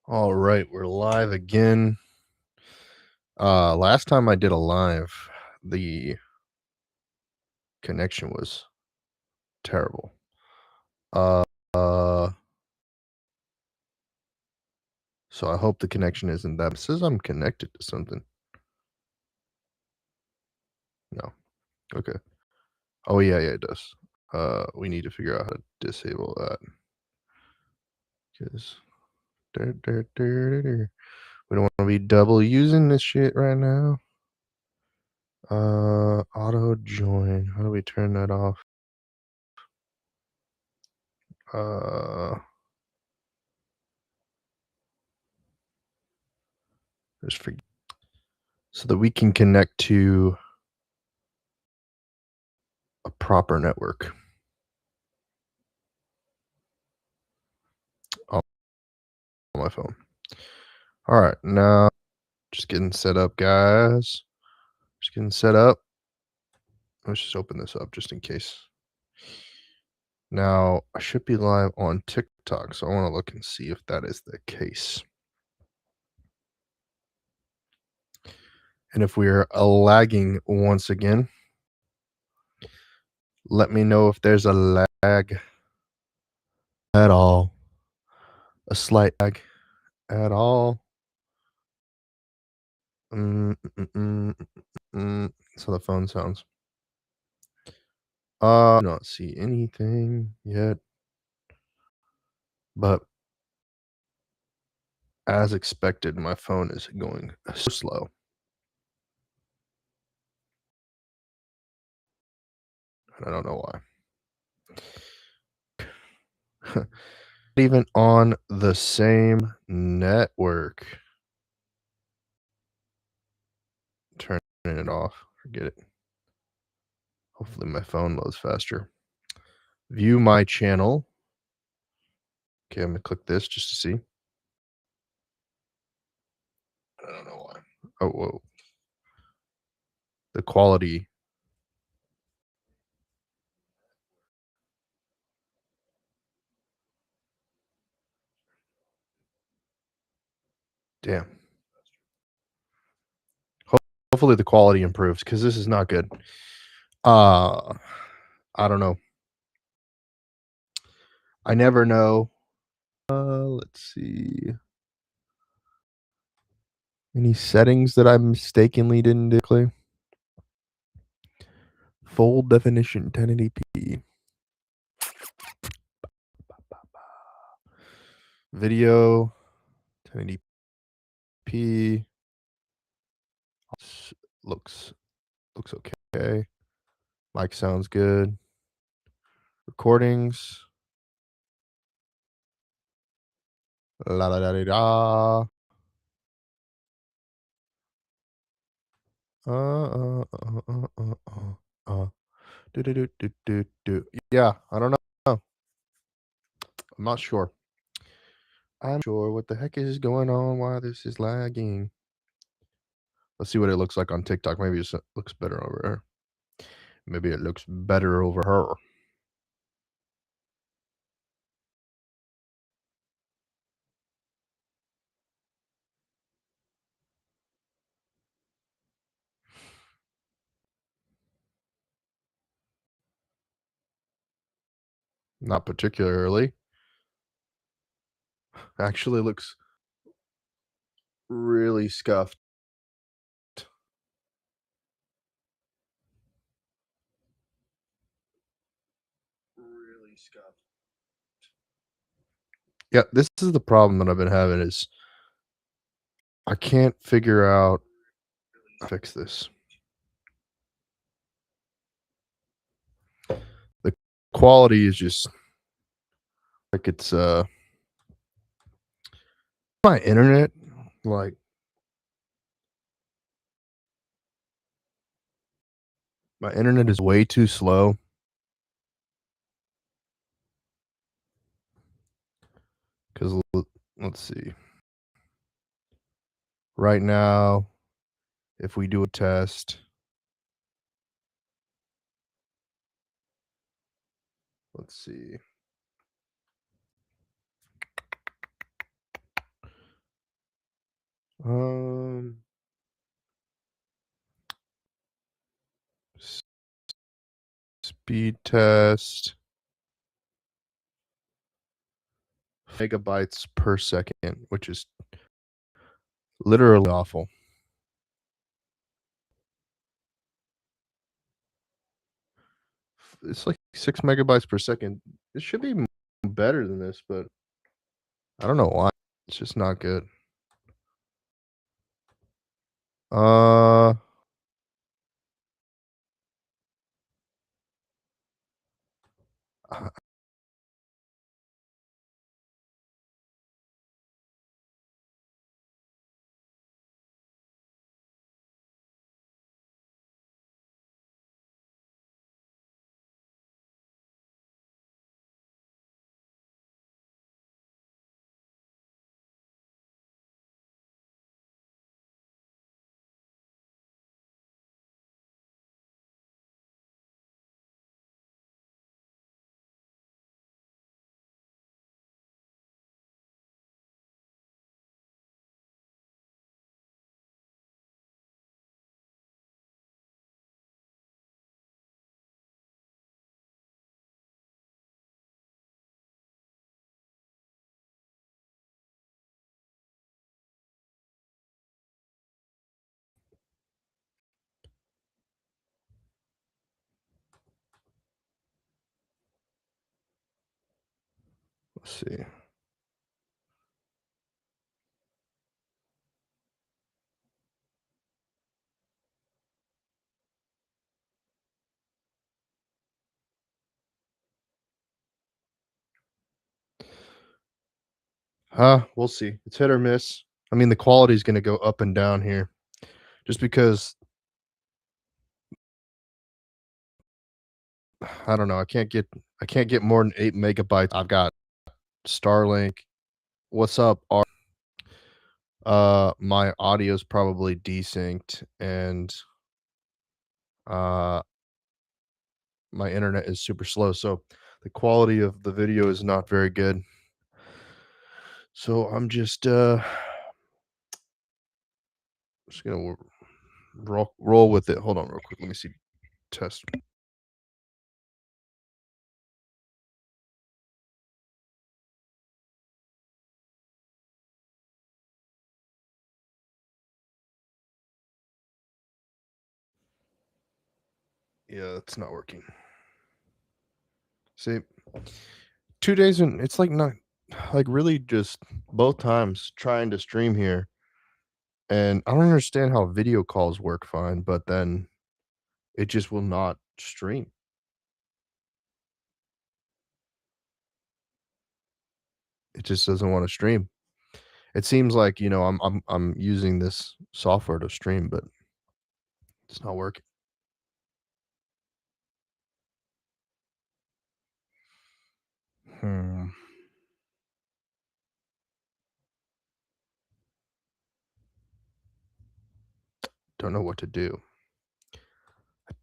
All right, we're live again. Last time I did a live, the connection was terrible. Uh, uh, so I hope the connection isn't that. It says I'm connected to something. No. Okay. Oh yeah, it does. We need to figure out how to disable that because we don't want to be double using this shit right now. Auto join. How do we turn that off? Just forget so that we can connect to a proper network on my phone. All right, now just getting set up, guys. Just getting set up. Let's just open this up just in case. Now, I should be live on TikTok, so I want to look and see if that is the case. And if we are lagging once again, let me know if there's a lag at all. A slight lag at all. So the phone sounds. I do not see anything yet, but as expected, my phone is going so slow. And I don't know why. Even on the same network. Turning it off. Forget it. Hopefully my phone loads faster. View my channel. Okay, I'm gonna click this just to see. I don't know why. Oh, whoa. The quality. Damn. Hopefully the quality improves because this is not good. I don't know. I never know. Let's see. Any settings that I mistakenly didn't declare? Full definition 1080p. Video 1080p. Looks okay. Mic sounds good. Recordings. La la da da da. Do do do do do do. Yeah, I don't know. I'm not sure. I'm sure what the heck is going on. Why this is lagging. Let's see what it looks like on TikTok. Maybe it looks better over here. Maybe it looks better over her. Not particularly. Actually looks really scuffed. Really scuffed. Yeah, this is the problem that I've been having is I can't figure out how to fix this. The quality is just like it's my internet, like my internet is way too slow. Because let's see. Right now, if we do a test, let's see. Um, s- speed test, megabytes per second, which is literally awful. It's like 6 megabytes per second. It should be better than this, but I don't know why. It's just not good. Uh, let's see. We'll see. It's hit or miss. I mean, the quality is gonna go up and down here just because I don't know. I can't get more than 8 megabytes. I've got Starlink. What's up? My audio's probably desynced and uh my internet is super slow, so the quality of the video is not very good. So I'm just gonna roll with it. Hold on real quick. Let me see. Test. Yeah, it's not working. See, 2 days and it's like not like really just both times trying to stream here, and I don't understand how video calls work fine, but then it just will not stream. It just doesn't wanna stream. It seems like, I'm using this software to stream, but it's not working. Hmm, don't know what to do.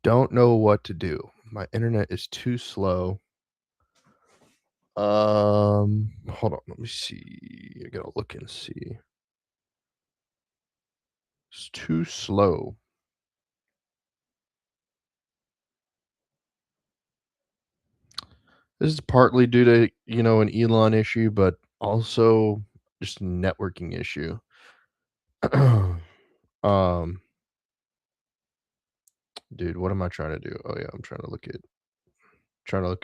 Don't know what to do. My internet is too slow. Hold on, let me see. I gotta look and see. It's too slow. This is partly due to, an Elon issue, but also just a networking issue. Um, dude, what am I trying to do? Oh yeah, I'm trying to look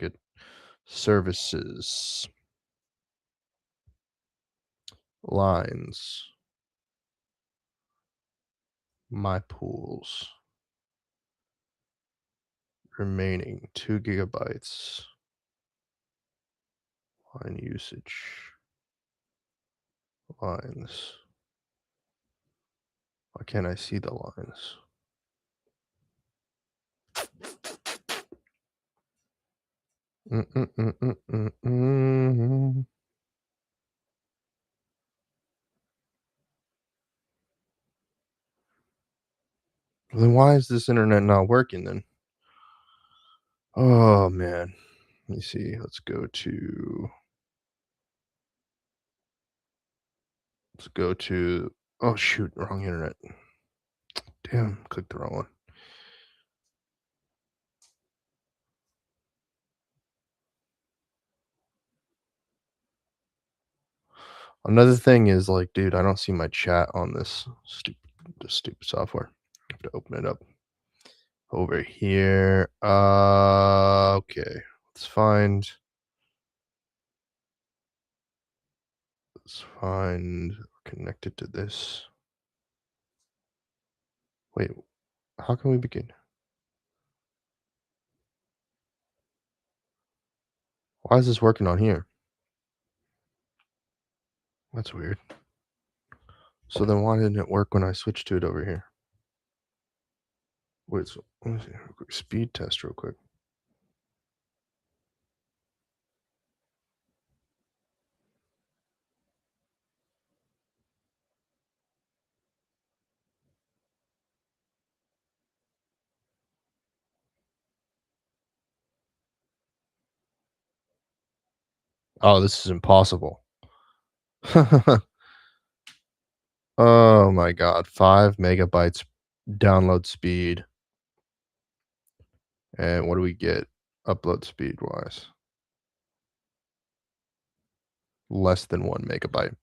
at services, lines, my pools, remaining 2 gigabytes, line usage, lines. Why can't I see the lines? Mm, mm, mm, mm, mm, mm. Then why is this internet not working then? Oh man. Let me see. Let's go to Oh shoot, wrong internet. Damn, clicked the wrong one. Another thing is like, dude, I don't see my chat on this stupid software. I have to open it up over here. Okay. Let's find connected to this. Wait, how can we begin? Why is this working on here? That's weird. So then why didn't it work when I switched to it over here? Wait, so let me see. Speed test real quick. Oh, this is impossible. Oh my god, 5 megabytes download speed. And what do we get upload speed wise? Less than 1 megabyte.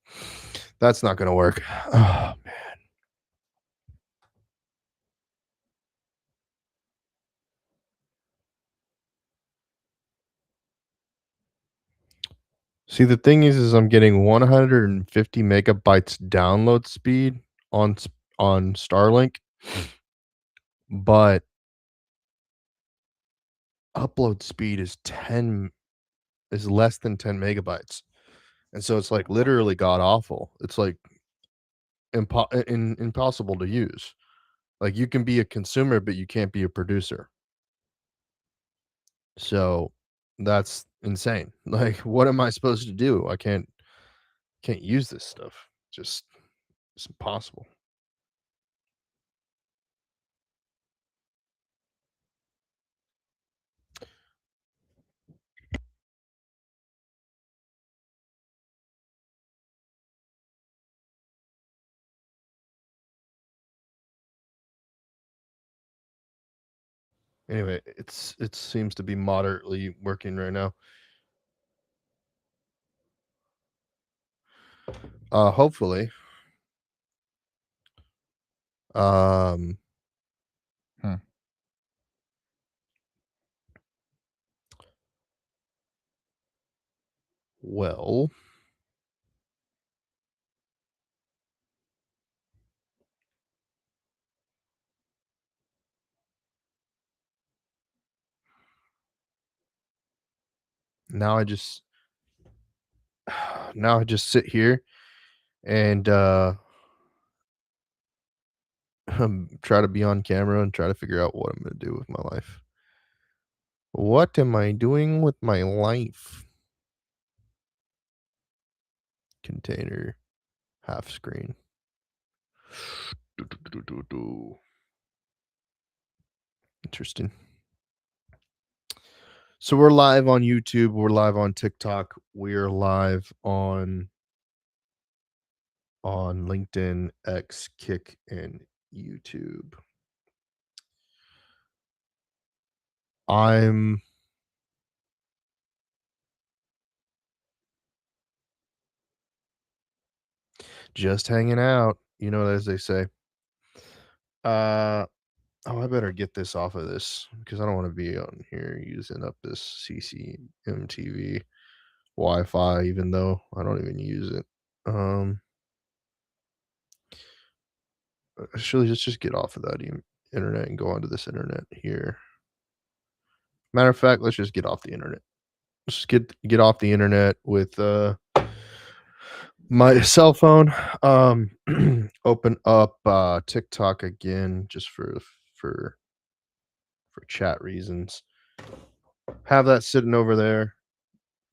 That's not gonna work. Oh man. See, the thing is I'm getting 150 megabytes download speed on Starlink, but upload speed is less than 10 megabytes. And so it's like literally god awful. It's like impossible to use. Like you can be a consumer, but you can't be a producer. So that's insane. Like, what am I supposed to do? I can't use this stuff. Just it's impossible. Anyway, it seems to be moderately working right now. Hopefully. Um hmm. Well, now I just now I just sit here and try to be on camera and try to figure out what I'm going to do with my life. What am I doing with my life? Container half screen. Interesting. So we're live on YouTube, we're live on TikTok, we're live on LinkedIn, X, Kick, and YouTube. I'm just hanging out, as they say. Oh, I better get this off of this because I don't want to be on here using up this CCMTV Wi-Fi, even though I don't even use it. Actually, let's just get off of that internet and go onto this internet here. Matter of fact, let's just get off the internet. Let's just get off the internet with my cell phone. Open up TikTok again just for chat reasons. Have that sitting over there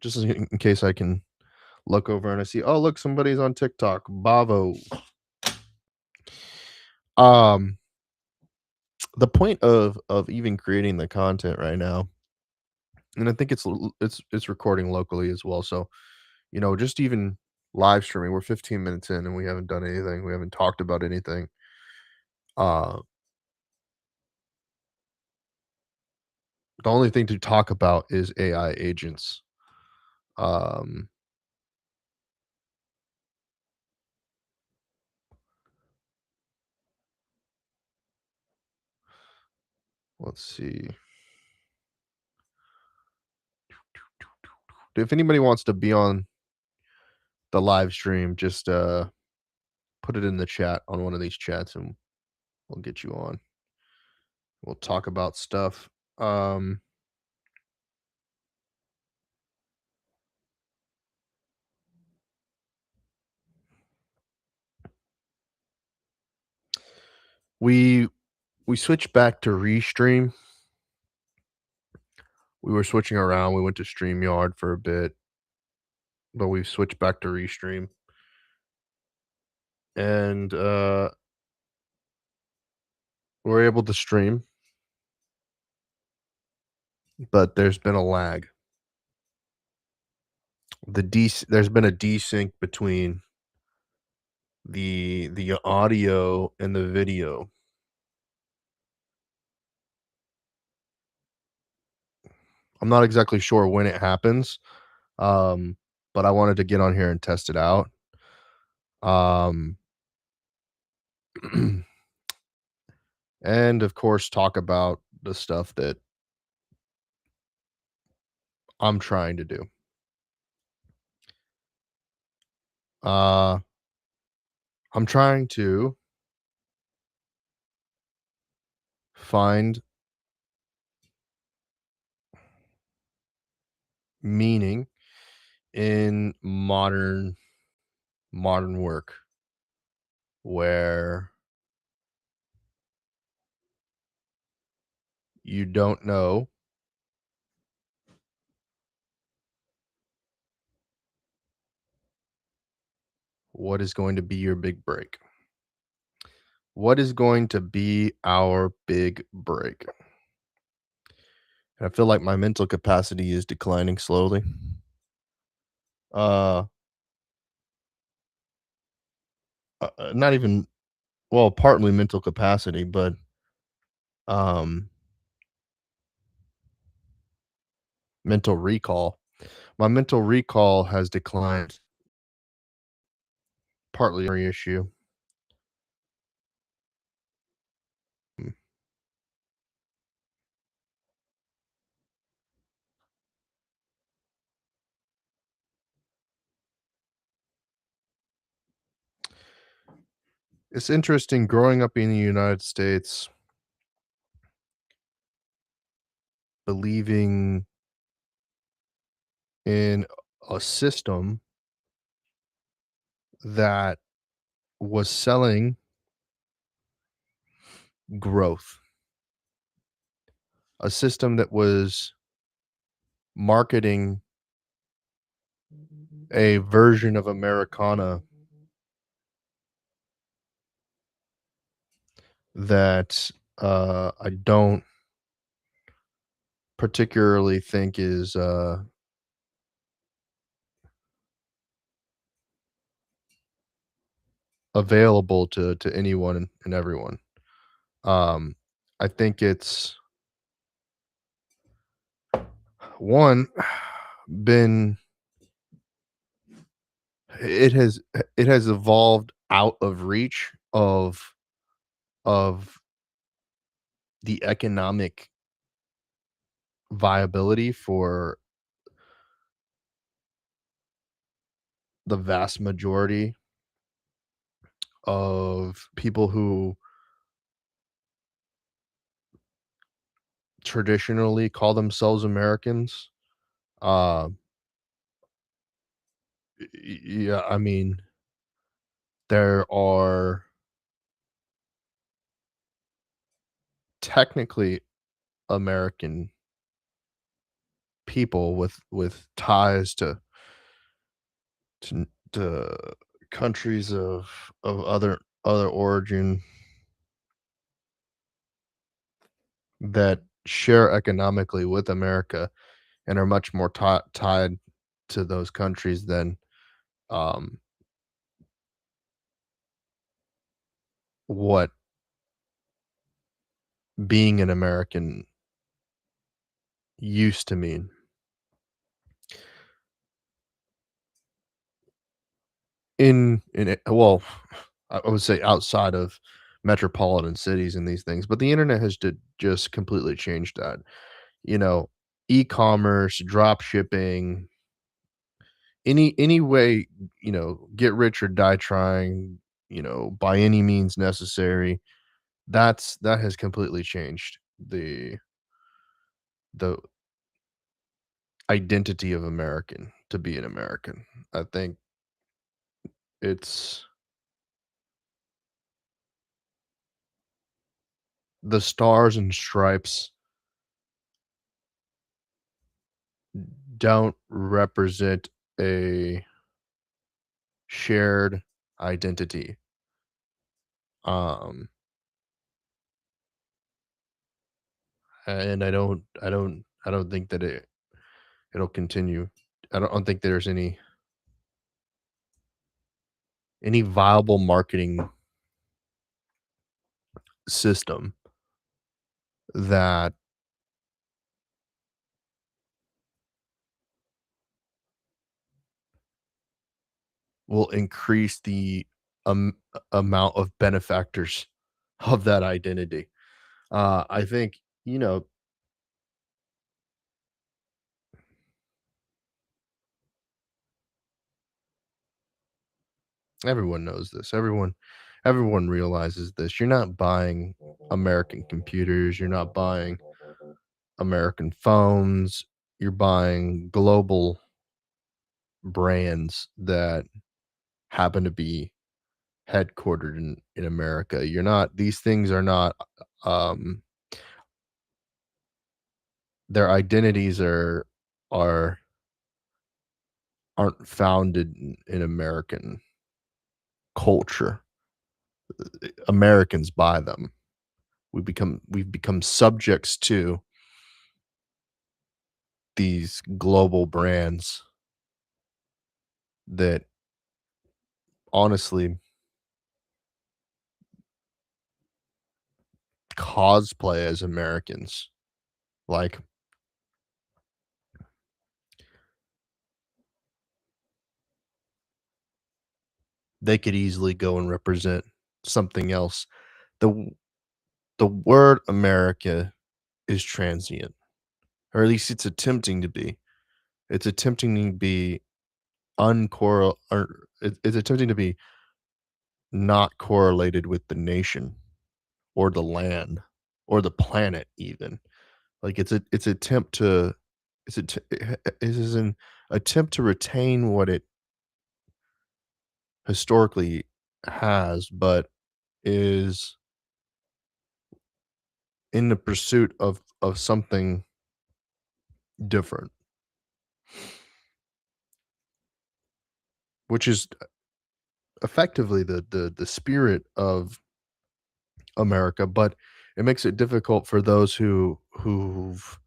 just in case I can look over and I see, oh look, somebody's on TikTok. Bravo. The point of even creating the content right now, and I think it's recording locally as well. So, just even live streaming. We're 15 minutes in and we haven't done anything. We haven't talked about anything. Uh, the only thing to talk about is AI agents. Um, let's see. If anybody wants to be on the live stream, just put it in the chat on one of these chats and we'll get you on. We'll talk about stuff. Um, we we switched back to Restream. We were switching around. We went to StreamYard for a bit, but we've switched back to Restream. And we're able to stream, but there's been a lag. There's been a desync between the audio and the video. I'm not exactly sure when it happens, but I wanted to get on here and test it out. Um, and of course, talk about the stuff that I'm trying to do. Uh, I'm trying to find meaning in modern work where you don't know what is going to be your big break. What is going to be our big break? And I feel like my mental capacity is declining slowly. Uh, not even well, partly mental capacity, but um, mental recall. My mental recall has declined, partly a issue. Mm. It's interesting growing up in the United States, believing in a system that was selling growth, a system that was marketing a version of Americana that I don't particularly think is available to anyone and everyone. Um, I think it's one been it has it has evolved out of reach of the economic viability for the vast majority of people who traditionally call themselves Americans. Uh, yeah, I mean, there are technically American people with ties to countries of other origin that share economically with America and are much more tied to those countries than what being an American used to mean. In it well, I would say outside of metropolitan cities and these things, but the internet has just completely changed that. You know, e-commerce, drop shipping, any way, get rich or die trying, by any means necessary. That has completely changed the identity of American to be an American. I think it's the stars and stripes don't represent a shared identity. Um, and I don't think that it'll continue. I don't think there's any viable marketing system that will increase the amount of benefactors of that identity. I think, everyone knows this. Everyone realizes this. You're not buying American computers, you're not buying American phones, you're buying global brands that happen to be headquartered in America. You're not these things are not um their identities are aren't founded in American culture. Americans buy them. We've become subjects to these global brands that honestly cosplay as Americans. Like, they could easily go and represent something else. The the word America is transient, or at least it's attempting to be. It's attempting to be it's attempting to be not correlated with the nation or the land or the planet even. Like, it's attempt to it is an attempt to retain what it historically has, but is in the pursuit of something different, which is effectively the spirit of America, but it makes it difficult for those who've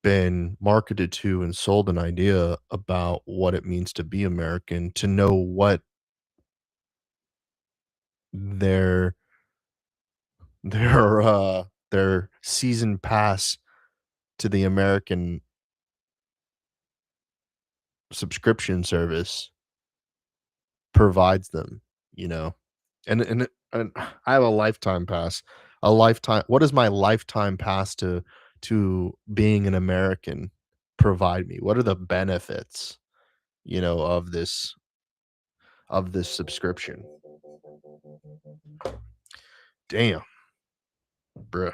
been marketed to and sold an idea about what it means to be American to know what their their their season pass to the American subscription service provides them, you know? And I have a lifetime pass. A lifetime What does my lifetime pass to being an American provide me? What are the benefits, of this subscription? Damn, bruh.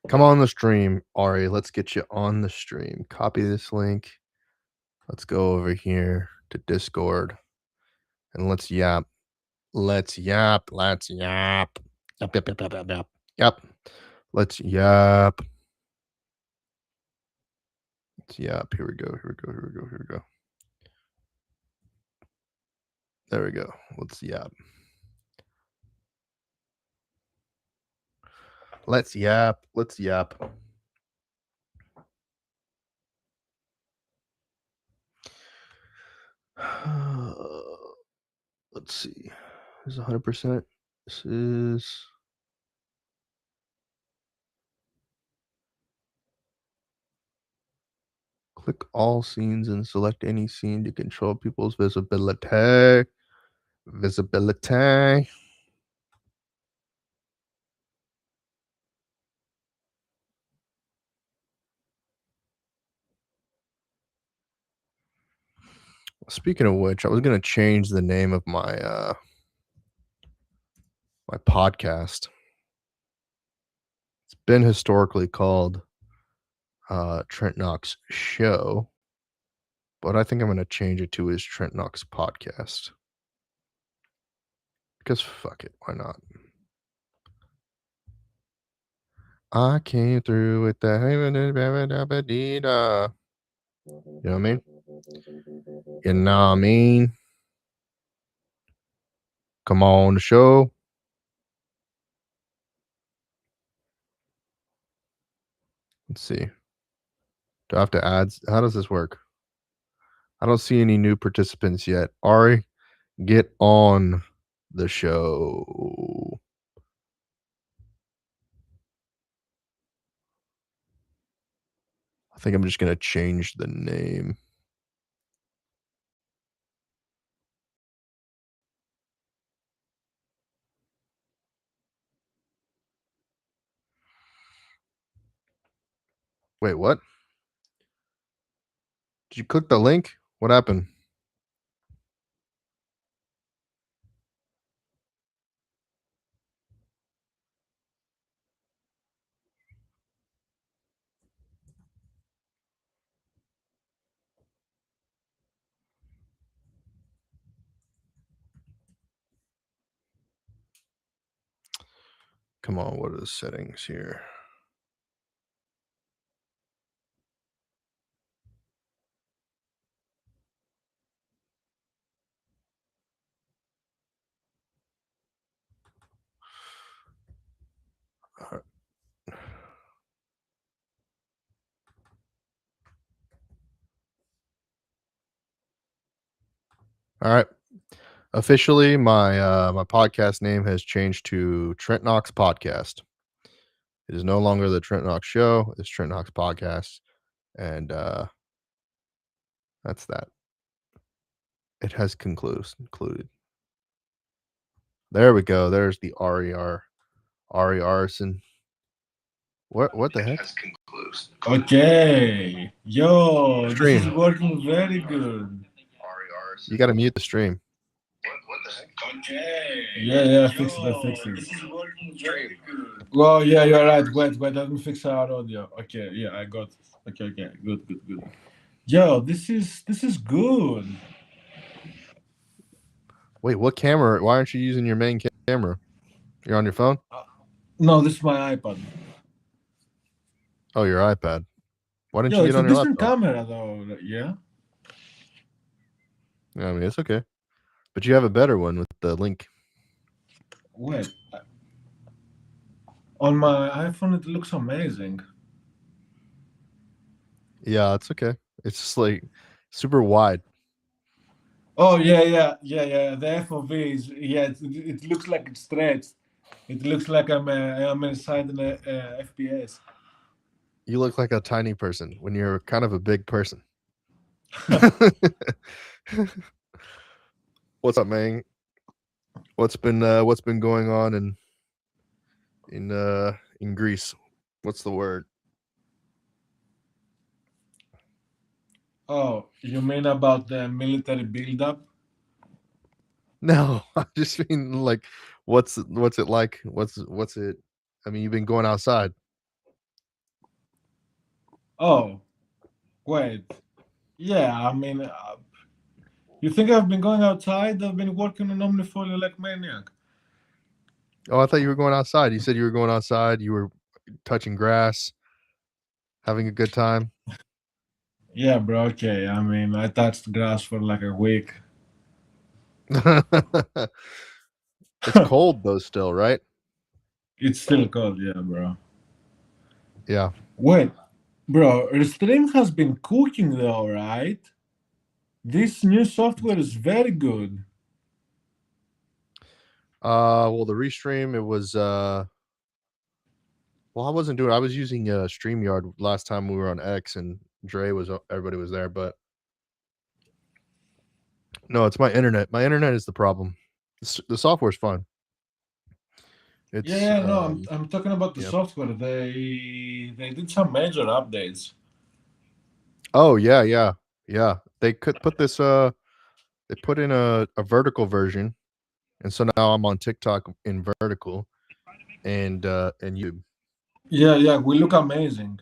Come on the stream, Ari. Let's get you on the stream. Copy this link. Let's go over here to Discord and let's yap. Let's yap. Let's yap. Yap, yap, yap, yap, yap, yap. Yep. Let's yap. Let's yap. Here we go. Here we go. Here we go. Here we go. There we go. Let's yap. Let's yap. Let's yap. Let's see. This is 100%. This is click all scenes and select any scene to control people's visibility. Visibility. Speaking of which, I was gonna change the name of my my podcast. It's been historically called Trent Knox Show, but I think I'm gonna change it to his Trent Knox Podcast. Because fuck it, why not? I came through with the you know what I mean? You know what I mean? Come on the show. Let's see. Do I have to add? How does this work? I don't see any new participants yet. Ari, get on the show. I think I'm just going to change the name. Wait, what? Did you click the link? What happened? Come on, what are the settings here? All right. Officially, my podcast name has changed to Trent Knox Podcast. It is no longer the Trent Knox Show. It's Trent Knox Podcast, and that's that. It has concluded. There we go. There's the RER, Ari Arson. What the heck? Okay. Yo, this Stream. is working very good. You got to mute the stream. What the heck? Okay. Yeah, fix it. This is working very good. Well, yeah, you're right. Wait, let me fix our audio. Okay, yeah, I got it. Okay, good. Yo, this is good. Wait, what camera? Why aren't you using your main camera? You're on your phone? No, this is my iPad. Oh, your iPad. Why didn't Yo, you it's get a on your different laptop? camera though. Yeah. Yeah, I mean, it's okay. But you have a better one with the link. Wait. On my iPhone, it looks amazing. Yeah, it's okay. It's just like super wide. Oh yeah. The FOV is it looks like it's stretched. It looks like I'm inside an FPS. You look like a tiny person when you're kind of a big person. What's up, man? What's been going on in Greece? What's the word? Oh, you mean about the military buildup? No, I just mean like what's it like? What's it? I mean, you've been going outside. Oh, wait. Yeah, I mean, you think I've been going outside? I've been working on Omnifolio like maniac. Oh, I thought you were going outside. You said you were going outside. You were touching grass, having a good time. Yeah, bro. Okay. I mean, I touched grass for like a week. It's cold though, still, right? It's still code, yeah, bro. Yeah. Wait, bro, Restream has been cooking though, right? This new software is very good. Well, the restream, it was well, I wasn't doing. I was using StreamYard last time we were on X, and Dre was everybody was there, but no, it's my internet. My internet is the problem. The software's fine. Yeah, It's yeah, no, I'm talking about the yeah. software. They did some major updates. Oh yeah, yeah, yeah. They could put this. They put in a vertical version, and so now I'm on TikTok in vertical, and YouTube. Yeah, yeah, we look amazing.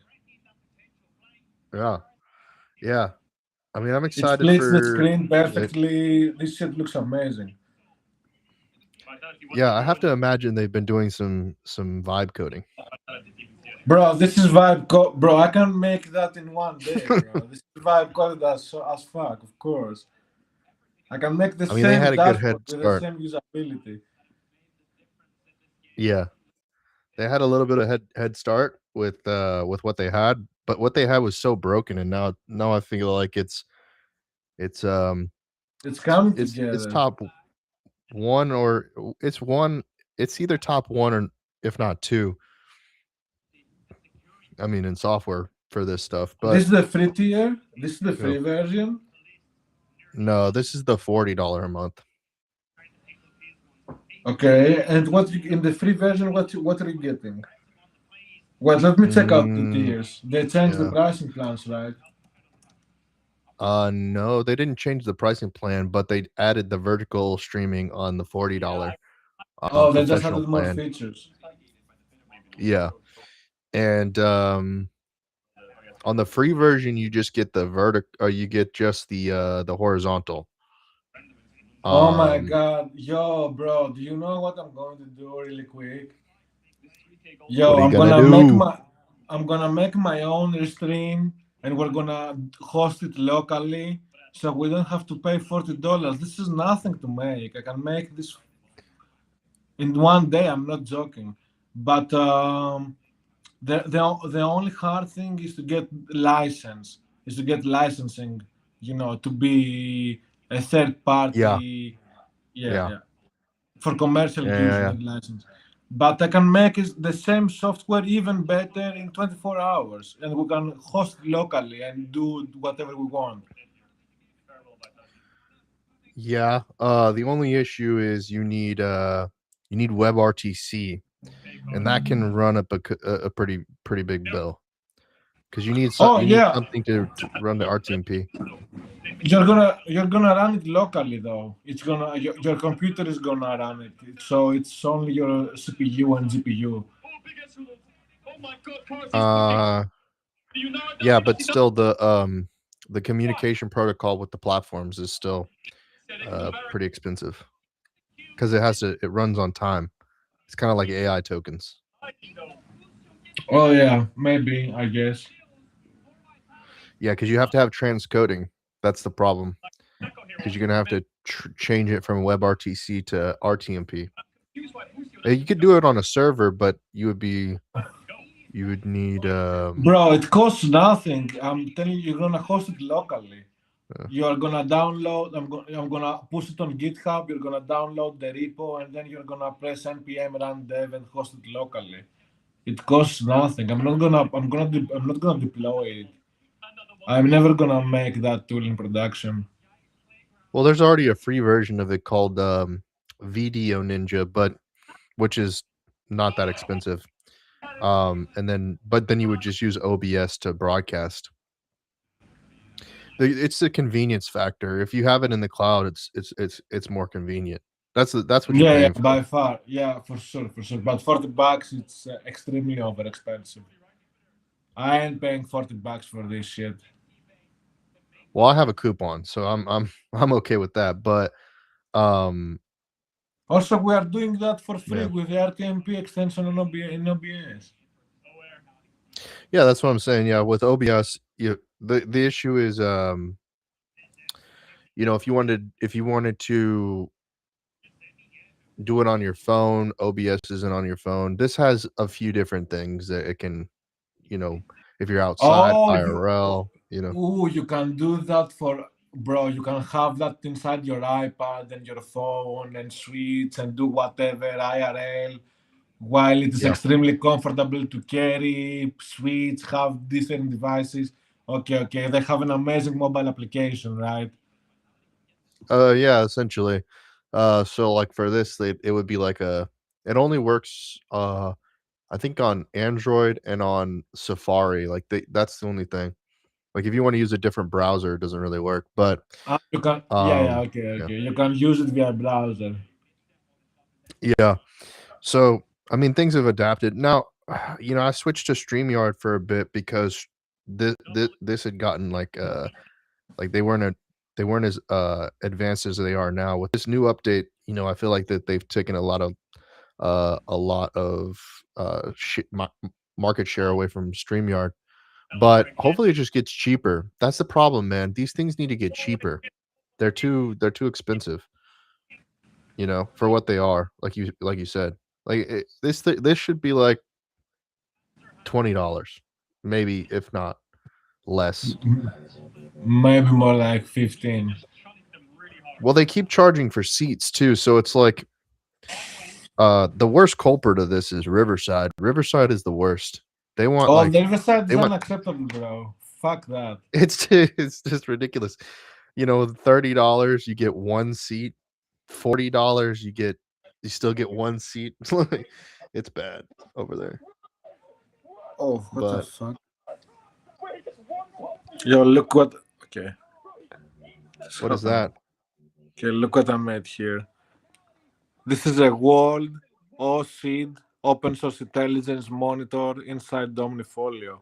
Yeah, yeah. I mean, I'm It excited splits the for screen it. perfectly. This shit looks amazing. Yeah, I have to imagine they've been doing some vibe coding. Bro, this is bro, I can make that in one day, bro. This is vibe coded as fuck, of course. I can make the I mean, they same had a good dashboard head with the start. same usability. Yeah, they had a little bit of head start with what they had, but what they had was so broken, and now I feel like it's It's coming it's together. top one or it's one. It's either top one or if not two. I mean, in software for this stuff, This but is the free tier. This is the you know, free version. no, this is the $40 a month. Okay, and in the free version? What are you getting? Well, let me check out the Mm, tiers. They changed the yeah. pricing plans, right? No, they didn't change the pricing plan, but they added the vertical streaming on the $40 Oh, they just professional added more plan. features. Yeah. And on the free version you just get the or you get just the horizontal. Oh my Um god, yo, bro, do you know what I'm going to do really quick? what Yo, are you gonna do? I'm gonna make my own stream, and we're gonna host it locally, so we don't have to pay $40. This is nothing to make. I can make this in one day. I'm not joking, but the only hard thing is to get license, is to get licensing. To be a third Yeah. party. Yeah, Yeah. yeah. For commercial Yeah, use, yeah, you yeah. need license. But I can make the same software even better in 24 hours, and we can host locally and do whatever we want. Yeah. The only issue is you need WebRTC, and that can run up a pretty big bill because Oh you need yeah, something to run the RTMP. you're gonna run it locally though. It's gonna your computer is gonna run it, so it's only your CPU and GPU. Uh yeah, but still the communication protocol with the platforms is still pretty expensive because it runs on time. It's kind of like AI tokens. Oh yeah, maybe I guess. Yeah, because you have to have transcoding. That's the problem. Because you're gonna have to change it from WebRTC to RTMP. You could do it on a server, but you would need Bro, it costs nothing. I'm telling you, you're gonna host it locally. uh, You are gonna download. I'm gonna push it on GitHub. You're gonna download the repo, and then you're gonna press npm run dev and host it locally. It costs nothing. I'm not gonna deploy it. I'm never gonna make that tool in production. well, there's already a free version of it called VDO Ninja, but which is not that expensive. And then but then you would just use OBS to broadcast. It's the convenience factor. If you have it in the cloud, it's more convenient. That's what you're Yeah, yeah, paying for. by far. Yeah, for sure, for sure. But $40, it's extremely over expensive. I ain't paying $40 for this shit. Well, I have a coupon, so I'm okay with that. But um, Also, we are doing that for free yeah, with the RTMP extension in OBS. yeah, that's what I'm saying. Yeah, with OBS, the issue is if you wanted to do it on your phone. OBS isn't on your phone. This has a few different things that it can, if you're outside Oh, IRL, you can do that for, bro. You can have that inside your iPad and your phone and switch and do whatever IRL while it is yeah. extremely comfortable to carry, switch, have different devices. Okay, okay. They have an amazing mobile application, right? Yeah, essentially. So like for this, it would be like it only works, I think on Android and on Safari. Like that's the only thing. Like if you want to use a different browser, it doesn't really work. But You can, yeah, yeah, okay, yeah, okay. You can use it via browser. yeah. So I mean, things have adapted. Now, I switched to StreamYard for a bit because this had gotten like they weren't as advanced as they are now. With this new update, I feel like that they've taken a lot of market share away from StreamYard. But hopefully it just gets cheaper. That's the problem, man. These things need to get cheaper. They're too expensive, for what they are. Like you said. This should be like $20, maybe if not less. Maybe more like 15. Well, they keep charging for seats too, so it's like the worst culprit of this is Riverside. Riverside is the worst. They want Oh, like the Riverside they is want unacceptable, bro. Fuck that. it's just ridiculous. $30 you get one seat, $40 you still get one seat. It's bad over there. Oh, what the But fuck? Yo, look what. Okay, this what is happened. that? Okay, look what I made here. This is a World OSID Open Source Intelligence Monitor inside Omnifolio.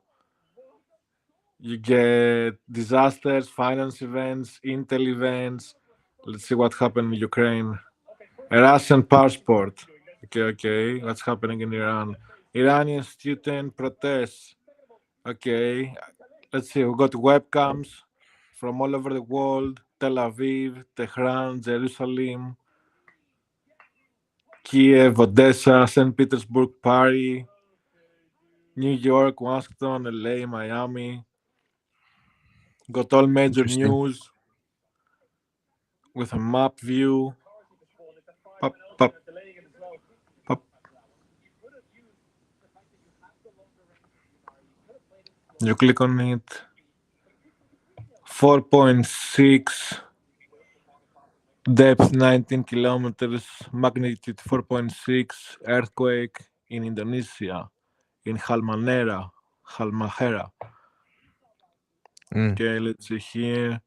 You get disasters, finance events, intel events. Let's see what happened in Ukraine. A Russian passport. Okay, okay. What's happening in Iran? Iranian student protests. Okay. Let's see. We got webcams from all over the world. Tel Aviv, Tehran, Jerusalem, Kiev, Odessa, St. Petersburg, Paris, New York, Washington, LA, Miami. Got all major Interesting. news with a map view. Pop, pop, pop. You click on it. 4.6 depth 19 kilometers, magnitude 4.6 earthquake in Indonesia, in Halmahera. Mm. Okay, let's see here.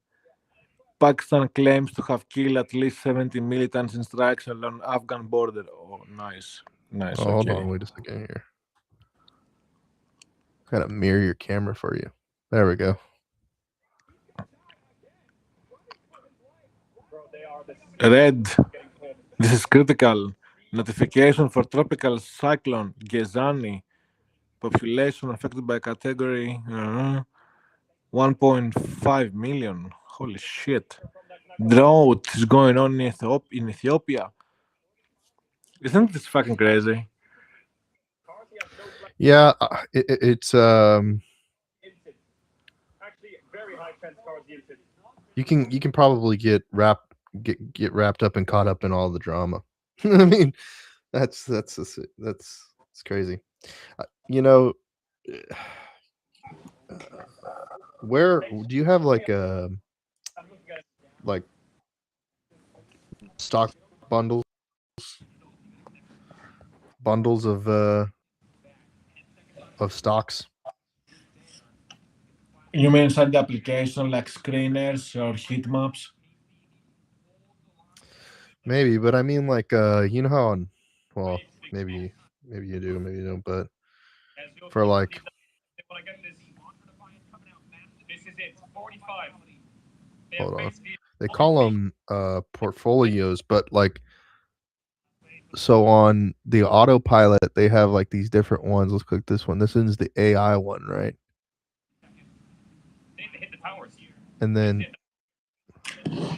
Pakistan claims to have killed at least 70 militants in strikes along Afghan border. Oh, nice, nice. Oh, hold Okay. on, wait a second here. Gotta mirror your camera for you. There we go. Red. This is critical. Notification for tropical cyclone Gezani. Population affected by category 1.5 million. Holy shit. Drought is going on in Ethiopia. Isn't this fucking crazy? Yeah, it's you can probably get wrapped up and caught up in all the drama. I mean, that's it's crazy. You know, where do you have like stock bundles bundles of stocks? You mean inside the application like screeners or heat maps? Maybe, but I mean how well, maybe you do, maybe you don't, but for like hold on. They call them portfolios, but so on the autopilot, they have like these different ones. Let's click this one. This is the AI one, right? And then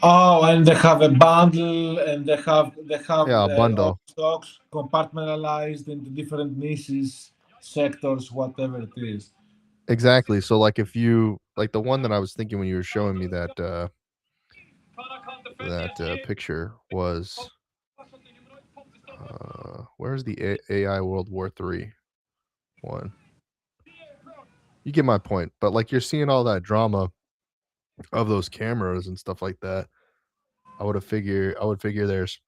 Oh, and they have a bundle, and they have Yeah, a all bundle. stocks compartmentalized into different niches, sectors, whatever it is. Exactly. So like if you like the one that I was thinking when you were showing me that picture was where's the AI World War Three one? You get my point. But like you're seeing all that drama of those cameras and stuff like that. I would figure there's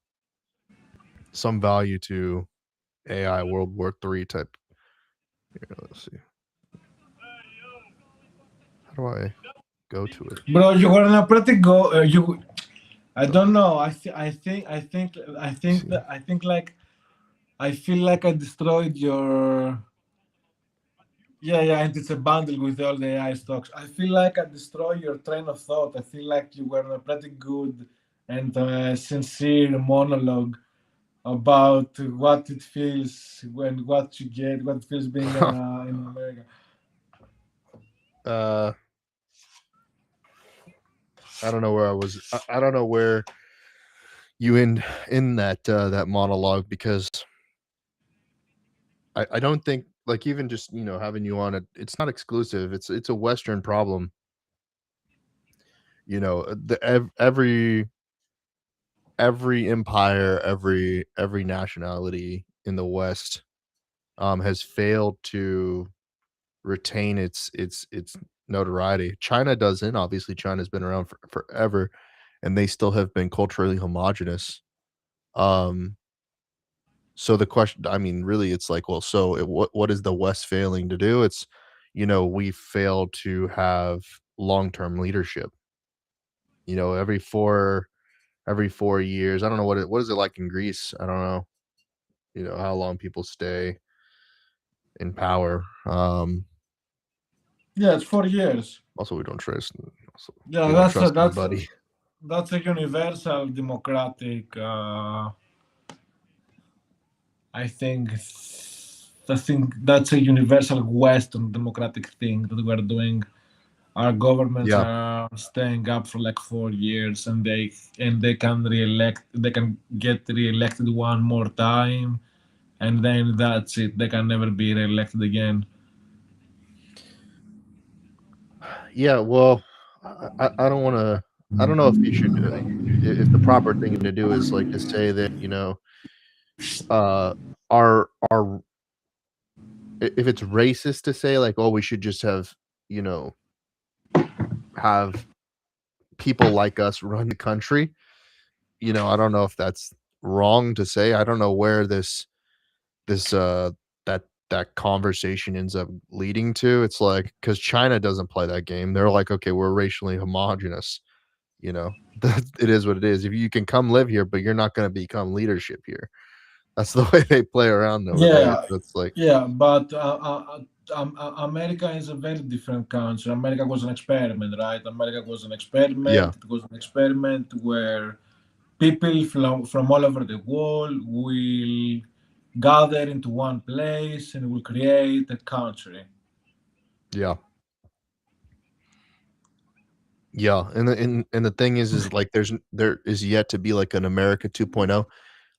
some value to AI World War Three type. Here, let's see. How do I go to it? Bro, you were in a pretty go. You, I don't know. I Let's think see. that I think like I feel like I destroyed your. Yeah, yeah, and it's a bundle with all the AI stocks. I feel like I destroy your train of thought. I feel like you were in a pretty good and sincere monologue about what it feels when what you get, what it feels being in America. uh, I don't know where I was. I don't know where you in that monologue because I don't think like even just having you on it. It's not exclusive. It's a Western problem. Every empire, every nationality in the West has failed to retain its notoriety. China doesn't. Obviously, China's been around for forever, and they still have been culturally homogenous. Um, so the question, I mean, really, it's like, well, so what is the West failing to do? It's, we fail to have long term leadership. Every 4 years. I don't know what is it like in Greece. I don't know. How long people stay in power. Yeah, it's 4 years. Also, we don't trust. Also, Yeah, we don't trust anybody. that's a universal democratic. I think I think that's a universal Western democratic thing that we're doing. Our governments Yeah, are staying up for like 4 years, and they can re-elect. They can get re-elected one more time, and then that's it. They can never be re-elected again. yeah. Well, I don't want to. I don't know if you should. If the proper thing to do is like to say that uh, our if it's racist to say like, oh, we should just you know have people like us run the country. I don't know if that's wrong to say. I don't know where this that conversation ends up leading to. It's like because China doesn't play that game. They're like, okay, we're racially homogenous. It is what it is. If you can come live here, but you're not going to become leadership here. That's the way they play around over there. Yeah, So it's like, yeah, but America is a very different country. America was an experiment, right? America was an yeah, experiment. It was an experiment where people from all over the world will gather into one place and will create a country. yeah, yeah. And the thing is like there is yet to be like an America 2.0.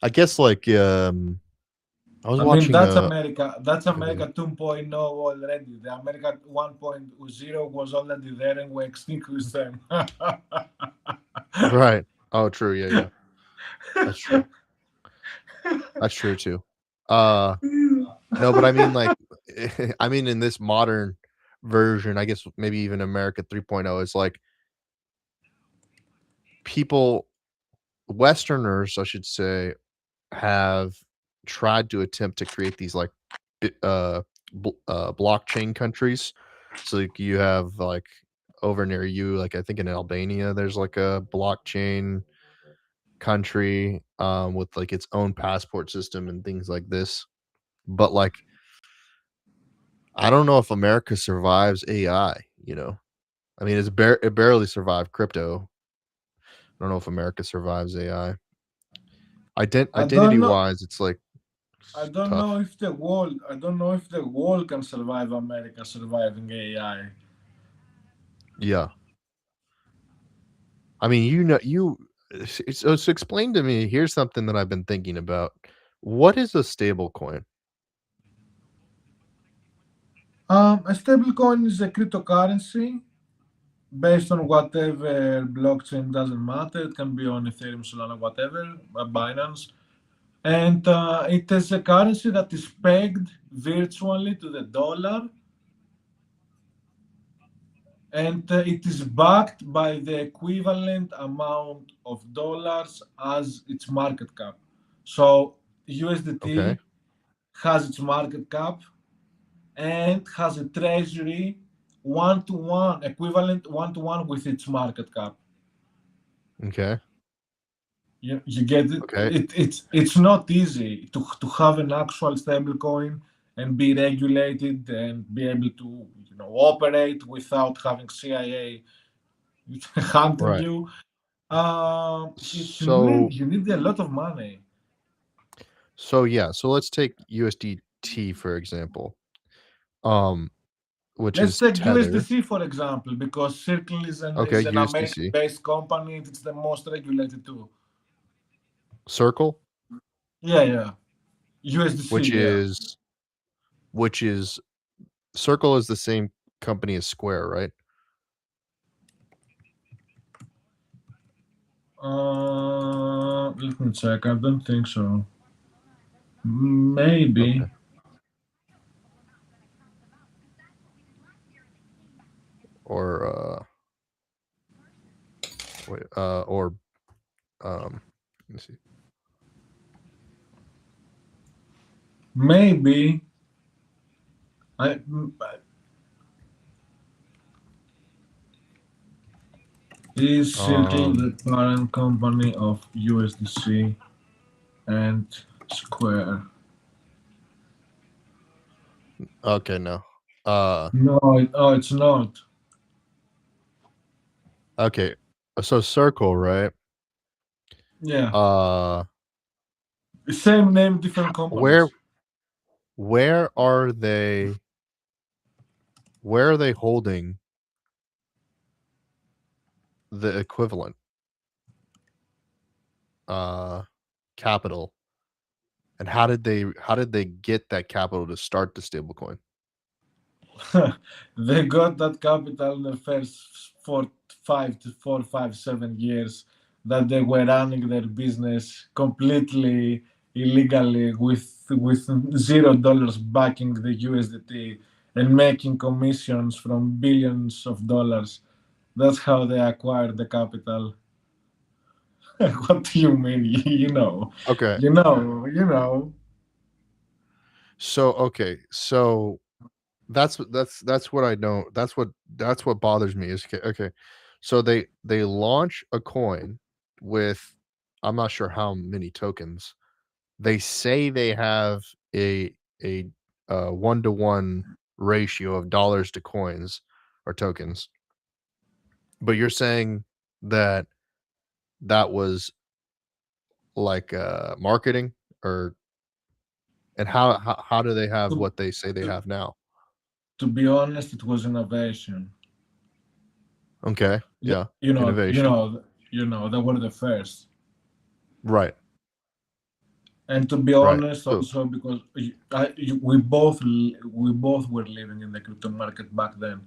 I guess like I was I mean, watching that's a America. That's a video. America 2.0 already. The America 1.0 was already there and we extinguished them. Right. Oh, true. Yeah, yeah. That's true. That's true too. Uh no, but I mean like I mean in this modern version, I guess maybe even America 3.0 is like people Westerners, I should say, have tried to attempt to create these like blockchain countries. So like, you have like over near you, like I think in Albania, there's like a blockchain country with like its own passport system and things like this. But like I don't know if America survives AI. I mean, it barely survived crypto. I don't know if America survives AI. I don't Identity know. wise, it's like I don't know tough. if the world. I don't know if the world can survive America surviving AI. Yeah. I mean, so explain to me. Here's something that I've been thinking about. What is a stable coin? A stablecoin is a cryptocurrency based on whatever blockchain, doesn't matter. It can be on Ethereum, Solana, whatever, Binance. And it is a currency that is pegged virtually to the dollar, and it is backed by the equivalent amount of dollars as its market cap. So Okay. USDT has its market cap and has a treasury one to one, equivalent one to one with its market cap. Okay. You get it? Okay. It's not easy to have an actual stable coin and be regulated and be able to operate without having CIA hunting Right. you. You need So a lot of money. yeah. So let's take USDT for example. Um, which Let's is take Tether. USDC for example, because Circle Okay, is an USDC. American-based company. It's the most regulated too. Circle, Yeah. USDC, which yeah. is which is Circle is the same company as Square, right? Let me check. I don't think so. Maybe. Okay. Or wait, or let me see. Maybe. I Is Circle Um, the parent company of USDC and Square? okay, no. No, it's not. Okay. So Circle, right? Yeah, Uh, same name, different where companies. where are they? Where are they holding the equivalent uh capital? And how did they get that capital to start the stablecoin? They got that capital in the first 7 years that they were running their business completely illegally with $0 backing the USDT and making commissions from billions of dollars. That's how they acquired the capital. What do you mean? Okay. You know. Okay. So that's what I don't that's what bothers me is okay. So they launch a coin with I'm not sure how many tokens. They say they have a 1-to-1 ratio of dollars to coins or tokens. But you're saying that that was like marketing or and how do they have To, what they say they have now? to be honest, it was innovation. Okay. Yeah, Yeah. Innovation. they were the first. Right. And to be Right. honest, So also because we both were living in the crypto market back then.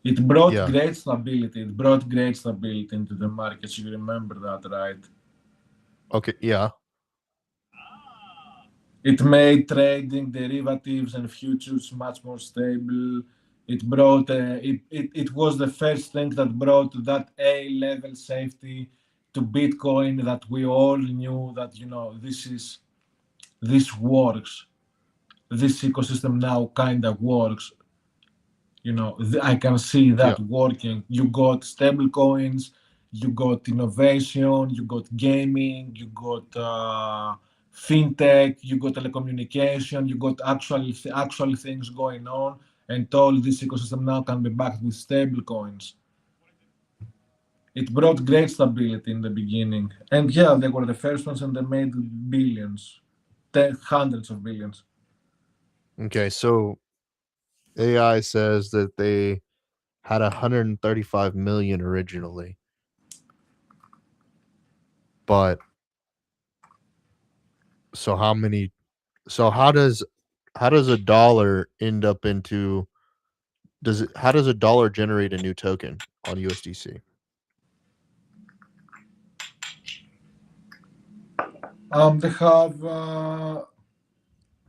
It brought yeah. great stability. It brought great stability into the markets. You remember that, right? Okay. Yeah. It made trading derivatives and futures much more stable. It was the first thing that brought that A level safety to Bitcoin, that we all knew that this works. This ecosystem now kind of works. I can see Yeah. that working. You got stable coins, you got innovation, you got gaming, you got fintech, you got telecommunication, you got actual things going on, and all this ecosystem now can be backed with stable coins. It brought great stability in the beginning, and yeah, they were the first ones, and they made billions, hundreds of billions. Okay. So AI says that they had 135 million originally. but so how many so how does a dollar end up into does it how does a dollar generate a new token on USDC? They have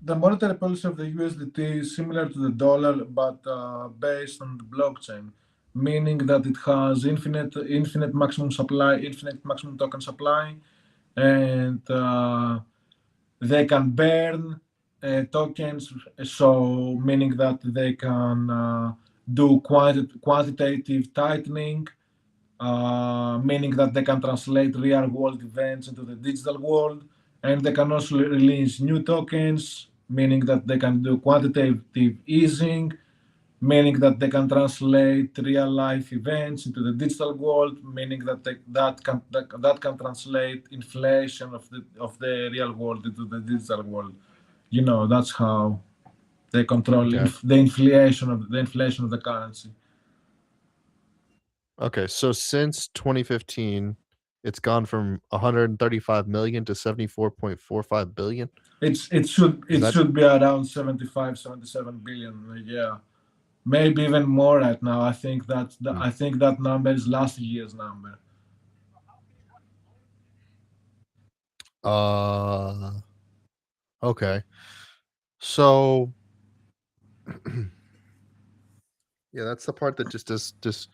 the monetary policy of the USDT is similar to the dollar, but based on the blockchain, meaning that it has infinite maximum supply, infinite maximum token supply, and they can burn tokens. So meaning that they can do quantitative tightening, meaning that they can translate real world events into the digital world, and they can also release new tokens, meaning that they can do quantitative easing, meaning that they can translate real life events into the digital world, meaning that that can translate inflation of the real world into the digital world. You know, that's how they control Okay. the inflation of the currency. Okay, so since 2015, it's gone from 135 million to 74.45 billion. Is It that should be around 75, 77 billion. Yeah, maybe even more right now. mm, I think that number is last year's number. uh okay. So yeah, that's the part that just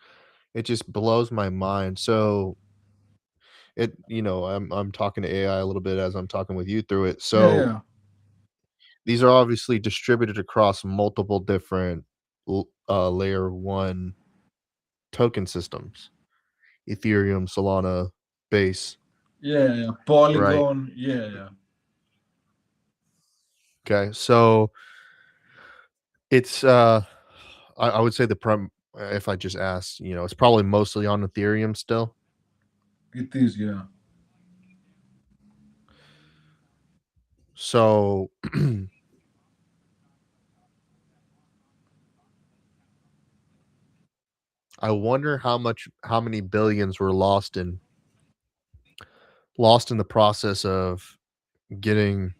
it just blows my mind. So I'm talking to AI a little bit as I'm talking with you through it. Yeah, So yeah, these are obviously distributed across multiple different layer 1 token systems. Ethereum, Solana, Base, yeah, yeah. right? Polygon. Yeah, yeah. Okay. So it's I would say the if I just asked, it's probably mostly on Ethereum still. It is. Yeah, So I wonder how many billions were lost in the process of getting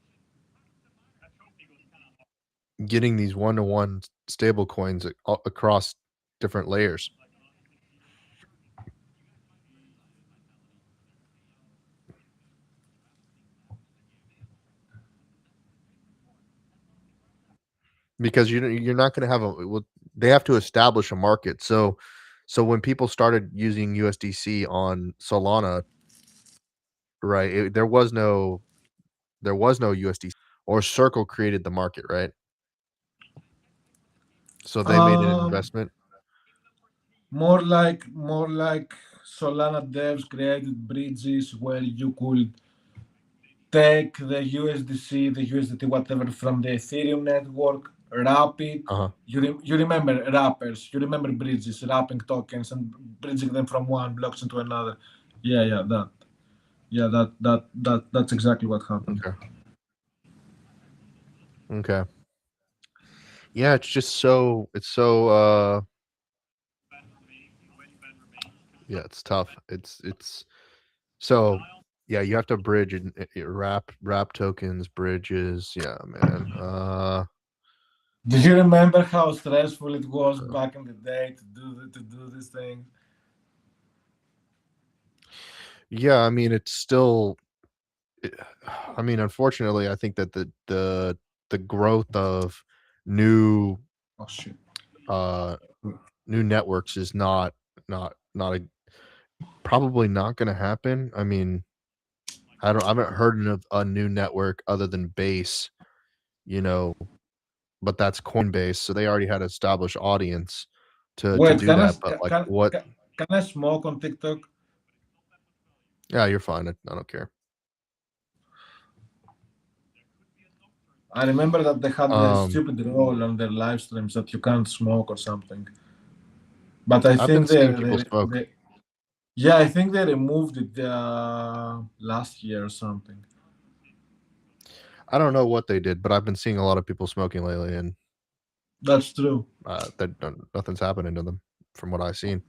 getting these one-to-one stable coins across different layers. Because you're not gonna have they have to establish a market. So when people started using USDC on Solana, right, there was no USDC or Circle created the market, right? So they made an um investment. more like Solana devs created bridges where you could take the USDC, the USDT, whatever from the Ethereum network, wrap it. Uh-huh. You remember wrappers, you remember bridges, wrapping tokens and bridging them from one blockchain to another. Yeah, yeah, that. Yeah, that's exactly what happened. Okay. Okay. Yeah, it's so yeah, it's tough. It's so yeah, you have to bridge and wrap tokens, bridges. Yeah, man. Do you remember how stressful it was back in the day to do this thing? Yeah, I mean it's still it, I mean, unfortunately, I think that the growth of new Oh shit. uh new networks is not probably not going to happen. I mean, I haven't heard of a new network other than Base, you know, but that's Coinbase, so they already had an established audience to Wait, do that. But like what? can I smoke on TikTok? Yeah, you're fine. I don't care. I remember that they had the Um, stupid rule on their live streams that you can't smoke or something. But I I've been think seeing people smoke. yeah, I think they removed it last year or something. I don't know what they did, but I've been seeing a lot of people smoking lately, and That's true. nothing's happening to them from what I've seen.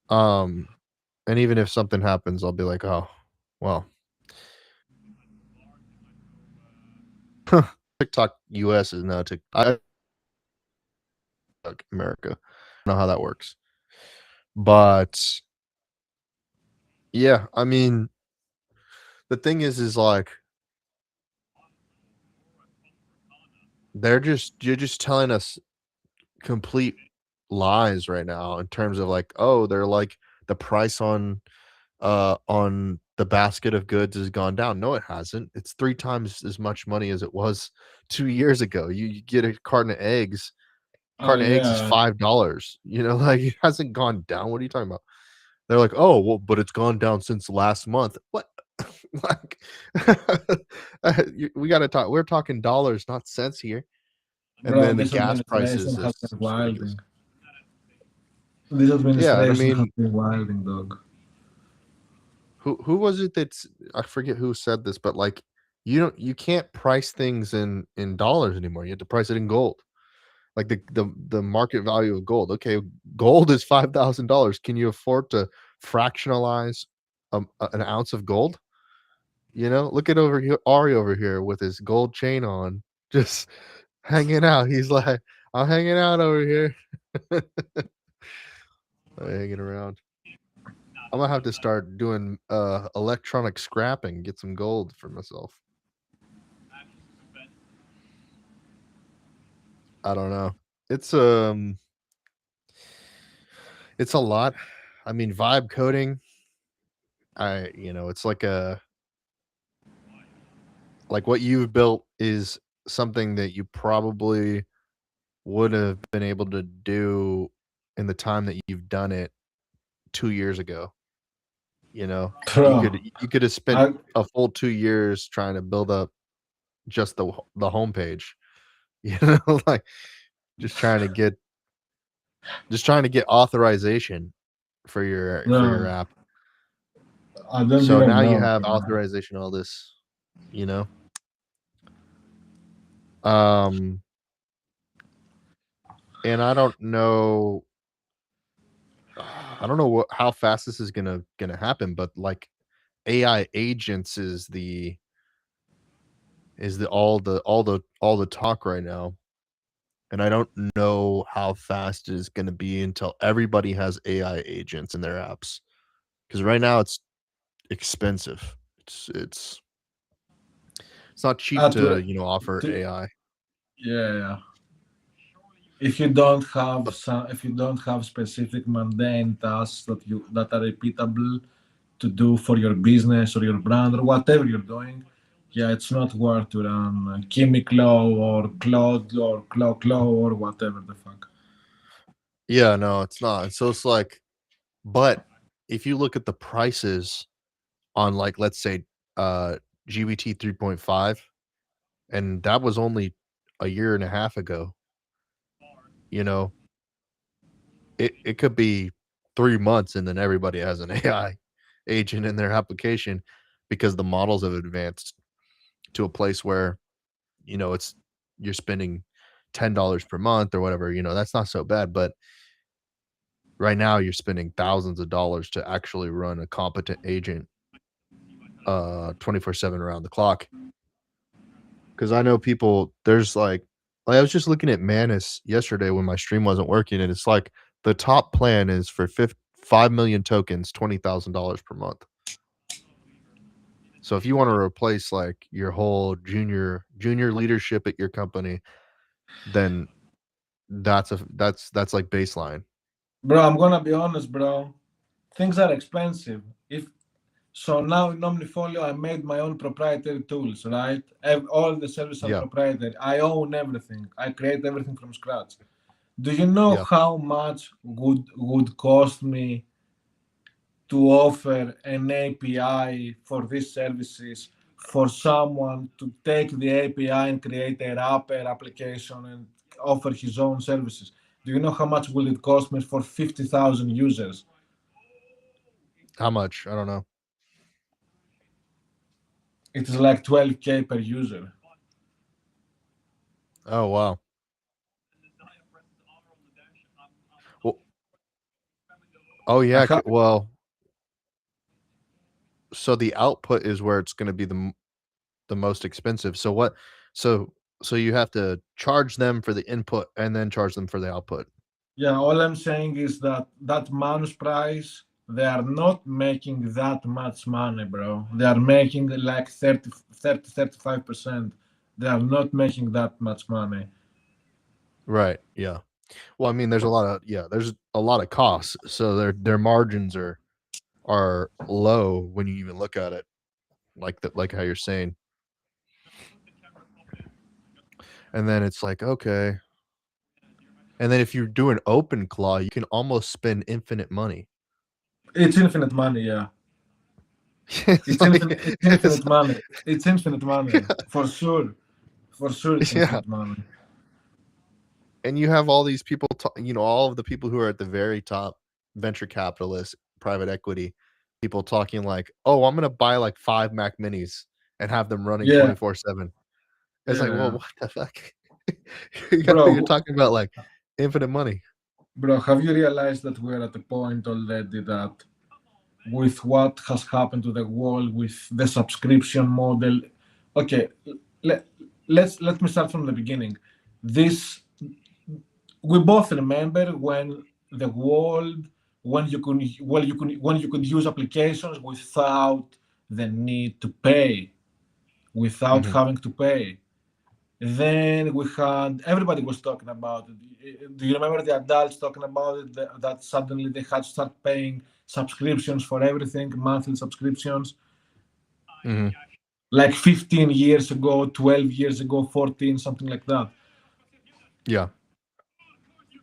Um, and even if something happens, I'll be like, oh. Well, TikTok US is now TikTok America. I don't know how that works. But yeah, I mean, the thing is like you're just telling us complete lies right now in terms of like, oh, they're like the price on the basket of goods has gone down. No, it hasn't. It's 3 times as much money as it was 2 years ago. You get a Oh carton of eggs is yeah, $5, like, it hasn't gone down. What are you talking about? They're like, "Oh, well, but it's gone down since last month." What? Like, we gotta we're talking dollars, not cents here. And bro. then the This gas administration prices has is been just ridiculous. wilding. This Yeah, and I administration has mean, been wilding, dog. who was it that's I forget who said this, but, like, you can't price things in dollars anymore, you have to price it in gold. Like, the market value of gold. Okay, gold is $5,000. Can you afford to fractionalize, an ounce of gold? Look at over here, Ari over here with his gold chain on, just hanging out. He's like, "I'm hanging out over here." Hanging around. I'm gonna have to start doing, electronic scrapping, get some gold for myself. I don't know. It's, it's a lot. I mean, vibe coding, it's like what you've built is something that you probably would have been able to do in the time that you've done it 2 years ago, you know? Bro, You could have spent I a full 2 years trying to build up just the homepage, you know, like, just trying to get just trying to get authorization for your bro, app. I don't So even now you know, have man. authorization, all this, you know? Um, and I don't know how fast this is gonna happen, but, like, AI agents is the talk right now, and I don't know how fast it is gonna be until everybody has AI agents in their apps. Because right now it's expensive. It's it's not cheap To, to, offer to, AI. yeah, yeah. If you don't have specific mundane tasks that are repeatable to do for your business or your brand or whatever you're doing, yeah, it's not worth to run Chemiclo or Cloud or Cloud or whatever the fuck. Yeah, no, it's not. So it's like but if you look at the prices on, like, let's say, uh, GBT 3.5, and that was only a year and a half ago, you know, it could be 3 months and then everybody has an AI agent in their application because the models have advanced to a place where, it's you're spending $10 per month or whatever, that's not so bad, but right now you're spending thousands of dollars to actually run a competent agent, 24/7 around the clock. Because I know people there's, I was just looking at Manus yesterday when my stream wasn't working, and it's like the top plan is for 5,000,000 tokens, $20,000 per month. So if you wanna replace, like, your whole junior leadership at your company, then that's, like, baseline. Bro, I'm gonna be honest, bro. Things are expensive. If So now in Omnifolio, I made my own proprietary tools, right? All the services are Yeah, proprietary. I own everything. I create everything from scratch. Do you know yeah. how much would cost me to offer an API for these services for someone to take the API and create a wrapper application and offer his own services? Do you know how much will it cost me for 50,000 users? How much? I don't know. It is like 12K per user. Oh, wow. Well oh, I yeah, c have well so the output is where it's gonna be the most expensive. So what so so you have to charge them for the input and then charge them for the output. Yeah, all I'm saying is that that manus price, they are not making that much money, bro. They are making like 35%. They are not making that much money. Right, yeah. Well, I mean, there's a lot of costs, so their margins are low when you even look at it like how you're saying. And then it's like, okay. And then if you do an open claw, you can almost spend infinite money. It's infinite money, yeah. It's It's like infinite. It's it's infinite money. It's infinite money for sure. For sure, it's yeah. infinite money. And you have all these people, all of the people who are at the very top, venture capitalists, private equity, people talking like, "Oh, I'm gonna buy like 5 Mac Minis and have them running Yeah, 24/7." It's like, well, yeah, what the fuck? You're bro. talking about like infinite money. Bro, have you realized that we're at a point already that with what has happened to the world with the subscription model? Okay, let me start from the beginning. This we both remember when the world when you could use applications without the need to pay, without Mhm. having to pay. Then we had everybody was talking about it. Do you remember the adults talking about it? That suddenly they had to start paying subscriptions for everything, monthly subscriptions, Mhm. like 15 years ago, 12 years ago, 14, something like that. Yeah.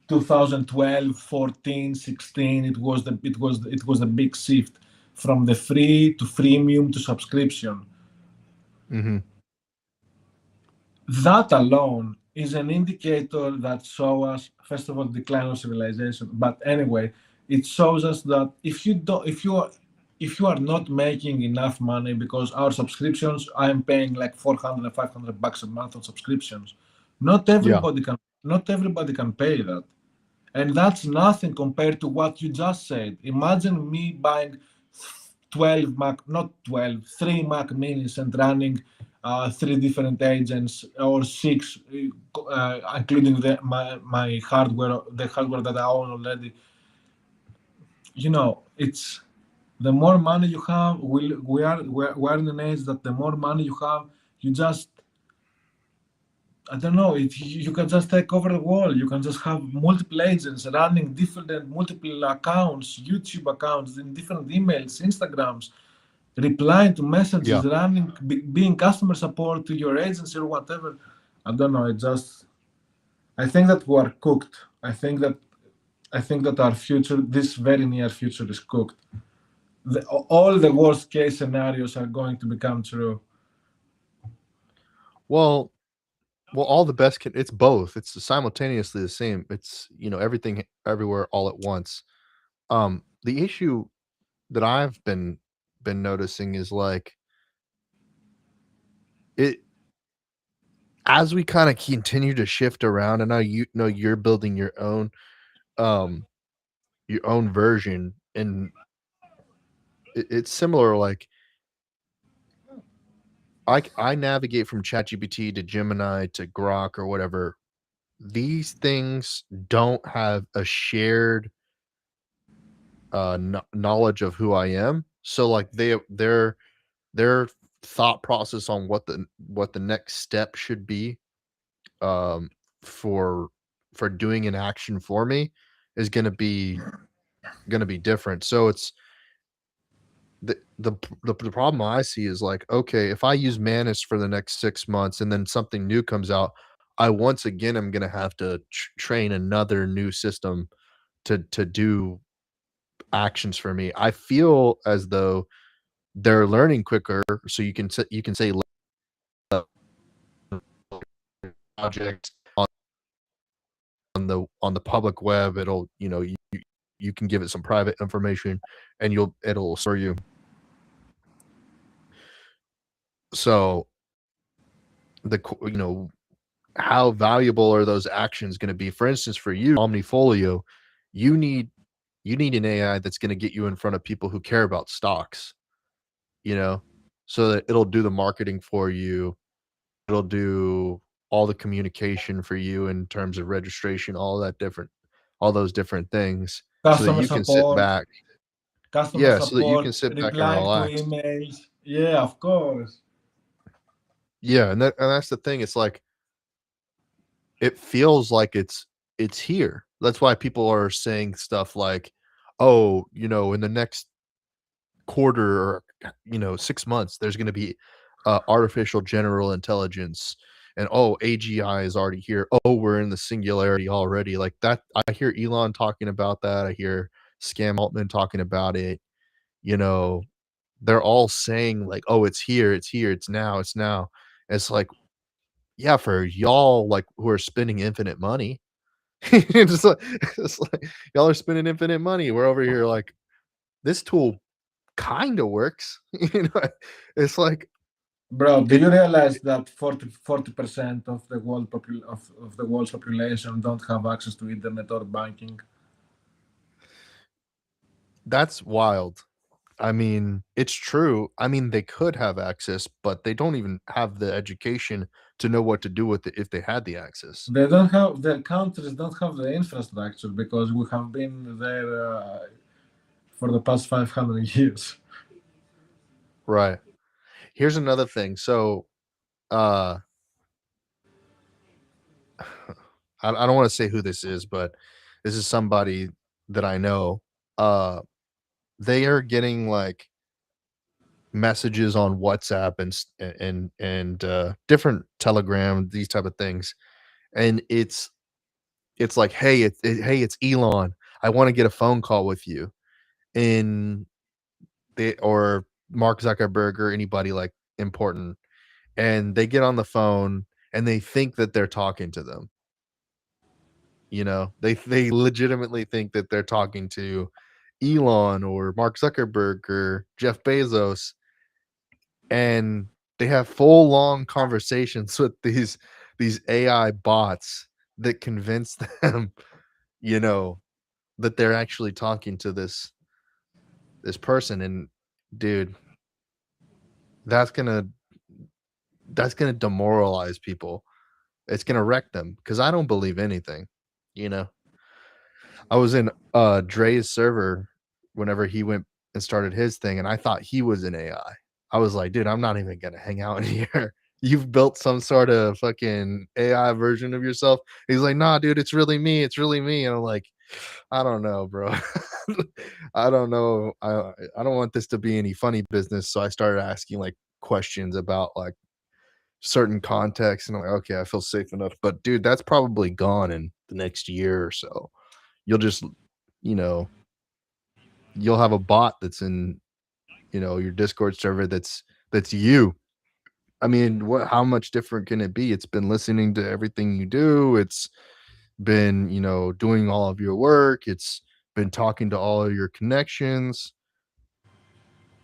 2012, 14, 16. It was the big shift from the free to freemium to subscription. Mhm. That alone is an indicator that shows us, first of all, decline of civilization. But anyway, it shows us that if you are not making enough money, because our subscriptions, I am paying like 400 and 500 bucks a month on subscriptions. Not Yeah. everybody can not everybody can pay that. And that's nothing compared to what you just said. Imagine me buying 12 Mac, not 12, 3 Mac minis and running 3 different agents or 6, including my hardware, the hardware that I own already. It's the more money you have, we are in an age that the more money you have, you just I don't know. You can just take over the world. You can just have multiple agents running different multiple accounts, YouTube accounts, in different emails, Instagrams, replying to messages, Yeah. running, being customer support to your agency or whatever. I don't know. I think that we are cooked. I think that our future, this very near future, is cooked. All the worst case scenarios are going to become true. Well, all the best can it's both. It's simultaneously the same. It's, everything everywhere all at once. The issue that I've been noticing is like it as we kind of continue to shift around, and now you're building um your own version, and it's similar. Like I navigate from ChatGPT to Gemini to Grok or whatever. These things don't have a shared knowledge of who I am. So like their thought process on what the next step should be um for doing an action for me is going to be different. So it's the problem I see is like, okay, if I use Manus for the next 6 months and then something new comes out, I once again am going to have to train another new system to do actions for me. I feel as though they're learning quicker, so you can say project on the public web. It'll you can give it some private information, and it'll store you. So how valuable are those actions going to be? For instance, for you, Omnifolio, you need an AI that's going to get you in front of people who care about stocks. you know, so that it'll do the marketing for you. It'll do all the communication for you in terms of registration, all those different things so that Customer you can sit support, back. customer Yeah, so that you can support, sit back and replying to relax. emails. Yeah, of course. Yeah, and that's the thing. It's like it feels like it's here. That's why people are saying stuff like, "Oh, in the next quarter or 6 months, there's going to be artificial general intelligence, and oh, AGI is already here. Oh, we're in the singularity already." Like that, I hear Elon talking about that. I hear Scam Altman talking about it. You know, they're all saying like, "Oh, it's here, it's here, it's now, it's now." It's like, yeah, for y'all like who are spending infinite money. It's like, it's like y'all are spending infinite money. We're over here like this tool kind of works. It's like Bro, do it. you realize that 40% of the of the world's population don't have access to internet or banking? That's wild. I mean, it's true. I mean, they could have access, but they don't even have the education to know what to do with it if they had the access. They don't have their countries don't have the infrastructure because we have been there for the past 500 years. Right. Here's another thing. So, uh, I don't want to say who this is, but this is somebody that I know. Uh, they are getting like messages on WhatsApp and different Telegram, these type of things, and it's like, hey, it's Elon. I want to get a phone call with you, and they or Mark Zuckerberg or anybody like important, and they get on the phone and they think that they're talking to them. They legitimately think that they're talking to Elon or Mark Zuckerberg or Jeff Bezos, and they have full long conversations with these AI bots that convince them, you know, that they're actually talking to this person. And dude, that's gonna that's gonna demoralize people. It's gonna wreck them because I don't believe anything. You know, I was in Dre's server whenever he went and started his thing, and I thought he was an AI. I was like, dude, I'm not even gonna hang out in here. You've built some sort of fucking AI version of yourself. He's like, nah, dude, it's really me. It's really me. And I'm like, I don't know, bro. I don't know. I don't want this to be any funny business. So I started asking like questions about like certain contexts, and I'm like, okay, I feel safe enough. But dude, that's probably gone in the next year or so. You'll just, you know, you'll have a bot that's in, your Discord server that's you. I mean, how much different can it be? It's been listening to everything you do. It's been, doing all of your work. It's been talking to all of your connections.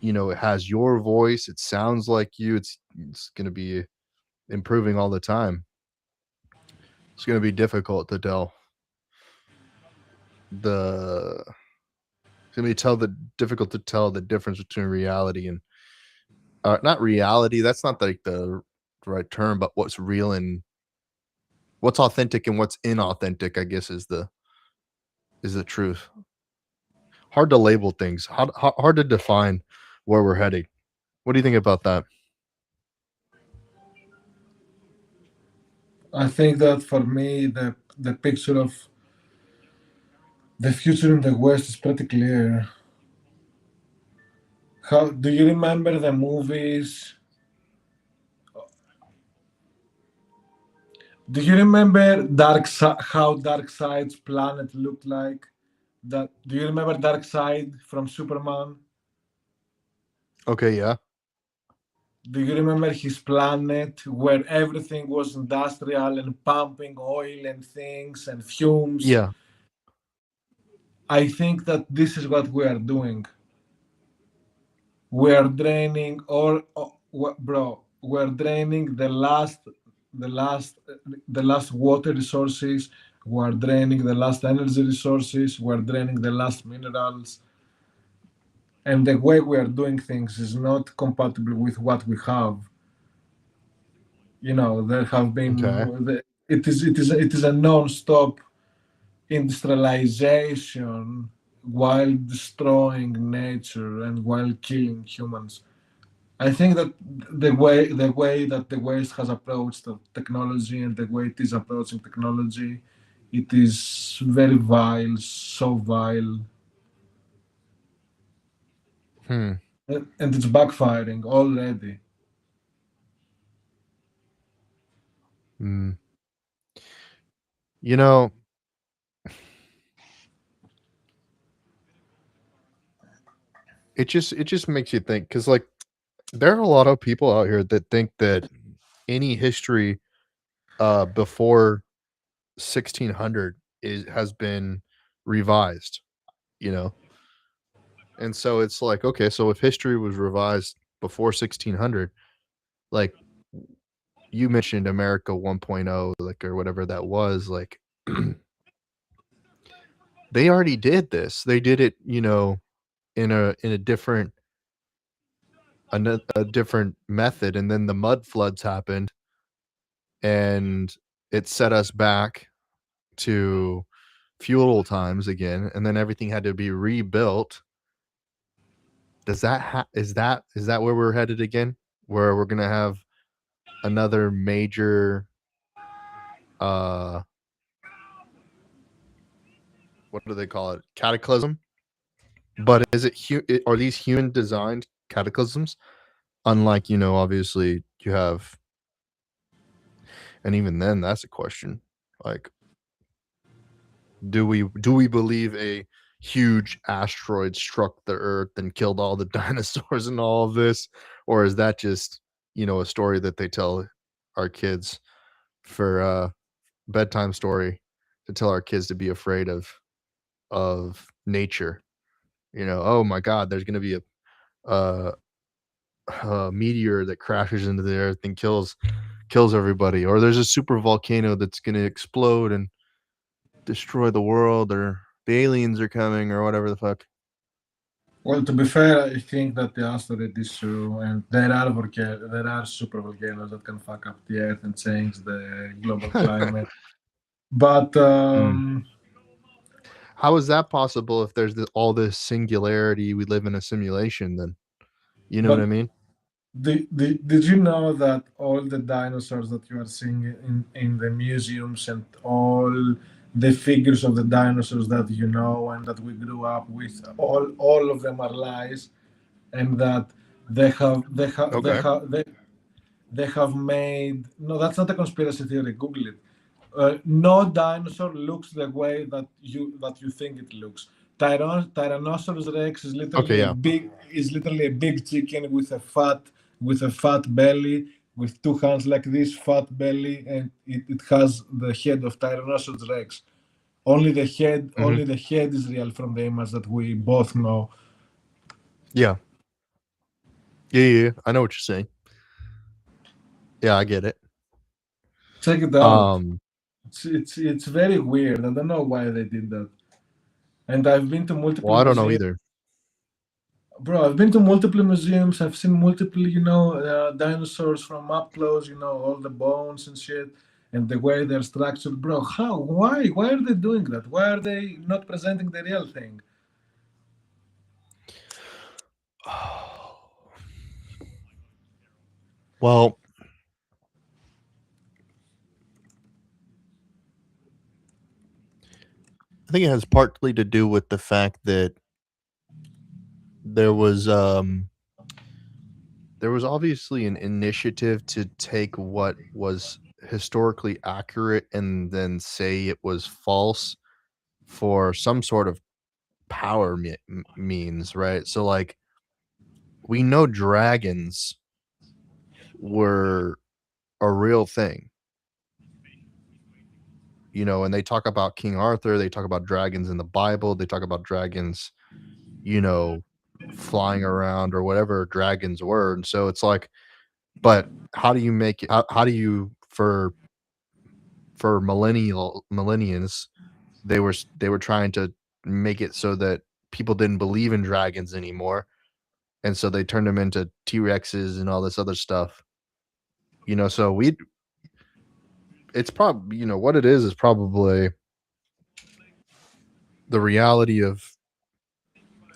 It has your voice. It sounds like you. It's going to be improving all the time. It's going to be difficult to tell the it's going to be tell the difficult to tell the difference between reality and not reality. That's not like the right term, but what's real and what's authentic and what's inauthentic, I guess is the truth. Hard to label things. Hard to define where we're heading. What do you think about that? I think that for me, the picture of the future in the West is pretty clear. How do you remember the movies? Do you remember how Dark Side's planet looked like? That do you remember Dark Side from Superman? Okay, yeah. Do you remember his planet where everything was industrial and pumping oil and things and fumes? Yeah. I think that this is what we are doing. We are draining bro. We're draining the last, the last water resources. We're draining the last energy resources. We're draining the last minerals. and the way we are doing things is not compatible with what we have. There have Okay. been it is a non-stop industrialization while destroying nature and while killing humans. I think that the way that the West has approached the technology and the way it is approaching technology, it is very vile, so vile, Hmm. and it's backfiring already. Mm. You know, it just makes you think because like there are a lot of people out here that think that any history before 1600 is has been revised, you know. And so it's like, okay, so if history was revised before 1600, like you mentioned America 1.0, like or whatever that was, like they already did this. They did it, in a different a different method, and then the mud floods happened and it set us back to feudal times again, and then everything had to be rebuilt. Does that is that where we're headed again? Where we're gonna have another major, uh, what do they call it? Cataclysm? But is it are these human designed cataclysms? Unlike, obviously you have, and even then that's a question. Like, do we believe a huge asteroid struck the earth and killed all the dinosaurs and all of this, or is that just, a story that they tell our kids for bedtime story, to tell our kids to be afraid of nature? Oh my god, there's going to be a a meteor that crashes into the earth and kills everybody, or there's a super volcano that's going to explode and destroy the world, or the aliens are coming, or whatever the fuck. Well, to be fair, I think that the asteroid is true, and there are super volcanoes that can fuck up the Earth and change the global climate. But Mm. How is that possible if there's all this singularity? We live in a simulation, then. You know what I but mean? did you know that all the dinosaurs that you are seeing in the museums and all the figures of the dinosaurs that you know and that we grew up with, all of them are lies, and that they have they have they Okay. have they have made, no, that's not a conspiracy theory, Google it. No dinosaur looks the way that you think it looks. Tyrannosaurus Rex is Okay, literally a yeah. big chicken with a fat belly, with two hands like this, fat belly, and it has the head of Tyrannosaurus Rex. Only the head, Mhm. only the head is real from the image that we both know. Yeah. Yeah, yeah, yeah. I know what you're saying. Yeah, I get it. Check it out. Um, It's very weird. I don't know why they did that. And I've been to well, multiple I don't know museums. either. Bro, I've been to multiple museums. I've seen multiple, dinosaurs from up close. All the bones and shit, and the way they're structured. Bro, how? Why? Why are they doing that? Why are they not presenting the real thing? Well, I think it has partly to do with the fact that there was um there was obviously an initiative to take what was historically accurate and then say it was false for some sort of power means, right? So like we know dragons were a real thing, and they talk about King Arthur, they talk about dragons in the Bible, they talk about dragons, you know, flying around or whatever dragons were. And so it's like, but how do you make it, how do you for millennials, they were trying to make it so that people didn't believe in dragons anymore. and so they turned them into T-Rexes and all this other stuff. So it's probably, what it is probably the reality of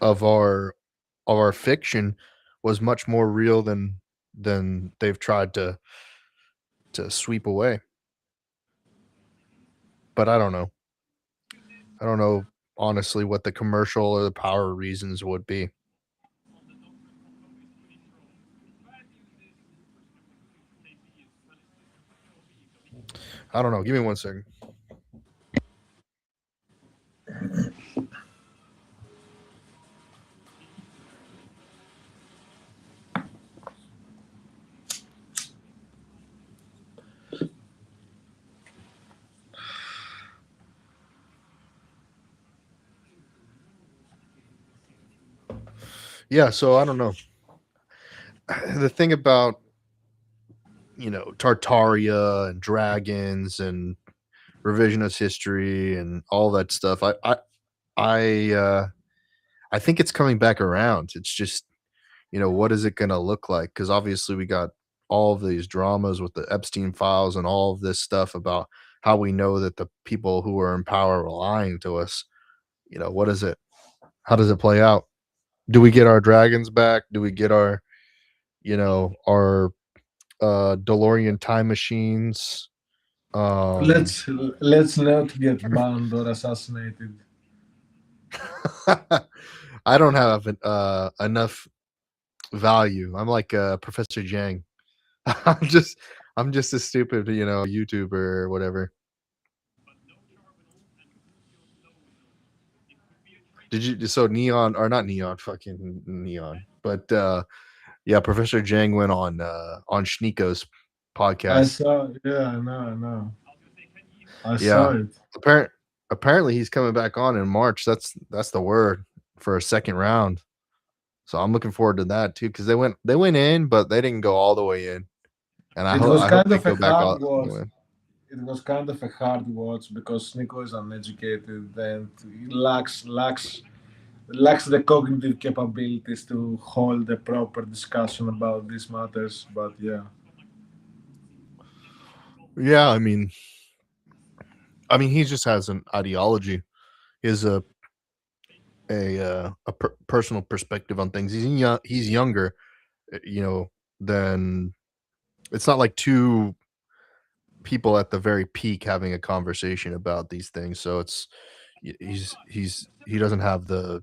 our fiction was much more real than they've tried to sweep away. But I don't know. I don't know honestly what the commercial or the power reasons would be. I don't know. Give me 1 second. Yeah, so I don't know. The thing about Tartaria and dragons and revisionist history and all that stuff, I I think it's coming back around. It's just, what is it going to look like? Because obviously we got all of these dramas with the Epstein files and all of this stuff about how we know that the people who are in power are lying to us. What is it? How does it play out? Do we get our dragons back? Do we get our DeLorean time machines? Um, Let's not get banned or assassinated. I don't have enough value. I'm like Professor Jang. I'm just I'm just a stupid, YouTuber or whatever. Did you so neon or not neon, fucking neon. But yeah, Professor Jang went on Schneeko's I podcast. saw. Yeah, I know. I saw Yeah. it. Apparently he's coming back on in March. That's the word for a second round. So I'm looking forward to that too because they went in, but they didn't go all the way in. And It was I hope kind they of a go back hard all the watch. way in. It was kind of a hard watch because Nico is uneducated and he lacks the cognitive capabilities to hold a proper discussion about these matters. But yeah, Yeah, I mean, he just has an ideology. He has a personal perspective on things. He's younger, you know, than it's not like two people at the very peak having a conversation about these things. So he doesn't have the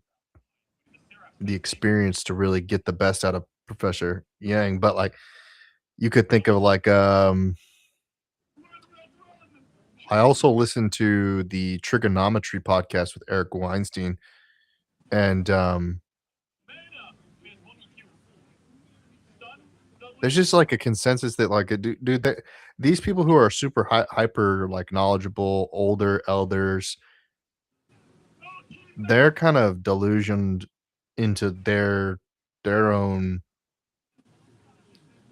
experience to really get the best out of Professor Yang. But like you could think of like I also listened to the trigonometry podcast with Eric Weinstein, and there's just like a consensus that like dude that these people who are super hyper like knowledgeable older elders, they're kind of delusioned into their own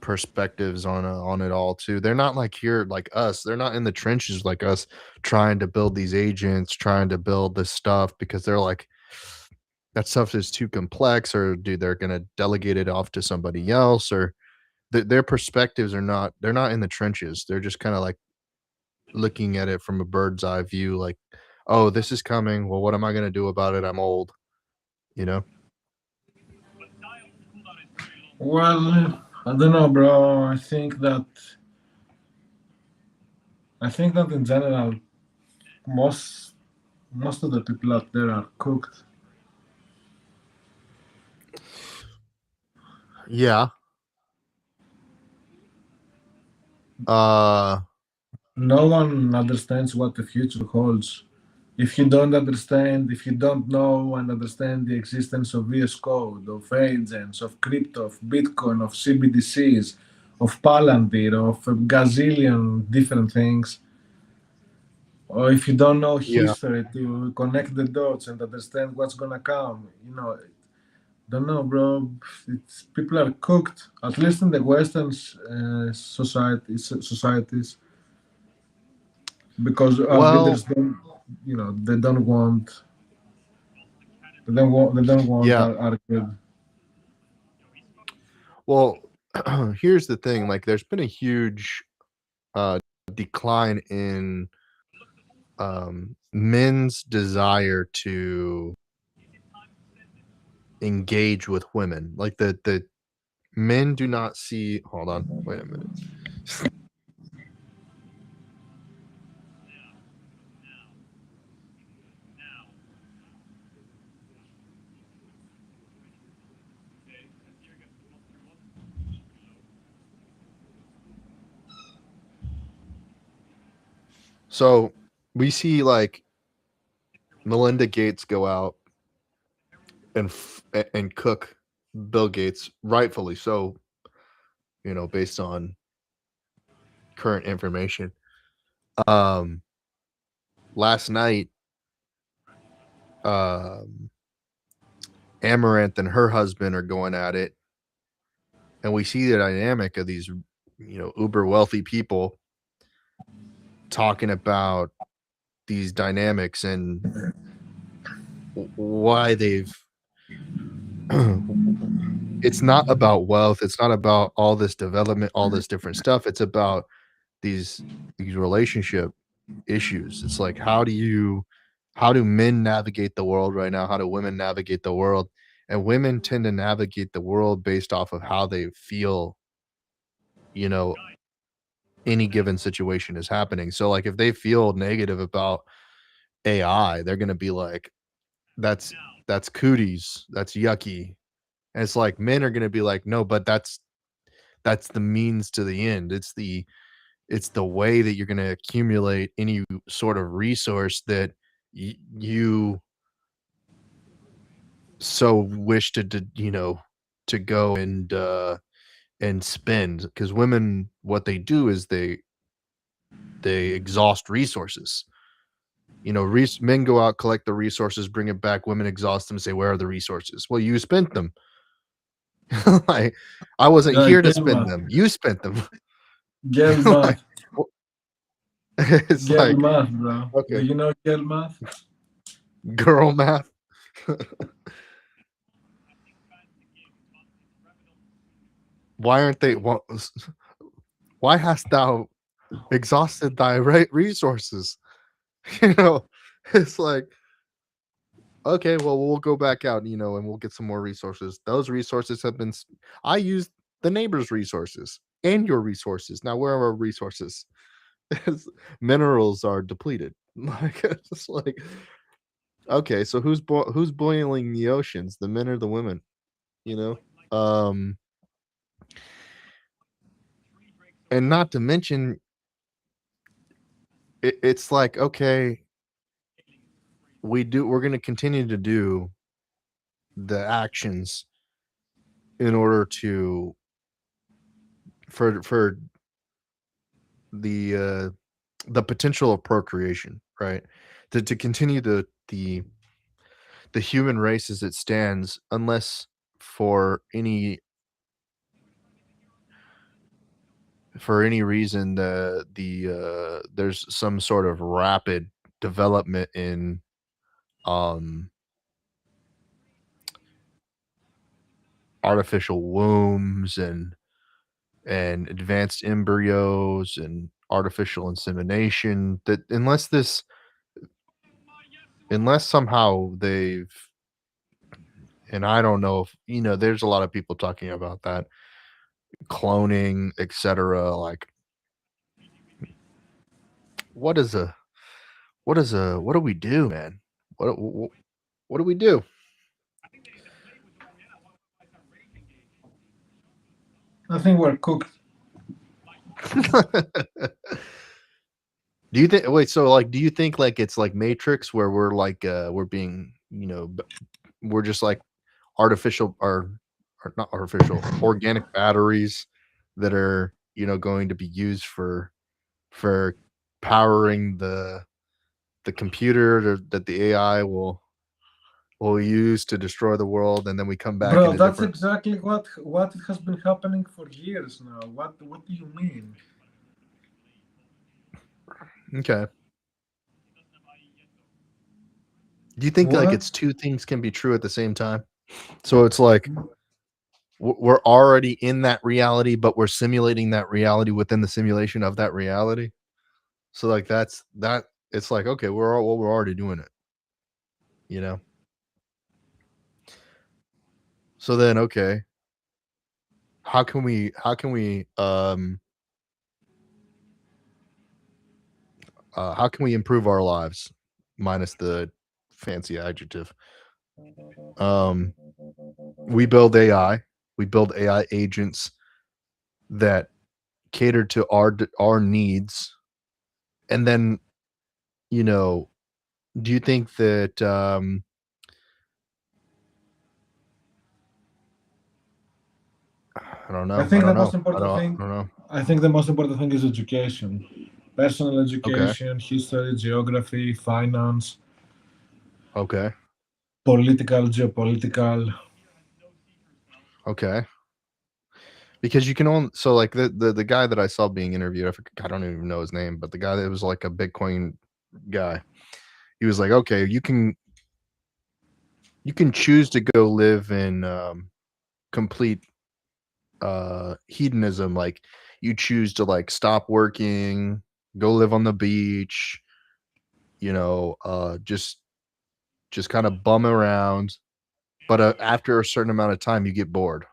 perspectives on it all too. They're not like here like us. They're not in the trenches like us trying to build these agents, trying to build this stuff because they're like that stuff is too complex or dude they're going to delegate it off to somebody else or their perspectives are not they're not in the trenches. They're just kind of like looking at it from a bird's eye view like, "Oh, this is coming. Well, what am I going to do about it? I'm old." You know? well, I don't know, bro. I think that in general, most most of the people out there are cooked. Yeah. Uh No one understands what the future holds. If you don't know and understand the existence of VS Code, of agents, of crypto, of Bitcoin, of CBDCs, of Palantir, of a gazillion different things, or if you don't know yeah. history to connect the dots and understand what's gonna come, don't know, bro. People are cooked, at least in the Western societies, because our Well, leaders don't, they don't want, they don't want yeah. our good. Well, here's the thing, like, there's been a huge, decline in, men's desire to engage with women. Like, the men do not see hold on, wait a minute. So, we see, like, Melinda Gates go out and cook Bill Gates, rightfully so, based on current information. Um, Last night, um, Amaranth and her husband are going at it, and we see the dynamic of these, uber wealthy people talking about these dynamics and why they've it's not about wealth, it's not about all this development, all this different stuff. It's about these relationship issues. It's like, how do men navigate the world right now? How do women navigate the world? And women tend to navigate the world based off of how they feel, you know, any given situation is happening. So like if they feel negative about AI, they're gonna be like, that's cooties, that's yucky. And it's like men are gonna be like, no, but that's the means to the end. It's the way that you're gonna accumulate any sort of resource that you so wish to go and spend. Because women, what they do is they exhaust resources. Men go out, collect the resources, bring it back. Women exhaust them, say, "Where are the resources?" Well, you spent them. Like, I wasn't Yeah, here to girl spend math. them. You spent them. Girl Like, math. it's Girl like, math, bro. Do okay, you know girl math? girl math. Why aren't they? Why hast thou exhausted thy resources? You know, it's like, okay, well, we'll go back out, and we'll get some more resources. Those resources have been, I used the neighbor's resources and your resources. Now, where are our resources? Minerals are depleted. Like, it's like, okay, so who's boiling the oceans, the men or the women? You know, and not to mention, it's like, okay, we're going to continue to do the actions in order to for the potential of procreation, right? To continue the human race as it stands, unless for any reason there's some sort of rapid development in um artificial wombs and advanced embryos and artificial insemination, that unless somehow they've, and I don't know if, there's a lot of people talking about that, cloning, etc. Like, what is a what do we do, man? What do we do? I think we're cooked. Do you think, wait, so like, do you think like it's like Matrix, where we're like we're being, we're just like artificial, or not artificial, organic batteries that are, going to be used for powering the computer that the AI will use to destroy the world, and then we come back in Bro, a that's different. exactly what has been happening for years now. What do you mean? Okay. Do you think like What? it's two things can be true at the same time? So it's like we're already in that reality, but we're simulating that reality within the simulation of that reality. So like that's that. It's like okay, we're already doing it, you know. So then okay, how can we improve our lives minus the fancy adjective? Um, we build AI. We build AI agents that cater to our needs, and then you know, do you think that I don't I know. I think the don't most know. important thing. I don't know. I think the most important thing is education, personal Okay. education, history, geography, finance, Okay. political, geopolitical. Okay. Because you can only so like the guy that I saw being interviewed, I don't even know his name, but the guy that was like a Bitcoin guy, he was like, okay, you can choose to go live in complete hedonism, like you choose to like stop working, go live on the beach, just kind of bum around, but after a certain amount of time you get bored,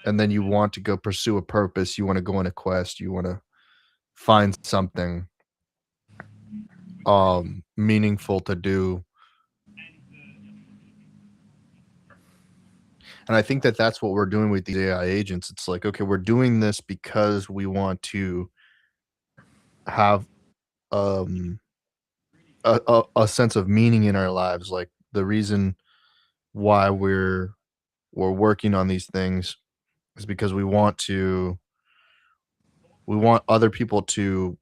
and then you want to go pursue a purpose, you want to go on a quest, you want to find something meaningful to do. And I think that that's what we're doing with these AI agents. It's like, okay, we're doing this because we want to have um a sense of meaning in our lives. Like the reason why we're working on these things is because we want other people to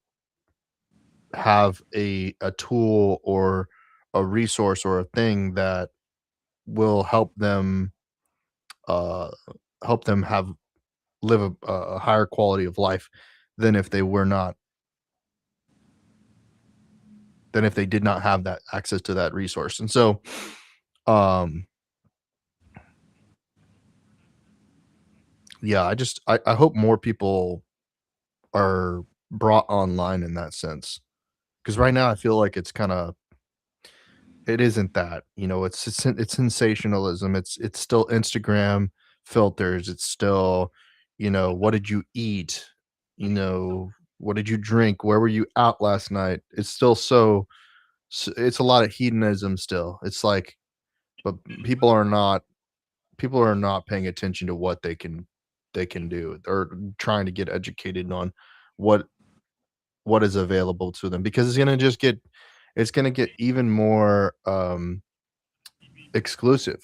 have a tool or a resource or a thing that will uh help them have live a higher quality of life than if they were not than if they did not have that access to that resource. And so, um, yeah, I hope more people are brought online in that sense. Because right now I feel like it isn't that, it's sensationalism. It's still Instagram filters. It's still, what did you eat? You know, what did you drink? Where were you out last night? It's still it's a lot of hedonism still. It's like, but people are not paying attention to what they can do or trying to get educated on what what is available to them because it's going to get even more exclusive.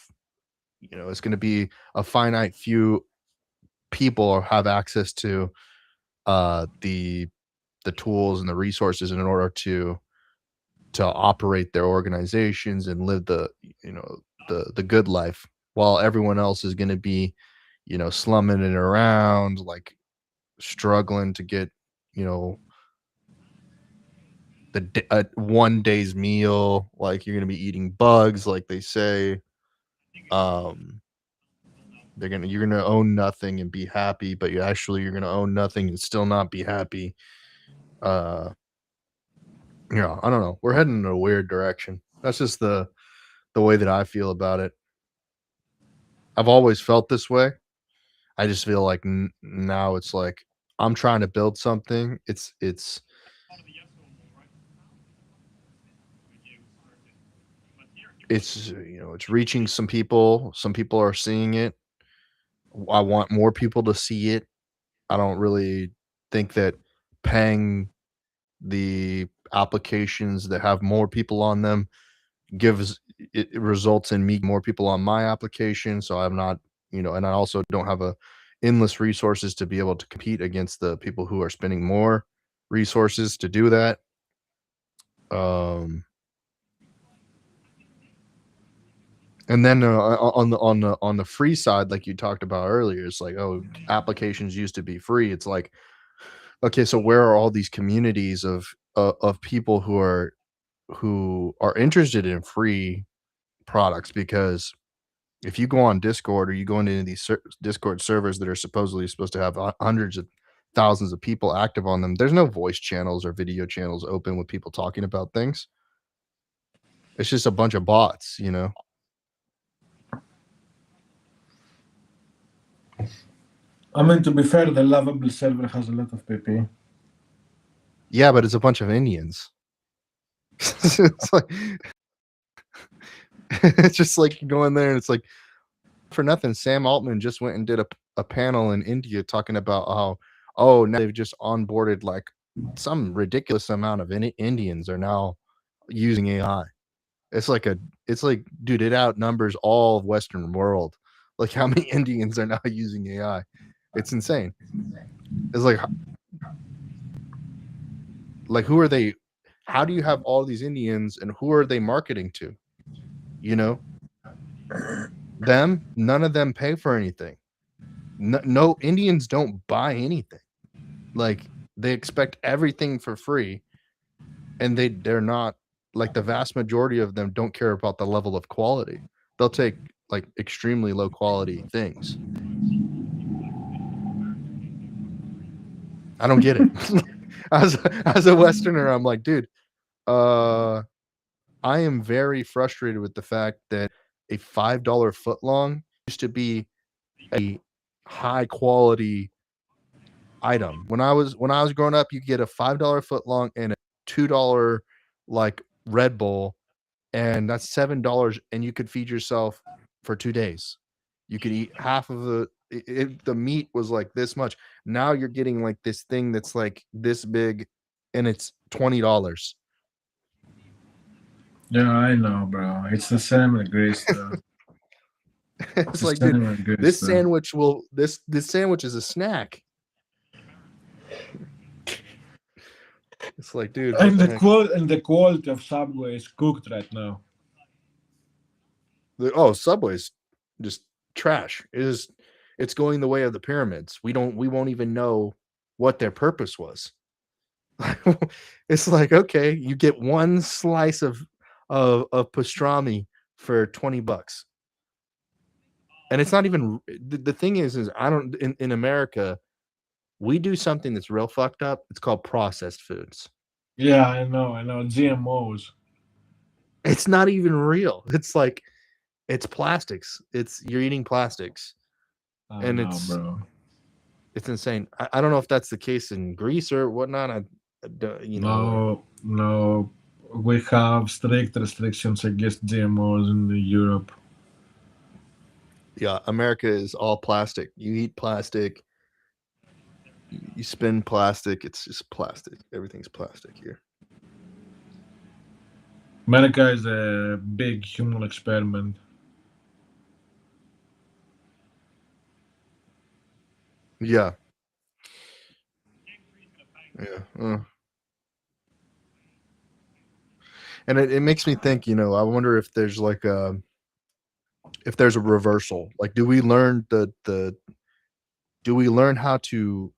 It's going to be a finite few people have access to the tools and the resources in order to operate their organizations and live you know the good life, while everyone else is going to be slumming it around, like struggling to get you know one day's meal, like you're going to be eating bugs like they say. um you're going to own nothing and be happy, but you're going to own nothing and still not be happy. uh I don't know, we're heading in a weird direction. That's just the way that I feel about it. I've always felt this way. I just feel like now it's like I'm trying to build something. It's reaching some people. Some people are seeing it. I want more people to see it. I don't really think that paying the applications that have more people on them gives it results in me more people on my application. So I'm not, and I also don't have a endless resources to be able to compete against the people who are spending more resources to do that. Um, and then on the free side, like you talked about earlier, it's like, oh, applications used to be free. It's like, okay, so where are all these communities of people who are interested in free products? Because If you go on Discord or you go into these Discord servers that are supposedly supposed to have hundreds of thousands of people active on them, there's no voice channels or video channels open with people talking about things. It's just a bunch of bots, you know? I mean, to be fair, the lovable server has a lot of PP. Yeah, but it's a bunch of Indians. It's like it's just like you go in there and it's like for nothing. Sam Altman just went and did a panel in India talking about how now they've just onboarded like some ridiculous amount of Indians are now using AI. It's like dude, it outnumbers all of Western world. Like how many Indians are now using AI? It's insane. It's like who are they? How do you have all these Indians and who are they marketing to? You know, none of them pay for anything. No Indians don't buy anything. Like they expect everything for free, and they're not, like, the vast majority of them don't care about the level of quality. They'll take like extremely low quality things. I don't get it. as a Westerner, I'm like, dude, I am very frustrated with the fact that a $5 footlong used to be a high quality item. When I was growing up, you could get a $5 footlong and a $2 like Red Bull, and that's $7, and you could feed yourself for 2 days. You could eat half of the meat was like this much. Now you're getting like this thing that's like this big, and it's $20. Yeah, I know, bro. It's the same in Greece, though. It's like, dude, this sandwich is a snack. It's like, dude, and the quality of Subway is cooked right now. Subway's just trash. It's going the way of the pyramids. We won't even know what their purpose was. It's like, okay, you get one slice of pastrami for $20. And it's not even the thing is I don't in America, we do something that's real fucked up. It's called processed foods. Yeah, I know. GMOs. It's not even real. It's like it's plastics. You're eating plastics. And bro. It's insane. I don't know if that's the case in Greece or whatnot. No. We have strict restrictions against GMOs in Europe. Yeah, America is all plastic. You eat plastic. You spin plastic. It's just plastic. Everything's plastic here. America is a big human experiment. Yeah. Yeah. And it makes me think, I wonder if there's like if there's a reversal. Like, do we learn how to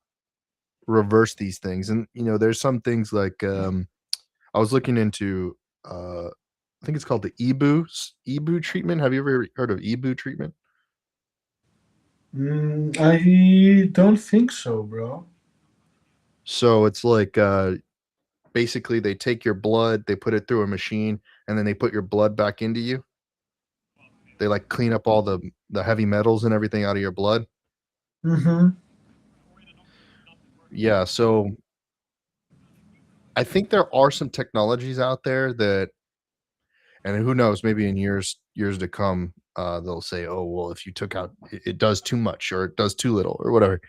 reverse these things? And there's some things like I was looking into I think it's called the EBU treatment. Have you ever heard of EBU treatment? I don't think so, bro. So it's like basically they take your blood, they put it through a machine, and then they put your blood back into you. They like clean up all the heavy metals and everything out of your blood. Mm-hmm. Yeah, so I think there are some technologies out there that, and who knows, maybe in years to come, they'll say, oh, well, if you took out, it does too much or it does too little or whatever,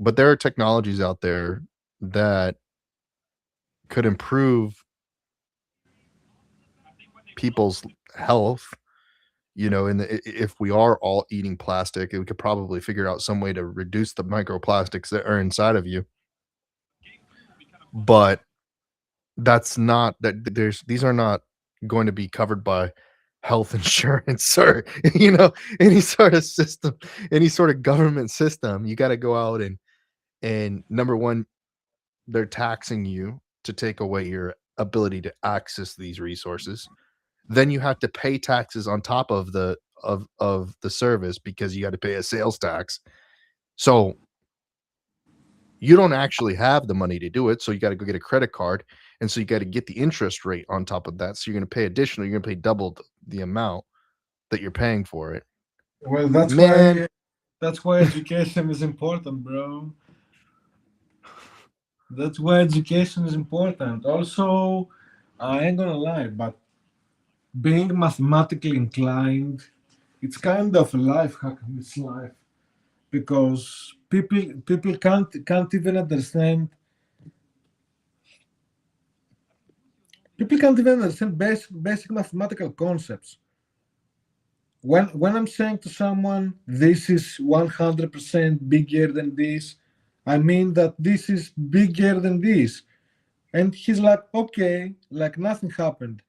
but there are technologies out there that could improve people's health, if we are all eating plastic, we could probably figure out some way to reduce the microplastics that are inside of you. But that's not these are not going to be covered by health insurance or any sort of system, any sort of government system. You got to go out and number one, they're taxing you to take away your ability to access these resources. then you have to pay taxes on top of the service because you got to pay a sales tax. So you don't actually have the money to do it. So you got to go get a credit card. And so you got to get the interest rate on top of that. So you're going to pay additional, you're going to pay double the amount that you're paying for it. Well, that's Man. why education is important, bro. That's why education is important. Also, I ain't gonna lie, but being mathematically inclined, it's kind of a life hack in this life because people can't even understand. People can't even understand basic mathematical concepts. When I'm saying to someone this is 100% bigger than this, I mean that this is bigger than this. And he's like, okay, like nothing happened.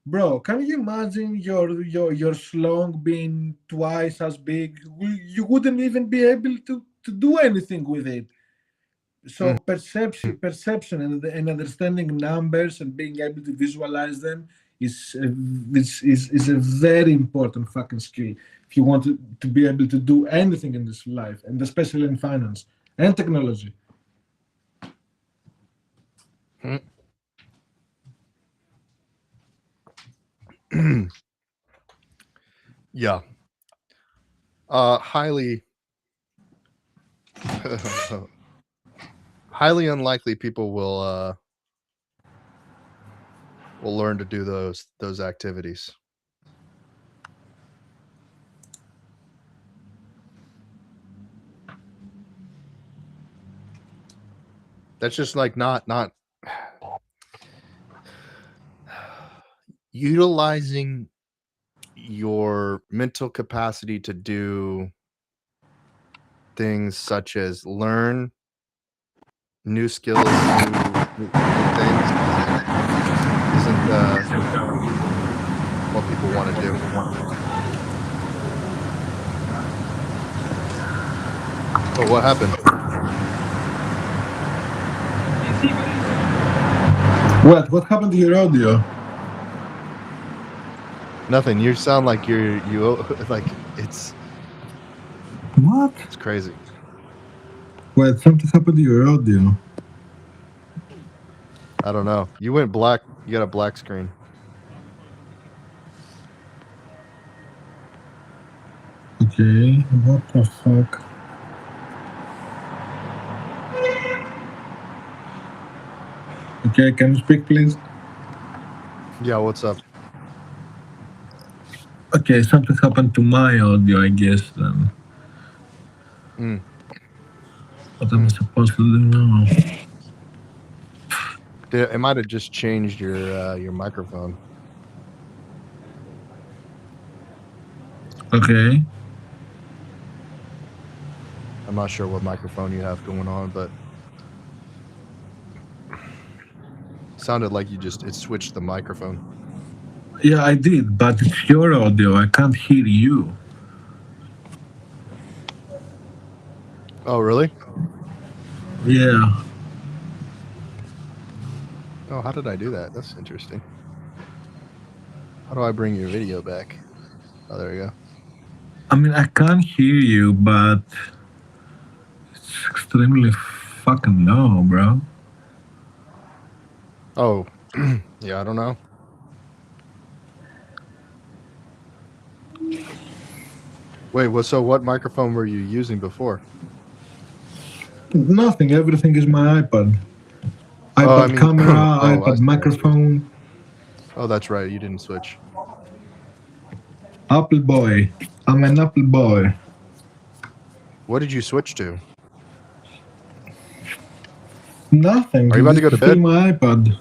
Bro, can you imagine your slong being twice as big? You wouldn't even be able to do anything with it. So perception and understanding numbers and being able to visualize them is a very important fucking skill if you want to be able to do anything in this life, and especially in finance and technology. Yeah. Highly highly unlikely people will learn to do those activities. That's just like not utilizing your mental capacity to do things such as learn new skills, new things isn't what people want to do. Oh, what happened? What happened to your audio? Nothing. You sound like you like it's What? It's crazy. Wait, something happened to your audio. I don't know. You went black. You got a black screen. Okay, what the fuck? Okay, can you speak, please? Yeah, what's up? Okay, something happened to my audio, I guess, then. What am I supposed to do now? It might have just changed your microphone. Okay. I'm not sure what microphone you have going on, but sounded like it switched the microphone. Yeah, I did, but it's your audio. I can't hear you. Oh, really? Yeah. Oh, how did I do that? That's interesting. How do I bring your video back? Oh, there we go. I mean, I can't hear you, but it's extremely fucking low, bro. Oh, yeah, I don't know. Wait, what microphone were you using before? Nothing. Everything is my iPad. iPad camera, iPad microphone. Oh, that's right. You didn't switch. Apple boy. I'm an Apple boy. What did you switch to? Nothing. Are you about to go to bed? Still my iPad.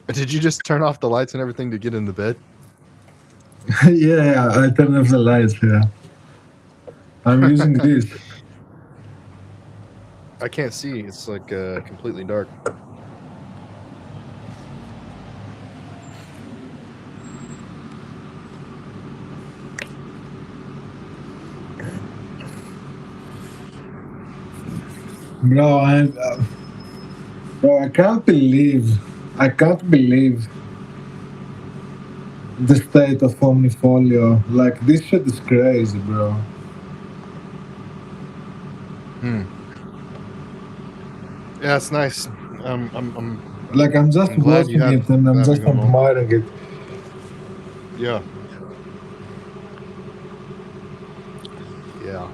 Did you just turn off the lights and everything to get in the bed? Yeah, I turned off the lights here. I'm using this. I can't see. It's like completely dark. Bro, bro, I can't believe the state of Omnifolio. Like, this shit is crazy, bro. Yeah, it's nice. I'm Like, I'm just glad you watching have it and I'm just having a moment. admiring it. Yeah. Yeah.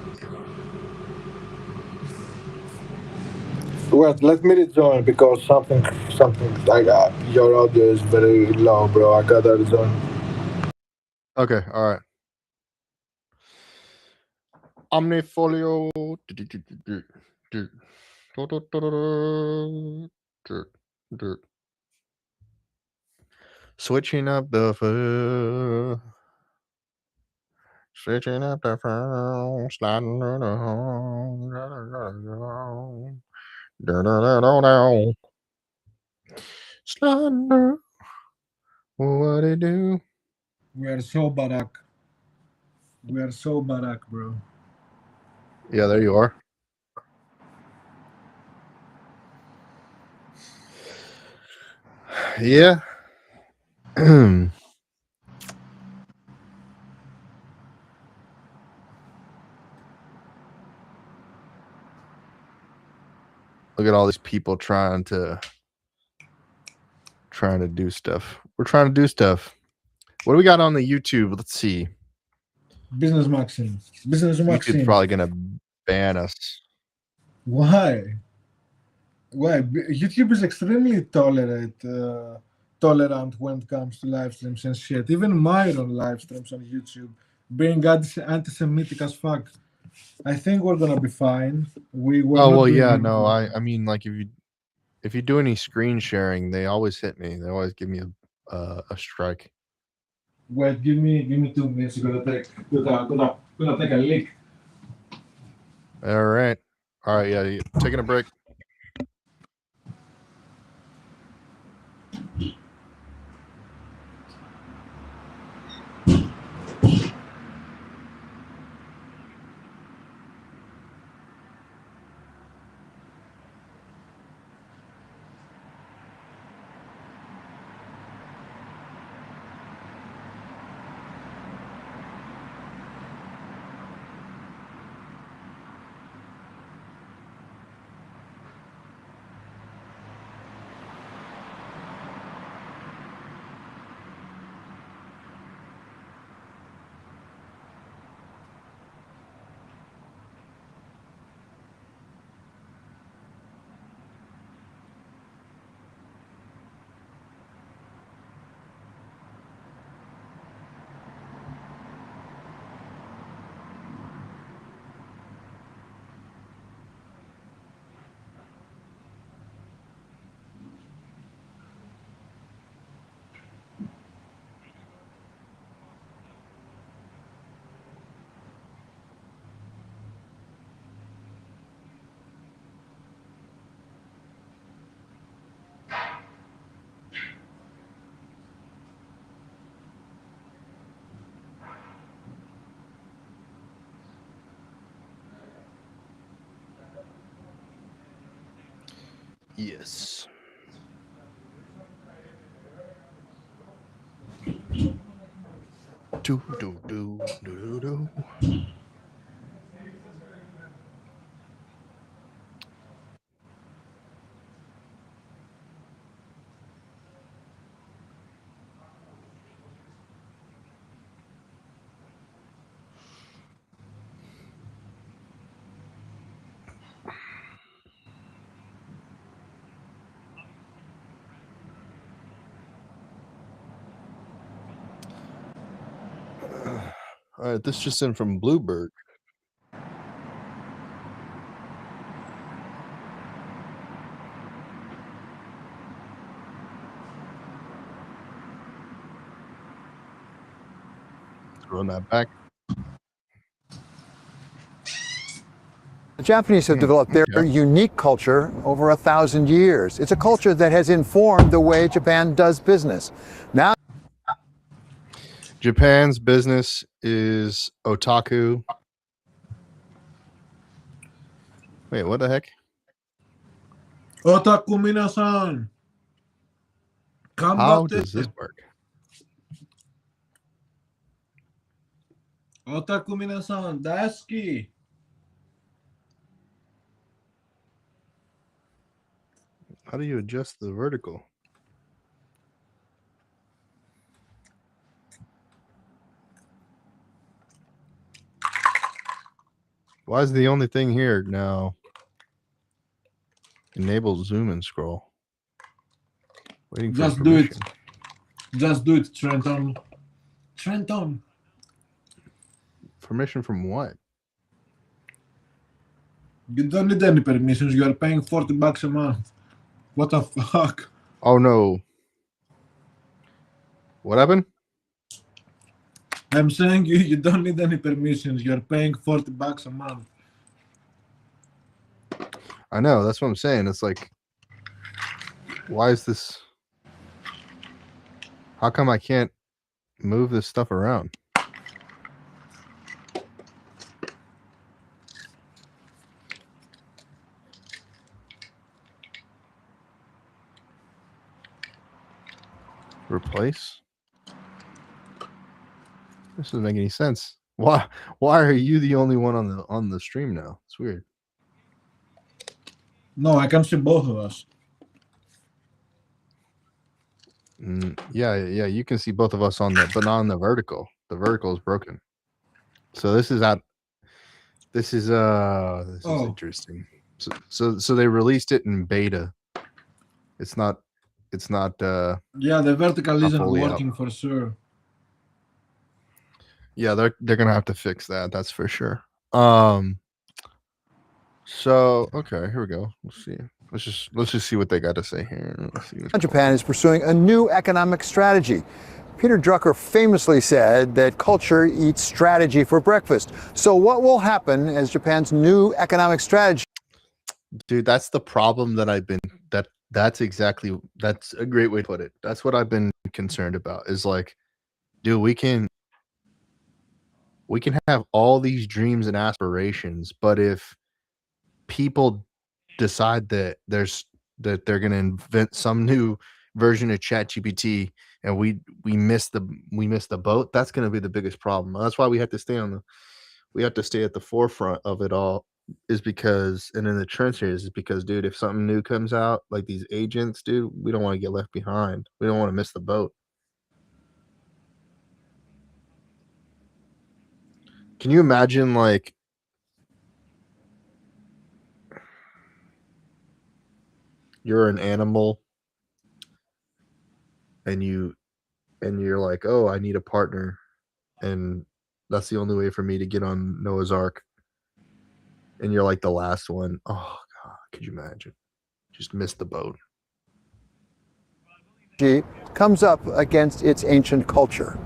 Wait, let me rejoin because something. I got your audio is very low, bro. I gotta rejoin. Okay. All right. Omnifolio. Switching up the switching up the phone, sliding down, sliding. What it do? We are so barak. We are so barak, bro. Yeah, there you are. Yeah. Look at all these people trying to do stuff. We're trying to do stuff. What do we got on the YouTube? Let's see. BusinessMaxing. YouTube's BusinessMaxing. probably gonna ban us. Why? Why? YouTube is extremely tolerant when it comes to live streams and shit. Even Myron live streams on YouTube, being anti-Semitic as fuck. I think we're gonna be fine. We're Oh not well, doing yeah, no, anything. I mean, like if you do any screen sharing, they always hit me. They always give me a strike. Wait, give me 2 minutes. Gonna take a leak. All right, yeah, taking a break. Yes. Do do do do do. All right, this just in from Bluebird. Run that back. The Japanese have developed their Okay. unique culture over 1,000 years. It's a culture that has informed the way Japan does business. Now, Japan's business is otaku. Wait, what the heck? Otaku minasan. How Kambate. does this work? Otaku minasan. Daisuki. How do you adjust the vertical? Why is the only thing here now enable zoom and scroll? Waiting for Just do permission. it. Just do it, Trenton. Trenton. Permission from what? You don't need any permissions. You are paying $40 a month. What the fuck? Oh no. What happened? I'm saying you don't need any permissions. You're paying $40 a month. I know, that's what I'm saying. It's like, why is this? How come I can't move this stuff around? Replace? This doesn't make any sense. Why are you the only one on the stream now? It's weird. No, I can see both of us. Yeah, you can see both of us on the, but not on the vertical. The vertical is broken. So this is interesting. So they released it in beta. It's not yeah, the vertical isn't working for sure. Yeah, they're gonna have to fix that, that's for sure. So okay, here we go. Let's see. Let's just see what they got to say here. Japan is pursuing a new economic strategy. Peter Drucker famously said that culture eats strategy for breakfast. So what will happen as Japan's new economic strategy? Dude, that's the problem that that's a great way to put it. That's what I've been concerned about, is like, dude, we can have all these dreams and aspirations, but if people decide that they're going to invent some new version of ChatGPT and we miss the boat, that's going to be the biggest problem. That's why we have to stay at the forefront of it all, is because, and in the trenches, is because, dude, if something new comes out, like these agents, dude, we don't want to get left behind. We don't want to miss the boat. Can you imagine, like, you're an animal and you're like, oh, I need a partner, and that's the only way for me to get on Noah's Ark, and you're like the last one. Oh God, could you imagine? Just missed the boat. Comes up against its ancient culture.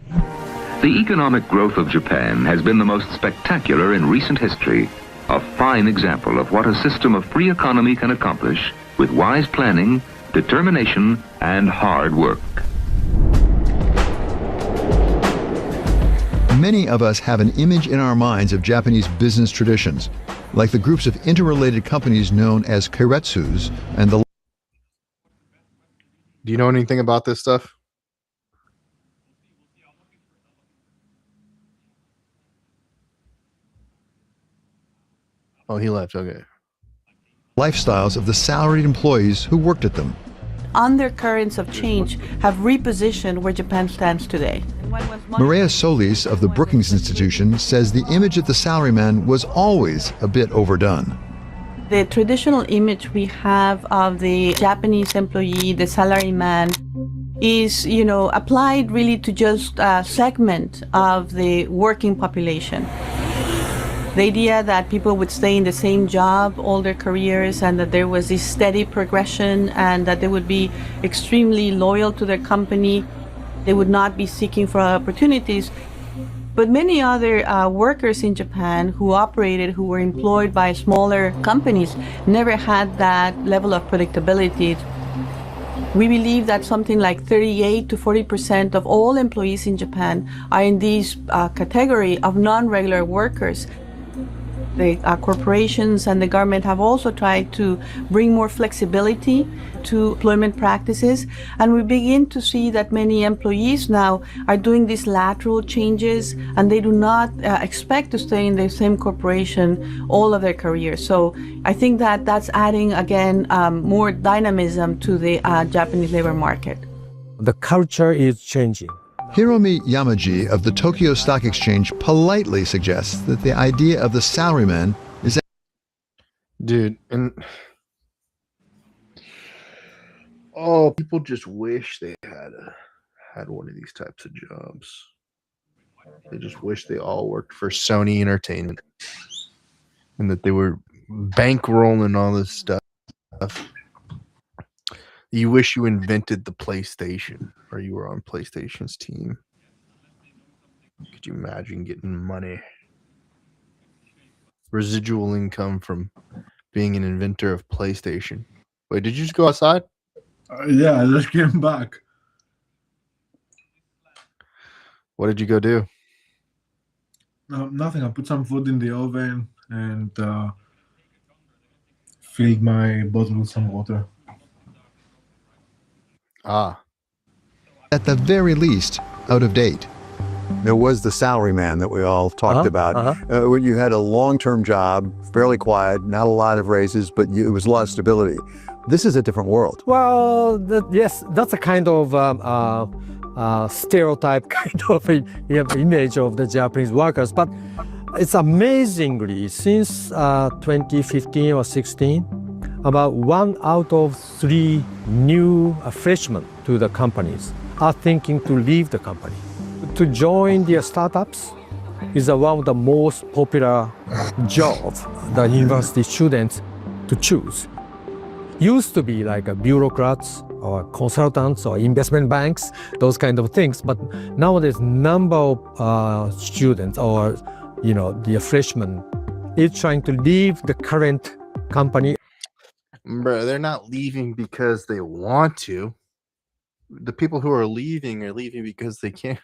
The economic growth of Japan has been the most spectacular in recent history, a fine example of what a system of free economy can accomplish with wise planning, determination, and hard work. Many of us have an image in our minds of Japanese business traditions, like the groups of interrelated companies known as keiretsus and the... Do you know anything about this stuff? Oh, he left. Okay. lifestyles of the salaried employees who worked at them. Undercurrents of change have repositioned where Japan stands today. Maria Solis of the Brookings Institution says the image of the salaryman was always a bit overdone. The traditional image we have of the Japanese employee, the salaryman, is, applied really to just a segment of the working population. The idea that people would stay in the same job all their careers and that there was this steady progression and that they would be extremely loyal to their company. They would not be seeking for opportunities. But many other workers in Japan who were employed by smaller companies, never had that level of predictability. We believe that something like 38 to 40% of all employees in Japan are in this category of non-regular workers. the corporations and the government have also tried to bring more flexibility to employment practices. And we begin to see that many employees now are doing these lateral changes, and they do not expect to stay in the same corporation all of their career. So I think that that's adding, again, more dynamism to the Japanese labor market. The culture is changing. Hiromi Yamaji of the Tokyo Stock Exchange politely suggests that the idea of the salaryman is... Dude, and oh, people just wish they had one of these types of jobs. They just wish they all worked for Sony Entertainment and that they were bankrolling all this stuff. You wish you invented the PlayStation or you were on PlayStation's team. Could you imagine getting money? Residual income from being an inventor of PlayStation. Wait, did you just go outside? Yeah, I just came back. What did you go do? No, nothing. I put some food in the oven and filled my bottle with some water. Ah. at the very least out of date. There was the salaryman that we all talked about. When you had a long-term job, fairly quiet, not a lot of raises, but it was a lot of stability. This is a different world. Well, yes, that's a kind of stereotype kind of image of the Japanese workers. But it's amazingly, since 2015 or 16, about 1 out of 3 new freshmen to the companies are thinking to leave the company. To join the startups is one of the most popular jobs the university students to choose. Used to be like bureaucrats or consultants or investment banks, those kind of things. But nowadays, number of students or the freshmen is trying to leave the current company. Bro, they're not leaving because they want to. The people who are leaving because they can't.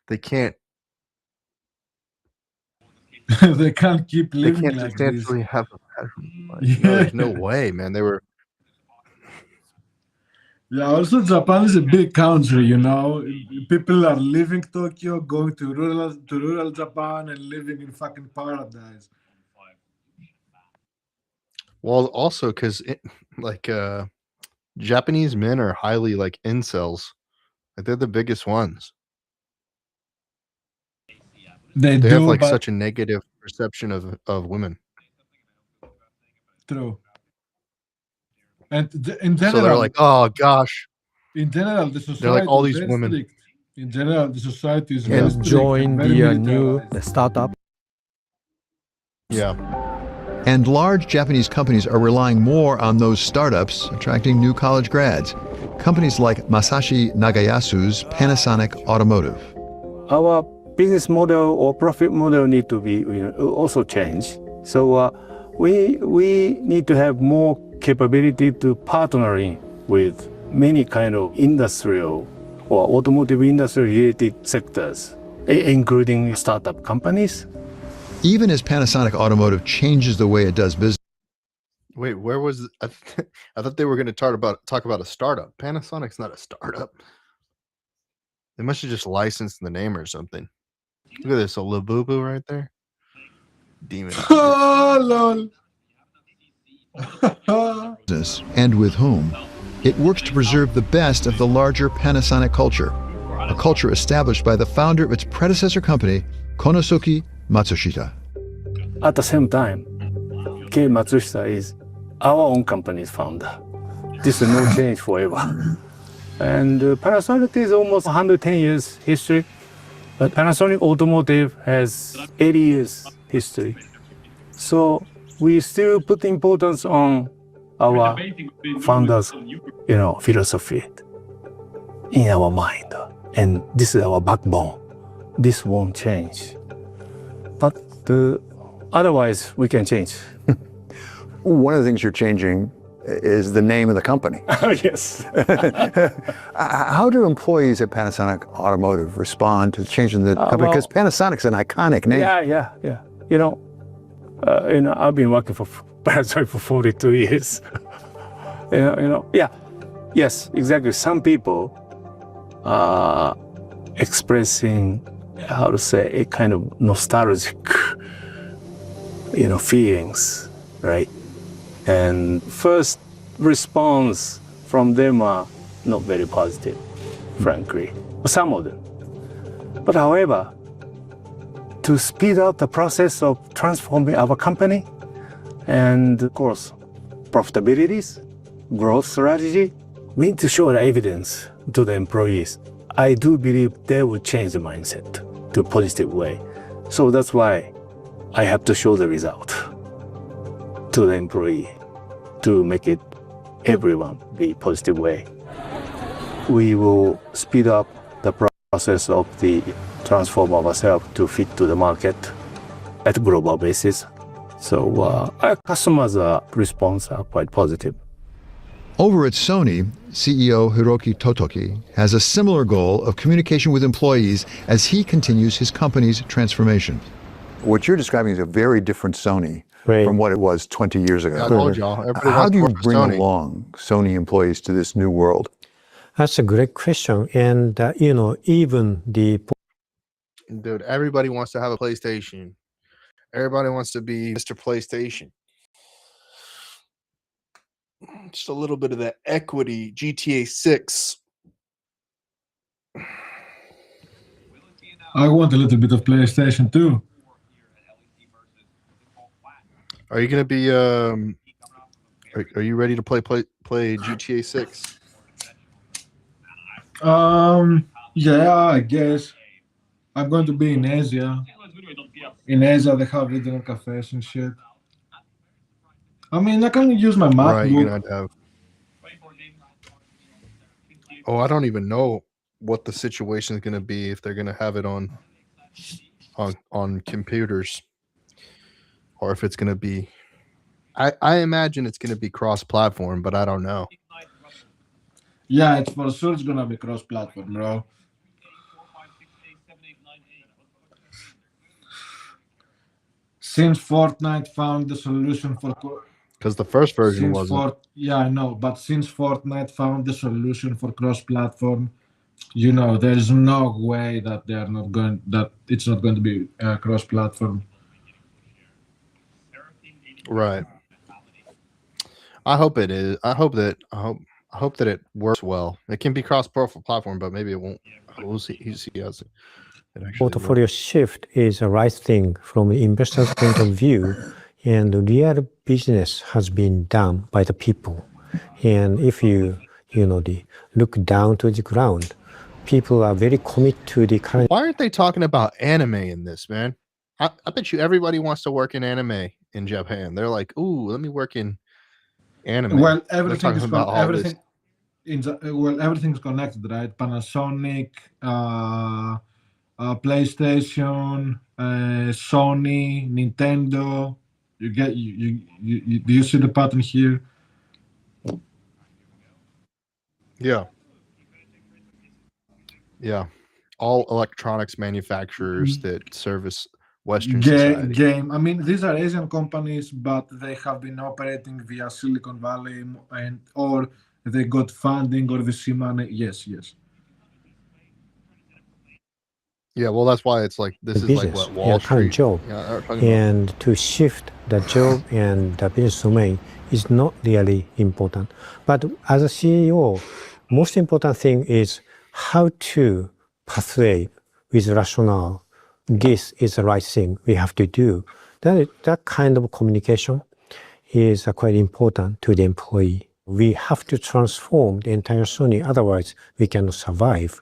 They can't. They can't keep They living can't like substantially this. have a better life. No, there's no way, man. They were. Yeah, also Japan is a big country, People are leaving Tokyo, going to rural Japan and living in fucking paradise. Well, also because Japanese men are highly incels. They're the biggest ones. They have such a negative perception of women. True. And in general, So they're like, oh gosh. In general, the society They're like all is these very women. strict. In general, the society is very And strict join and very the new militarized. startup. Yeah. And large Japanese companies are relying more on those startups, attracting new college grads. Companies like Masashi Nagayasu's Panasonic Automotive. Our business model or profit model need to be also changed. So we need to have more capability to partnering with many kind of industrial or automotive industry related sectors, including startup companies. Even as Panasonic Automotive changes the way it does business. Wait, where was I thought they were going to talk about a startup. Panasonic's not a startup. They must have just licensed the name or something. Look at this, a Labubu right there. Demon. Oh, lol. And with whom, it works to preserve the best of the larger Panasonic culture, a culture established by the founder of its predecessor company, Konosuke Matsushita. At the same time, Kei Matsushita is our own company's founder. This is no change forever. And Panasonic is almost 110 years history, but Panasonic Automotive has 80 years history. So we still put importance on our founders, philosophy in our mind. And this is our backbone. This won't change. But otherwise, we can change. One of the things you're changing is the name of the company. Yes. How do employees at Panasonic Automotive respond to changing the company? Because Panasonic's an iconic name. Yeah. I've been working for Panasonic for 42 years. Yeah, yes, exactly. Some people are expressing, how to say, a kind of nostalgic, feelings, right? And first response from them are not very positive, frankly, some of them. But however, to speed up the process of transforming our company and, of course, profitabilities, growth strategy, we need to show the evidence to the employees. I do believe they will change the mindset to a positive way. So that's why I have to show the result to the employee to make it everyone be positive way. We will speed up the process of the transform ourselves to fit to the market at a global basis. So our customers' response are quite positive. Over at Sony, CEO Hiroki Totoki has a similar goal of communication with employees as he continues his company's transformation. What you're describing is a very different Sony from what it was 20 years ago. I told y'all. How do you bring along Sony employees to this new world? That's a great question. And, even the... Dude, everybody wants to have a PlayStation. Everybody wants to be Mr. PlayStation. Just a little bit of that equity, GTA 6. I want a little bit of PlayStation too. Are you gonna be are you ready to play GTA 6? Yeah, I guess. I'm going to be in Asia. In Asia, they have internet cafes and shit. I mean, I can use my MacBook. Right, you're gonna have. Oh, I don't even know what the situation is gonna be if they're gonna have it on computers, or if it's gonna be. I imagine it's gonna be cross-platform, but I don't know. Yeah, it's for sure it's gonna be cross-platform, bro. Since Fortnite found the solution for... Because the first version wasn't. Yeah, I know, but since Fortnite found the solution for cross-platform, there's no way that it's not going to be cross-platform. Right. I hope it is. I hope that it works well. It can be cross-platform, but maybe it won't. We'll see. You see how it actually Portfolio shift is a right thing from the investor's point of view, and real business has been done by the people. And if you look down to the ground, people are very committed to the current. Why aren't they talking about anime in this, man? I bet you everybody wants to work in anime in Japan. They're like, ooh, let me work in anime. Well, everything's connected, right? Panasonic, PlayStation, Sony, Nintendo. Do you see the pattern here? Yeah. Yeah. All electronics manufacturers that service Western society. I mean, these are Asian companies, but they have been operating via Silicon Valley, or they got funding or VC money. Yes. Yeah, well, that's why it's like this is like what Wall Street job, and to shift the job and the business domain is not really important. But as a CEO, most important thing is how to persuade with rationale. This is the right thing we have to do. That kind of communication is quite important to the employee. We have to transform the entire Sony, otherwise we cannot survive.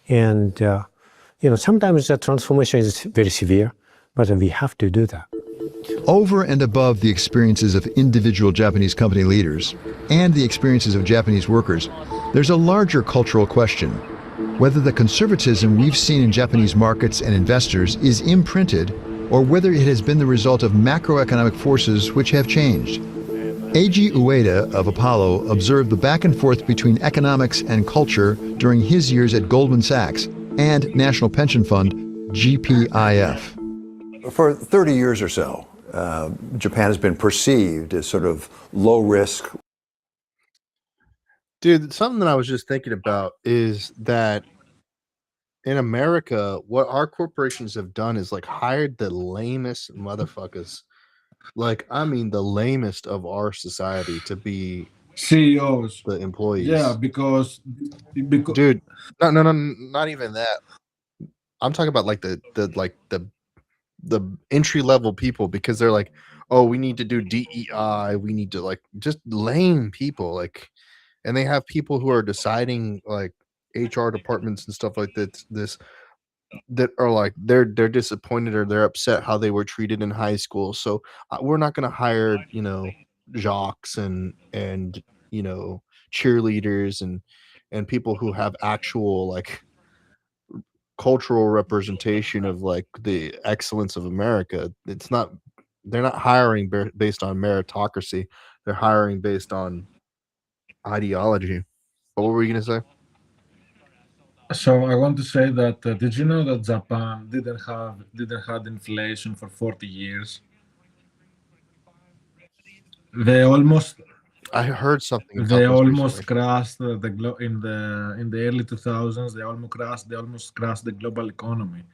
And sometimes the transformation is very severe, but we have to do that. Over and above the experiences of individual Japanese company leaders and the experiences of Japanese workers, there's a larger cultural question: whether the conservatism we've seen in Japanese markets and investors is imprinted, or whether it has been the result of macroeconomic forces which have changed. Eiji Ueda of Apollo observed the back and forth between economics and culture during his years at Goldman Sachs and National Pension Fund, GPIF. For 30 years or so, Japan has been perceived as sort of low risk. Dude, something that I was just thinking about is that in America, what our corporations have done is like hired the lamest motherfuckers. Like, I mean, the lamest of our society to be CEOs. the employees. Yeah, because Dude, no, not even that. I'm talking about like the entry level people, because they're like, oh, we need to do DEI, we need to like just lame people, like, and they have people who are deciding like HR departments and stuff like that are like they're disappointed or they're upset how they were treated in high school. So we're not going to hire, jocks and cheerleaders and people who have actual like cultural representation of like the excellence of America. They're not hiring based on meritocracy. They're hiring based on ideology. What were you going to say? So I want to say that did you know that Japan didn't have inflation for 40 years? I heard something about They this almost recently. crashed in the early 2000s. They almost crashed the global economy.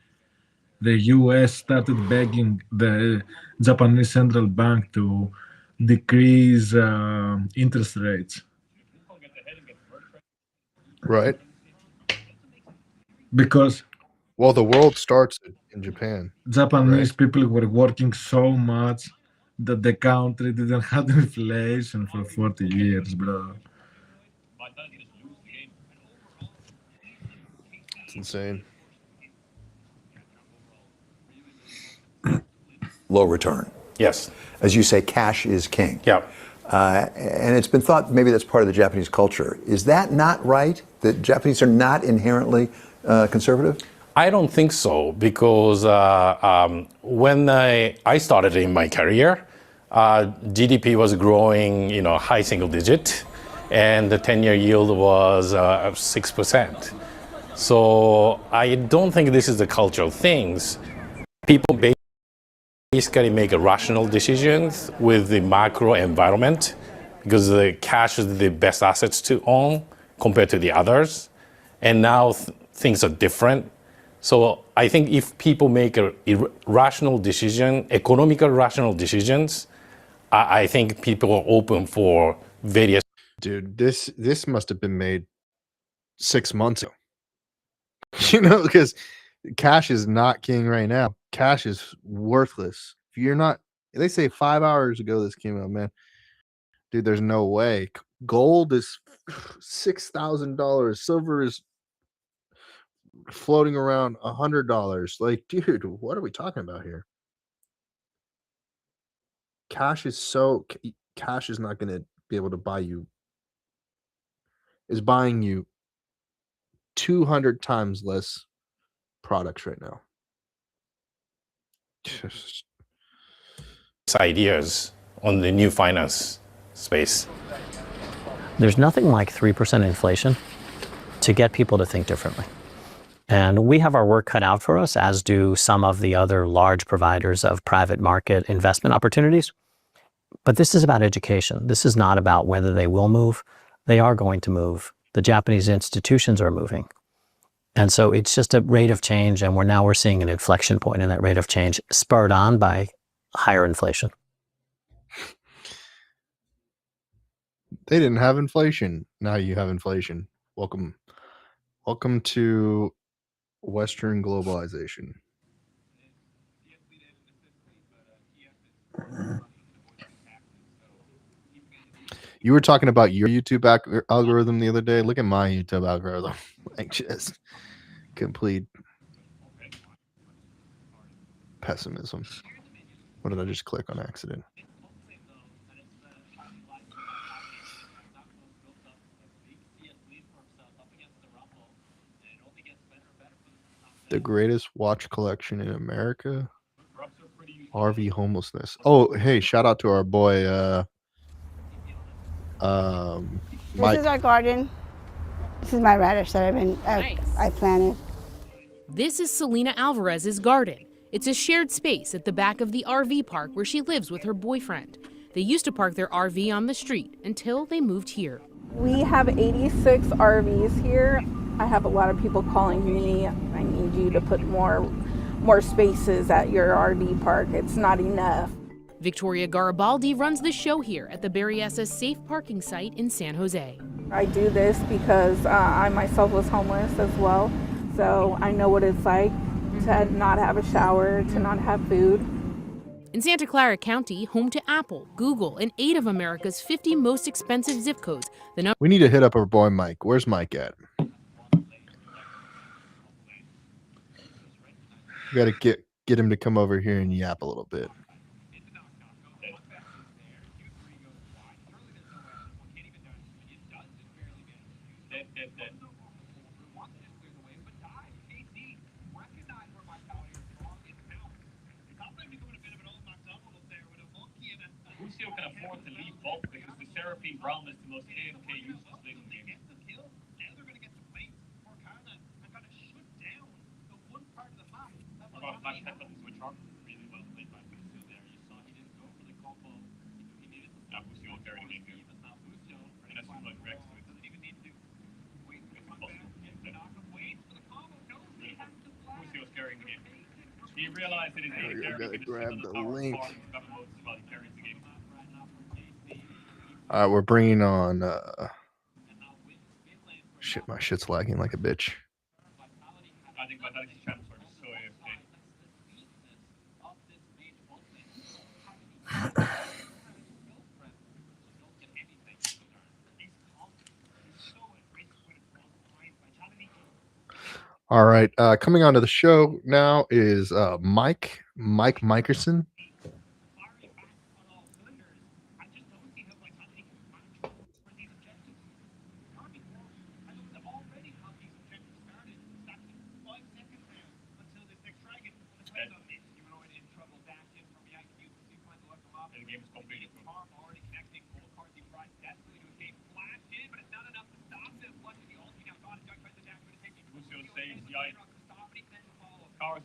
The U.S. started begging the Japanese central bank to decrease interest rates. Right. Because Well, the world starts in Japan. Japanese Right. people were working so much that the country didn't have inflation for 40 years, bro. It's insane. Low return. Yes. As you say, cash is king. Yeah. And it's been thought maybe that's part of the Japanese culture. Is that not right? That Japanese are not inherently conservative? I don't think so, because when I started in my career, GDP was growing, high single digit, and the 10-year yield was 6%. So I don't think this is the cultural things. People basically make rational decisions with the macro environment, because the cash is the best assets to own compared to the others. And now things are different. So I think if people make a rational decision, economical rational decisions, I think people are open for various. Dude, this must have been made 6 months ago. Because cash is not king right now. Cash is worthless. If you're not, they say 5 hours ago this came out, man. Dude, there's no way. Gold is $6,000. Silver is floating around $100. Like, dude, what are we talking about here? Cash is not going to be able to buy you. Is buying you 200 times less products right now. Just Ideas on the new finance space. There's nothing like 3% inflation to get people to think differently. And we have our work cut out for us, as do some of the other large providers of private market investment opportunities. But this is about education. This is not about whether they will move. They are going to move. The Japanese institutions are moving. And so it's just a rate of change, and we're seeing an inflection point in that rate of change, spurred on by higher inflation. They didn't have inflation. Now you have inflation. Welcome to Western globalization. You were talking about your YouTube algorithm the other day. Look at my YouTube algorithm. Like, just complete pessimism. What did I just click on accident? The greatest watch collection in America. RV homelessness. Oh, hey, shout out to our boy This is our garden. This is my radish that I planted. This is Selena Alvarez's garden. It's a shared space at the back of the RV park where she lives with her boyfriend. They used to park their RV on the street until they moved here. We have 86 RVs here. I have a lot of people calling me, I need you to put more spaces at your RV park. It's not enough. Victoria Garibaldi runs the show here at the Berryessa Safe Parking Site in San Jose. I do this because I myself was homeless as well, so I know what it's like to not have a shower, to not have food. In Santa Clara County, home to Apple, Google, and 8 of America's 50 most expensive zip codes, We need to hit up our boy Mike. Where's Mike at? We got to get him to come over here and yap a little bit. Brown is the most AFK useless thing in the game. You gotta grab the link. All right, we're bringing on. Shit, my shit's lagging like a bitch. All right, coming onto the show now is Mike Mikerson.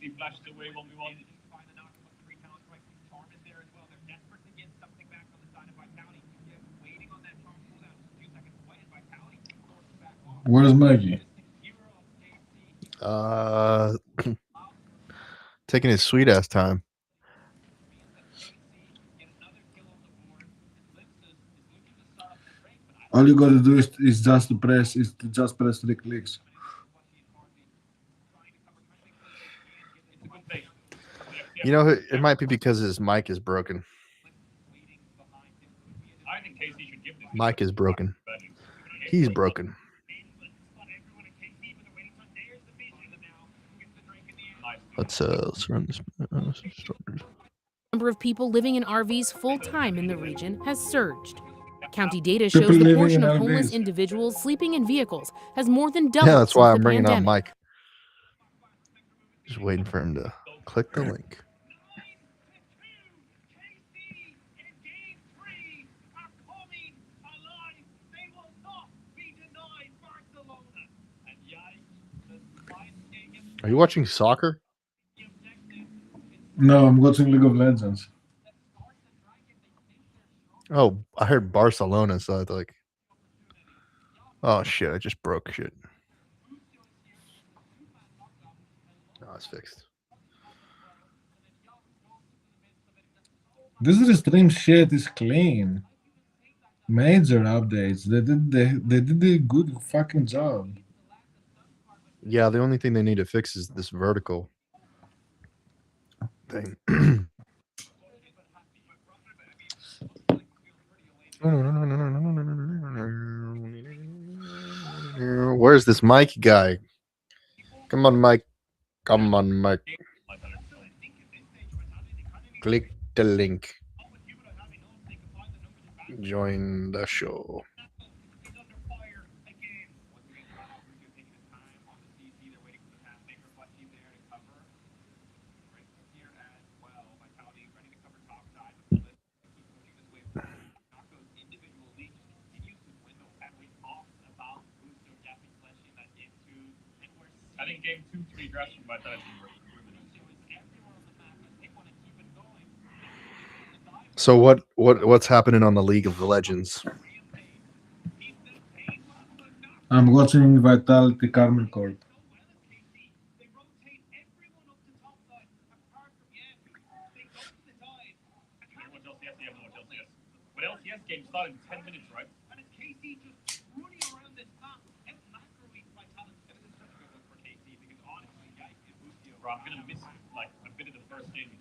He flashed away 1v1. Where's Maggie? Taking his sweet ass time. All you gotta do is just press 3 clicks. You know, it might be because his mic is broken. Mic is broken. He's broken. Let's run this. Number of people living in RVs full-time in the region has surged. County data shows the portion of homeless individuals sleeping in vehicles has more than doubled. Yeah, that's why I'm bringing on Mike. Just waiting for him to click the link. Are you watching soccer? No, I'm watching League of Legends. Oh, I heard Barcelona, so I was like, oh shit, I just broke shit. Oh, it's fixed. This stream shit is clean. Major updates. They did a good fucking job. Yeah, the only thing they need to fix is this vertical thing. Where's this Mike guy? Come on, Mike. Come on, Mike. Click the link. Join the show. I think game 2, 3 drafts by that. So what's happening on the League of Legends? I'm watching Vitality Carmel Corp. But LCS game started in 10 minutes, right? And it's KC just running around this map, out macroing Vitality. Everything's such a good one for KC because honestly, yeah, it boosts you. Bro, I'm gonna miss like a bit of the first game.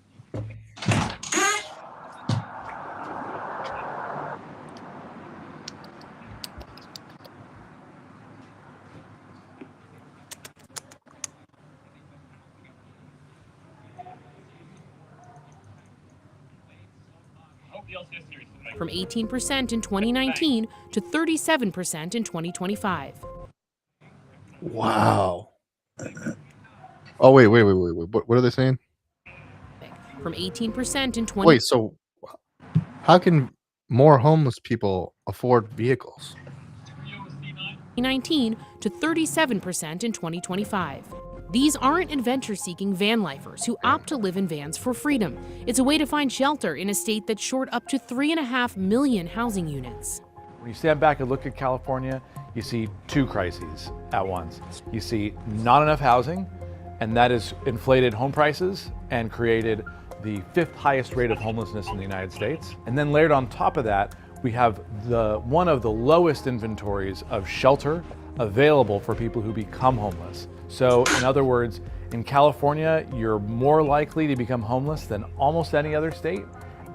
From 18% in 2019 to 37% in 2025. Wow. Oh wait. What are they saying? From 18% in 20. Wait, so how can more homeless people afford vehicles? 2019 to 37% in 2025. These aren't adventure-seeking van lifers who opt to live in vans for freedom. It's a way to find shelter in a state that's short up to 3.5 million housing units. When you stand back and look at California, you see two crises at once. You see not enough housing, and that has inflated home prices and created the 5th highest rate of homelessness in the United States. And then layered on top of that, we have one of the lowest inventories of shelter available for people who become homeless. So in other words, in California, you're more likely to become homeless than almost any other state.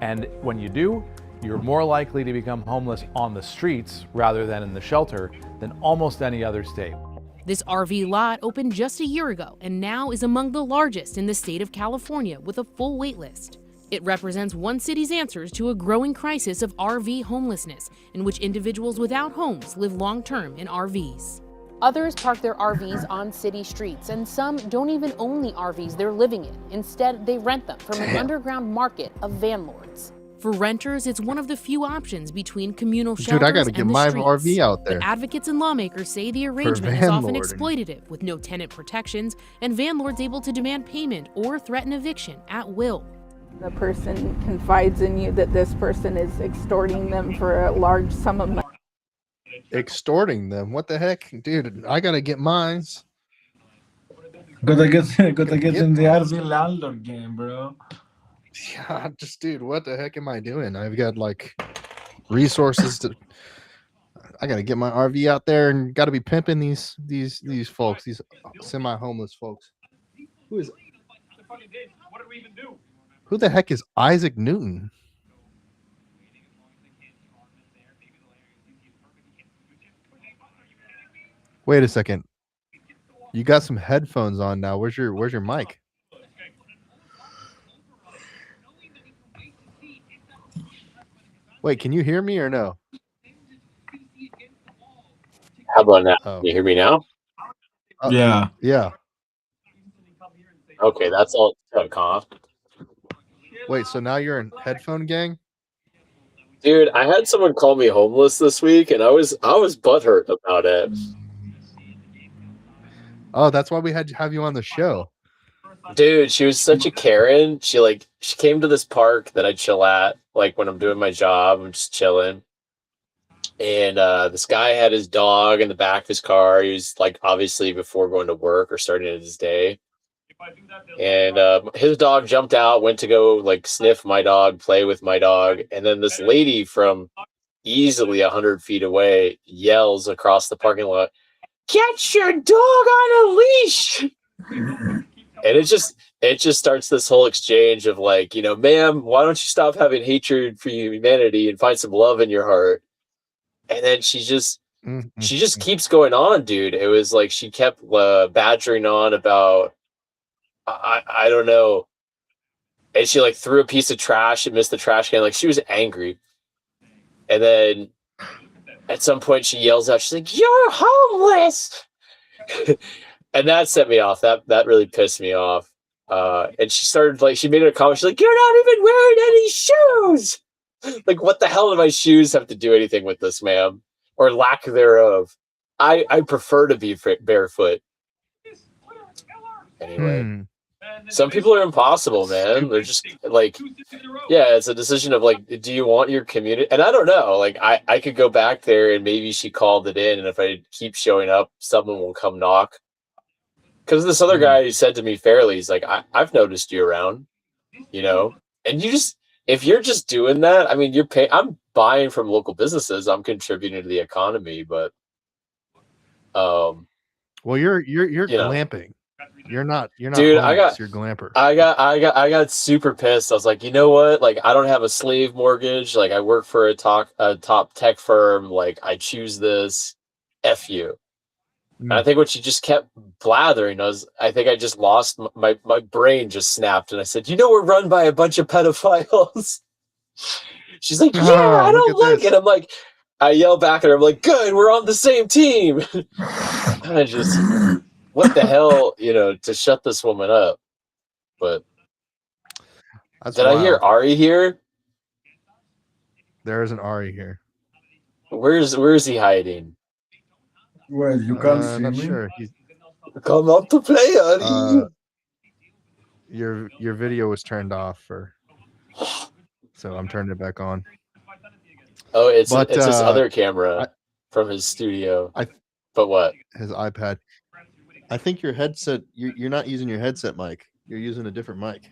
And when you do, you're more likely to become homeless on the streets rather than in the shelter than almost any other state. This RV lot opened just a year ago and now is among the largest in the state of California with a full wait list. It represents one city's answers to a growing crisis of RV homelessness, in which individuals without homes live long-term in RVs. Others park their RVs on city streets, and some don't even own the RVs they're living in. Instead, they rent them from an underground market of van lords. For renters, it's one of the few options between communal shelters Dude, I gotta get and the my streets. RV out there. But advocates and lawmakers say the arrangement is often vanlording. exploitative, with no tenant protections, and van lords able to demand payment or threaten eviction at will. The person confides in you that this person is extorting them for a large sum of money. Extorting them? What the heck? Dude, I gotta get mines. Gotta get in the RV landlord game, bro. Yeah, just dude, what the heck am I doing? I've got like resources to. I gotta get my RV out there and gotta be pimping these folks, these semi-homeless folks. Who the heck is Isaac Newton? Wait a second. You got some headphones on now. Where's your mic? Wait, can you hear me or no? How about now? Oh. Can you hear me now? Yeah. Yeah. Okay, that's all took, huh? Wait, so now you're in headphone gang? Dude, I had someone call me homeless this week, and I was butthurt about it. Oh, that's why we had to have you on the show. Dude, she was such a Karen. She came to this park that I chill at, like when I'm doing my job, I'm just chilling. And this guy had his dog in the back of his car. He was like obviously before going to work or starting his day. And his dog jumped out, went to go like sniff my dog, play with my dog. And then this lady from easily 100 feet away yells across the parking lot, "Get your dog on a leash!" And it just starts this whole exchange of like, you know, ma'am, why don't you stop having hatred for humanity and find some love in your heart? And then she just keeps going on, dude. It was like she kept badgering on about I don't know. And she like threw a piece of trash and missed the trash can. Like she was angry. And then at some point she yells out, she's like, "You're homeless." And that set me off. That really pissed me off. And she started like, she made a comment. She's like, "You're not even wearing any shoes." Like, what the hell do my shoes have to do anything with this, ma'am? Or lack thereof. I prefer to be barefoot. Anyway, some people are impossible, man. They're just like, Yeah, it's a decision of like, do you want your community? And I don't know, like I could go back there and maybe she called it in, and if I keep showing up, someone will come knock. Because this other guy who said to me fairly, he's like, I've noticed you around, you know, and you just, if you're just doing that, I mean, you're paying. I'm buying from local businesses. I'm contributing to the economy, but well, you're you know. glamping. You're not Dude, homeless, you're glamper. I got super pissed. I was like, you know what? Like, I don't have a slave mortgage. Like, I work for a top tech firm. Like, I choose this. F you. And I think what she just kept blathering was, I think I just lost my brain just snapped, and I said, you know, we're run by a bunch of pedophiles. She's like, yeah, I don't like it. I'm like, I yell back at her. I'm like, good, we're on the same team. And I just, what the hell, you know, to shut this woman up. But did I hear Ari here? There is an Ari here. Where is he hiding? Well, you can't see not me. sure. He's, come up to play, Ari. Your video was turned off, so I'm turning it back on. Oh, it's his other camera from his studio. But what? His iPad. I think your headset. You're not using your headset mic. You're using a different mic.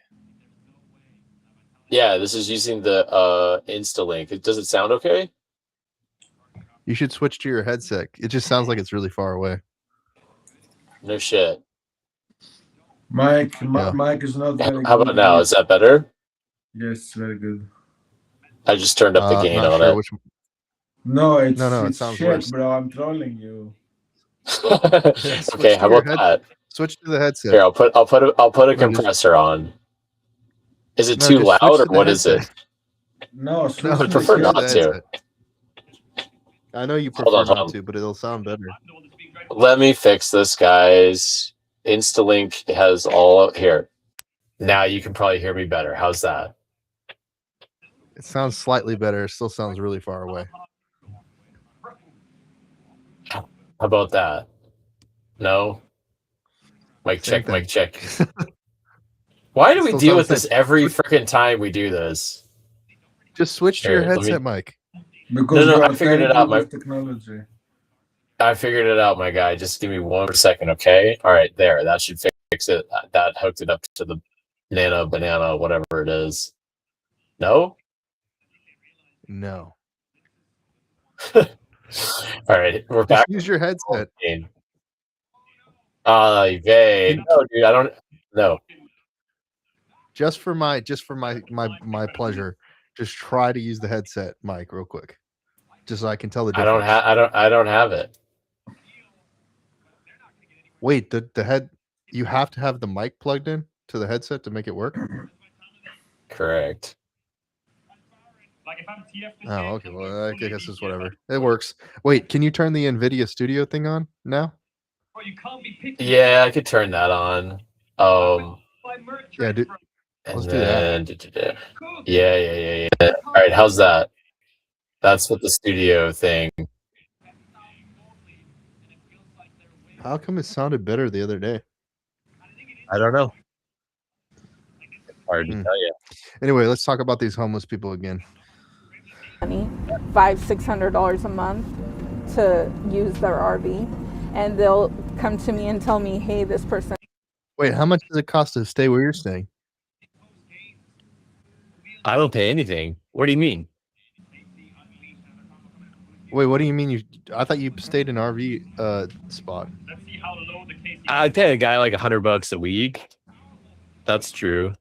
Yeah, this is using the Instalink. Does it sound okay? You should switch to your headset. It just sounds like it's really far away. No shit. Mike is not very good. How about now? Is that better? Yes, very good. I just turned up the gain on it. No, it sounds shit, worse. bro. I'm trolling you. Okay, how about that? Switch to the headset. Here, I'll put a compressor on. Is it too loud, or what is it? No, I prefer not to. I know you prefer not to, but it'll sound better. Let me fix this, guys. Instalink has all here. Now you can probably hear me better. How's that? It sounds slightly better. It still sounds really far away. How about that? No? Mic check, mic check. Why do we deal with this every freaking time we do this? Just switch to your headset mic. Because no, you I are figured it terrible out. with technology. I figured it out, my guy. Just give me 1 second, okay? All right, there. That should fix it. That hooked it up to the banana, whatever it is. No? No. All right, we're back. Just use your headset. No, dude, I don't. No. Just for my pleasure, just try to use the headset mic real quick, just so I can tell the difference. I don't have it. Wait, the head. You have to have the mic plugged in to the headset to make it work. Correct. Oh, okay. Well, I guess it's whatever. It works. Wait, can you turn the NVIDIA Studio thing on now? Yeah, I could turn that on. Yeah, dude. Let's do that. Yeah. All right, how's that? That's what the studio thing. How come it sounded better the other day? I don't know. Hard to tell you. Anyway, let's talk about these homeless people again. $500-$600 a month to use their RV, and they'll come to me and tell me, hey, this person. Wait, how much does it cost to stay where you're staying? I don't pay anything. What do you mean? Wait, what do you mean? I thought you stayed in an RV spot. I pay a guy like $100 a week. That's true.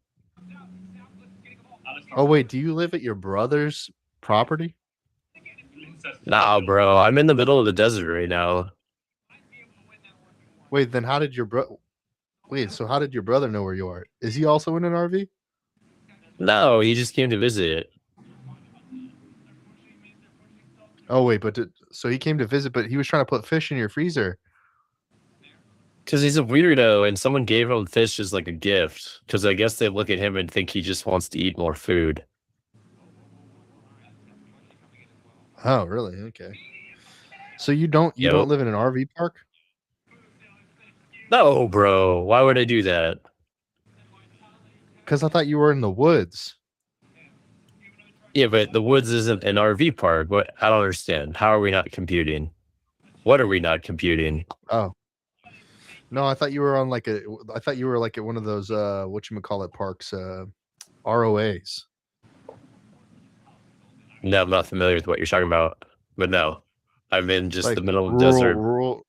Oh wait, do you live at your brother's property? Nah, bro. I'm in the middle of the desert right now. Wait, then how did your so how did your brother know where you are? Is he also in an RV? No, he just came to visit. Oh wait, so he came to visit, but he was trying to put fish in your freezer. Because he's a weirdo, and someone gave him fish as like a gift. Because I guess they look at him and think he just wants to eat more food. Oh, really? Okay. So you don't live in an RV park? No, bro. Why would I do that? Because I thought you were in the woods. Yeah, but the woods isn't an RV park. What? I don't understand. How are we not computing? What are we not computing? Oh. No, I thought you were on like I thought you were like at one of those whatchamacallit parks, ROAs. No, I'm not familiar with what you're talking about. But no, I'm in just Like the middle of the desert. rural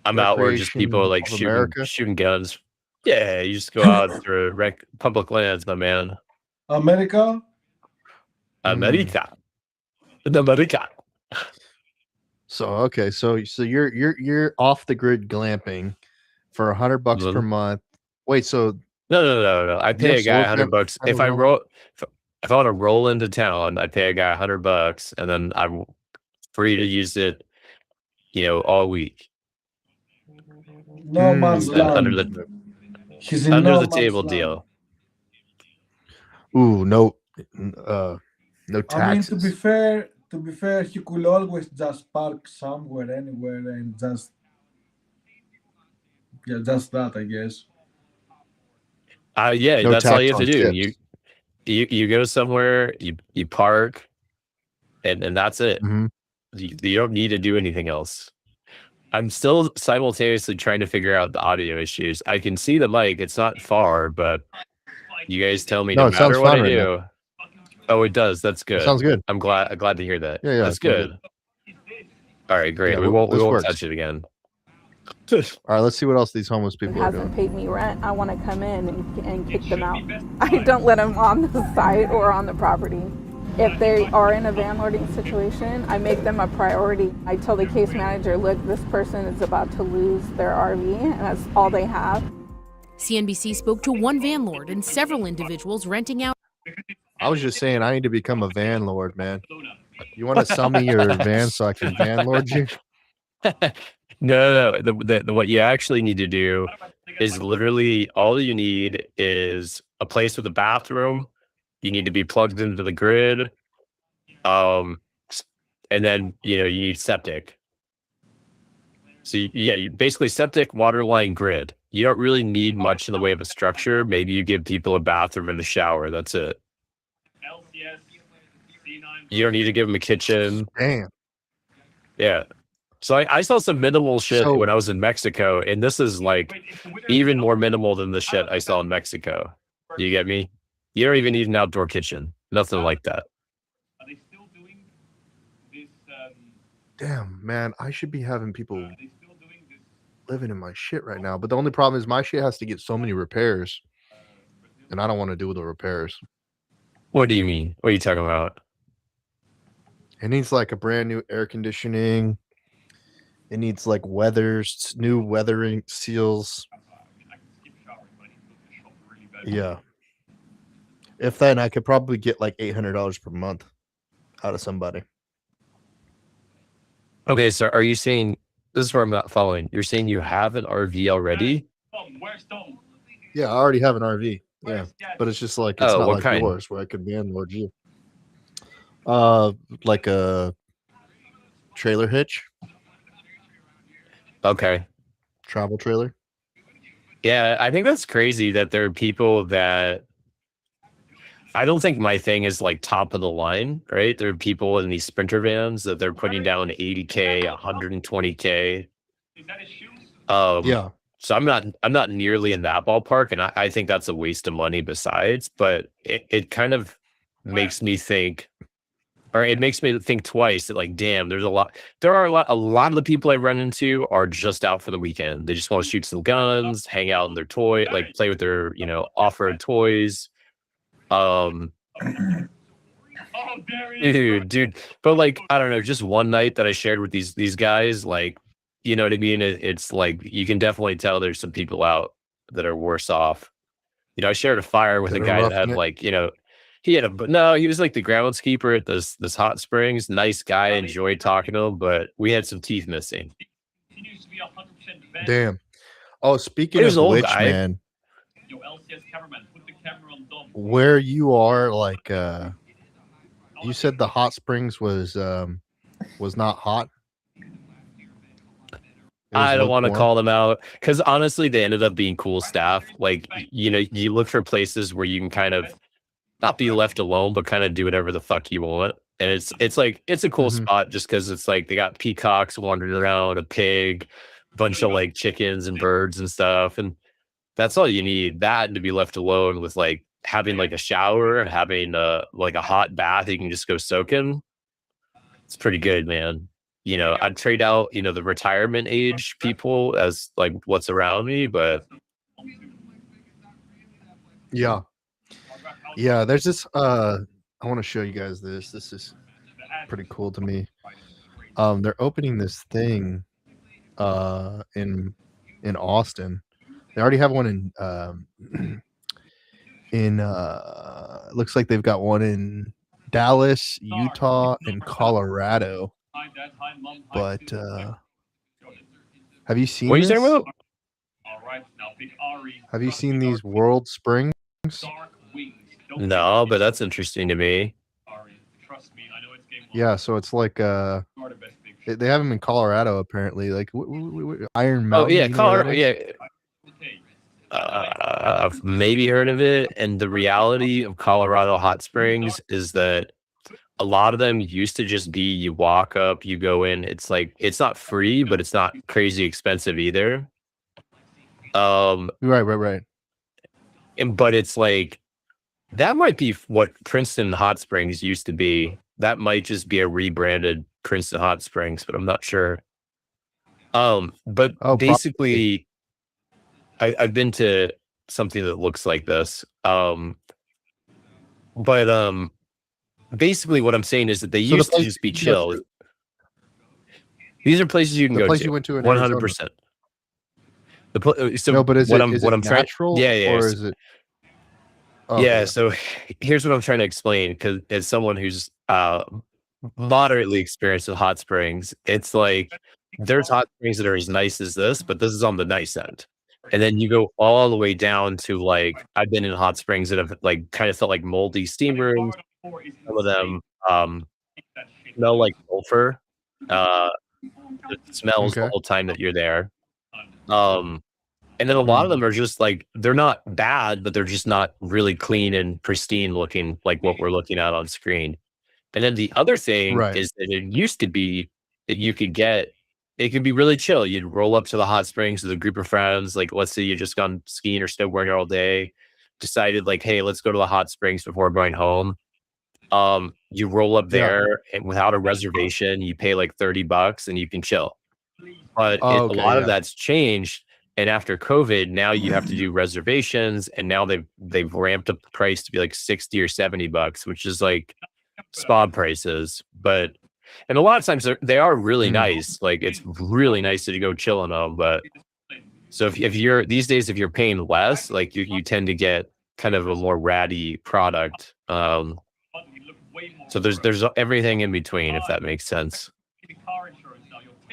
I'm out where just people are like of America. shooting guns. Yeah, you just go out through public lands, my man. America. America. America. So okay, so you're off the grid glamping for $100 per month. Wait, so No. I you pay have a guy solar $100 if I roll. If I want to roll into town, I pay a guy $100, and then I'm free to use it, all week. No man's land. He's in Under no the man's table land. deal. Ooh, no taxes. I mean, to be fair, he could always just park somewhere, anywhere, and just that, I guess. Yeah, No that's all you tax have to on do. tips. You go somewhere, you park, and that's it. Mhm. You don't need to do anything else. I'm still simultaneously trying to figure out the audio issues. I can see the mic; it's not far, but you guys tell me No, no it sounds matter what fine I right do. Oh, it does. That's good. sounds good. I'm glad to hear that. Yeah, That's sounds good. All right, great. Yeah, we won't this works. touch it again. All right, let's see what else these homeless people are hasn't doing. paid me rent, I want to come in and kick them out. I don't let them on the site or on the property. If they are in a landlording situation, I make them a priority. I tell the case manager, look, this person is about to lose their RV, and that's all they have. CNBC spoke to one van lord and several individuals renting out. I was just saying I need to become a van lord, man. You want to sell me your van so I can van lord you? No. What you actually need to do is literally all you need is a place with a bathroom. You need to be plugged into the grid. And then, you need septic. So you basically septic, water line, grid. You don't really need much in the way of a structure. Maybe you give people a bathroom and a shower. That's it. You don't need to give them a kitchen. Damn. Yeah. So I saw some minimal shit when I was in Mexico, and this is like even more minimal than the shit I saw in Mexico. You get me? You don't even need an outdoor kitchen. Nothing like that. Are they still doing this? Damn, man, I should be having people living in my shit right now. But the only problem is my shit has to get so many repairs, and I don't want to do the repairs. What do you mean? What are you talking about? It needs like a brand new air conditioning. It needs like new weathering seals. Yeah. If then I could probably get like $800 per month out of somebody. Okay, so are you saying, this is where I'm not following. You're saying you have an RV already? Yeah, I already have an RV. Yeah. But it's just like it's not what like kind? yours where I could van lord you. Like a trailer hitch. Okay. Travel trailer. Yeah, I think that's crazy that there are people that I don't think my thing is like top of the line, right? There are people in these Sprinter vans that they're putting down 80K, 120K. Yeah. So I'm not nearly in that ballpark, and I think that's a waste of money besides, but it kind of makes me think, or it makes me think twice that like, damn, a lot of the people I run into are just out for the weekend. They just want to shoot some guns, hang out in their like play with their, off-road toys. Dude, but like, I don't know, just one night that I shared with these guys, like, you know what I mean? It's like, you can definitely tell there's some people out that are worse off. I shared a fire with a guy that had like, he was like the groundskeeper at this hot springs. Nice guy, enjoyed talking to him, but we had some teeth missing. Damn. Oh, speaking of which, man, where you are, like, you said the hot springs was not hot. I don't want to call them out because honestly, they ended up being cool staff. Like, you look for places where you can kind of not be left alone, but kind of do whatever the fuck you want. And it's like it's a cool spot just because it's like they got peacocks wandering around, a pig, a bunch of like chickens and birds and stuff, and that's all you need. That and to be left alone with like having like a shower, having like a hot bath you can just go soak in. It's pretty good, man. You know, I'd trade out, you know, the retirement age people as like what's around me, but Yeah. Yeah, there's this I want to show you guys this. This is pretty cool to me. They're opening this thing in Austin. They already have one in looks like they've got one in Dallas, Utah, and Colorado. But have you seen what are you this? talking about? Have you seen these World Springs? No, but that's interesting to me. Yeah, so it's like they have them in Colorado apparently, like Iron Mountain. Oh yeah, you know where that Colorado. is? Yeah, I've maybe heard of it. And the reality of Colorado hot springs is that a lot of them used to just be you walk up, you go in. It's like it's not free, but it's not crazy expensive either. Right. But it's like that might be what Princeton Hot Springs used to be. That might just be a rebranded Princeton Hot Springs, but I'm not sure. But basically, I've been to something that looks like this. Basically, what I'm saying is that they used to just be chill. These are places you can go to. You went to in 100%. So no, but is what it, I'm is what it I'm trying, natural? yeah, Or is it? Oh, yeah. okay. So here's what I'm trying to explain, because as someone who's moderately experienced with hot springs, it's like there's hot springs that are as nice as this, but this is on the nice end. And then you go all the way down to like I've been in hot springs that have like kind of felt like moldy steam rooms. Some of them smell like sulfur. It smells the whole time that you're there. And then a lot of them are just like they're not bad, but they're just not really clean and pristine looking like what we're looking at on screen. And then the other thing is that it used to be that you could get it could be really chill. You'd roll up to the hot springs with a group of friends. Like, let's say you just gone skiing or snowboarding all day, decided like, hey, let's go to the hot springs before going home. You roll up there and without a reservation, you pay like $30 and you can chill. But a lot of that's changed. And after COVID, now you have to do reservations, and now they've ramped up the price to be like $60 or $70, which is like spa prices. And a lot of times they are really nice. Like it's really nice to go chill in them. But so if you're these days, if you're paying less, like you tend to get kind of a more ratty product. So there's everything in between, if that makes sense.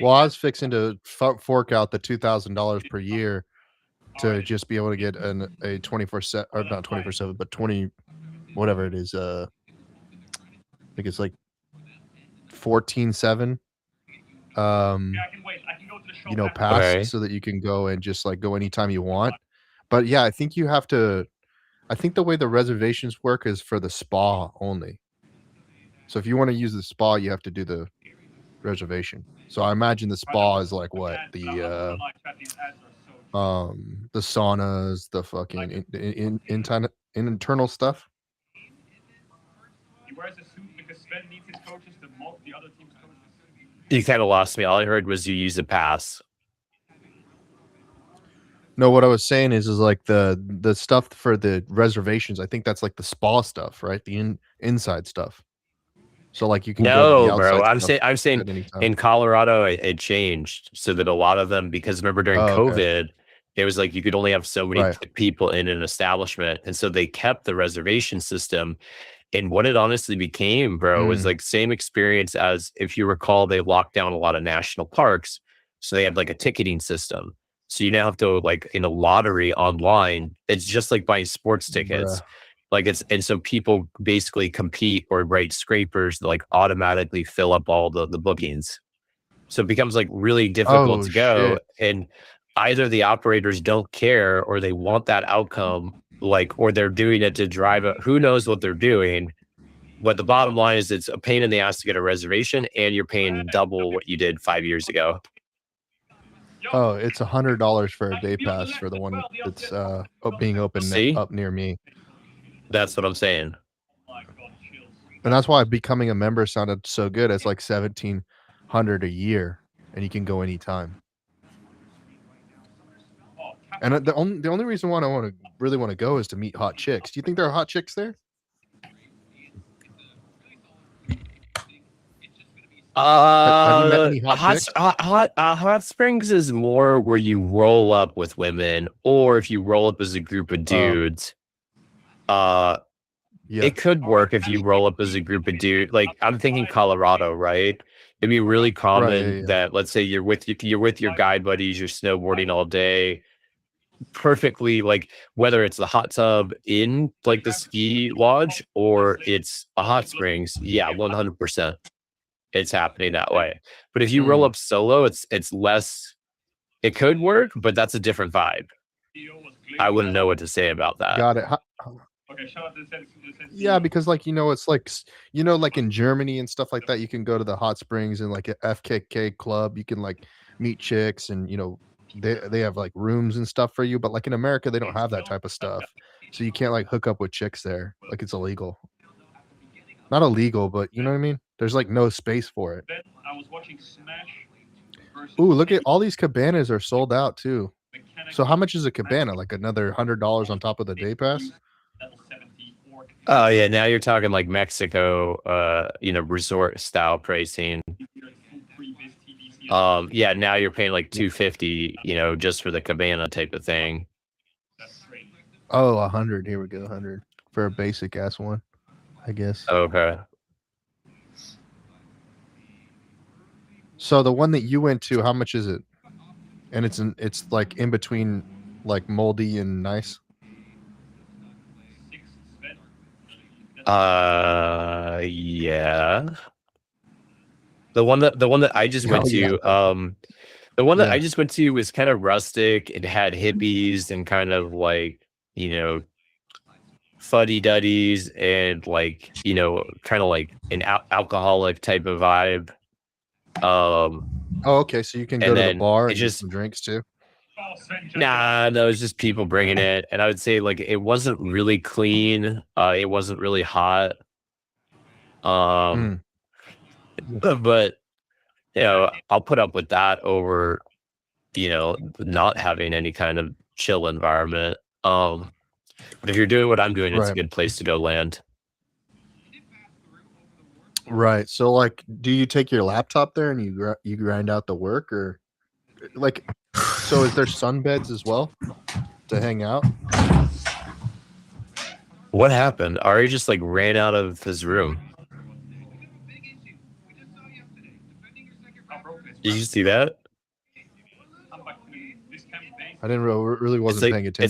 Well, I was fixing to fork out the $2,000 per year to just be able to get a 24/7, or not 24/7, but 20, whatever it is. I think it's like 14/7. Pass, so that you can go and just like go anytime you want. But yeah, I think you have to. I think the way the reservations work is for the spa only. So if you want to use the spa, you have to do the reservation. So I imagine the spa is like what the saunas, the fucking internal stuff. You kind of lost me. All I heard was you use a pass. No, what I was saying is like the stuff for the reservations. I think that's like the spa stuff, right? The inside stuff. So like you can go to the bro. outside I'm saying in Colorado it changed so that a lot of them, because remember during COVID, it was like you could only have so many people in an establishment, and so they kept the reservation system. And what it honestly became, bro, was like same experience as, if you recall, they locked down a lot of national parks, so they had like a ticketing system. So you now have to like in a lottery online. It's just like buying sports tickets. Like and so people basically compete or write scrapers that like automatically fill up all the bookings. So it becomes like really difficult to go. And either the operators don't care or they want that outcome, like, or they're doing it to drive it. Who knows what they're doing? But the bottom line is it's a pain in the ass to get a reservation, and you're paying double what you did 5 years ago. Oh, it's $100 for a day pass for the one that's being open up near me. That's what I'm saying. And that's why becoming a member sounded so good. It's like $1,700 a year, and you can go anytime. And the only reason why I really want to go is to meet hot chicks. Do you think there are hot chicks there? Have you met any Hot Springs is more where you roll up with women, or if you roll up as a group of dudes. It could work if you roll up as a group of dudes. Like, I'm thinking Colorado, right? It'd be really common that, let's say you're with your guide buddies, you're snowboarding all day, perfectly, like, whether it's the hot tub in like the ski lodge or it's a hot springs, 100%. It's happening that way. But if you roll up solo, it's less. It could work, but that's a different vibe. I wouldn't know what to say about that. Got it. Yeah, because like, it's like, like in Germany and stuff like that, you can go to the hot springs and like a FKK club. You can like meet chicks, and they have like rooms and stuff for you. But like in America, they don't have that type of stuff, so you can't like hook up with chicks there. Like, it's illegal. Not illegal, but you know what I mean? There's like no space for it. I was watching Smash. Ooh, look at all these cabanas are sold out too. So how much is a cabana? Like another $100 on top of the day pass? Oh yeah, now you're talking like Mexico, resort style pricing. Yeah, now you're paying like $250, just for the cabana type of thing. Oh, 100. Here we go, 100 for a basic ass one, I guess. Okay. So the one that you went to, how much is it? And it's like in between, like moldy and nice. Yeah. The one that I just went to, the one that I just went to was kind of rustic. It had hippies and kind of like, fuddy-duddies and like, kind of like an alcoholic type of vibe. Oh, okay. So you can go to the bar and get some drinks too. Nah, no, it's just people bringing it, and I would say like it wasn't really clean. It wasn't really hot. But I'll put up with that over, not having any kind of chill environment. But if you're doing what I'm doing, it's a good place to go land. Right. So like, do you take your laptop there and you grind out the work, or like, so is there sunbeds as well to hang out? What happened? Ari just like ran out of his room. Did you see that? I didn't really wasn't paying attention.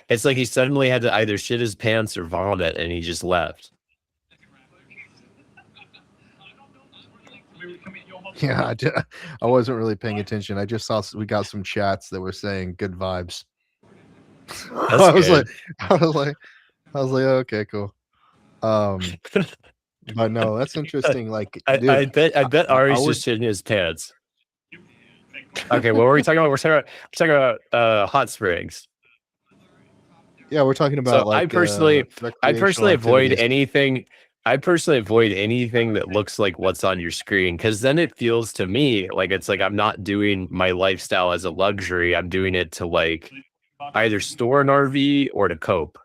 It's like he suddenly had to either shit his pants or vomit, and he just left. Yeah, I wasn't really paying attention. I just saw we got some chats that were saying good vibes. I was like, okay, cool. But no, that's interesting. Like, dude, I bet Ari's just shitting his pants. Okay, what were we talking about? We're talking about hot springs. Yeah, we're talking about. So like, I personally avoid anything. I personally avoid anything that looks like what's on your screen, because then it feels to me like it's like I'm not doing my lifestyle as a luxury. I'm doing it to like either store an RV or to cope.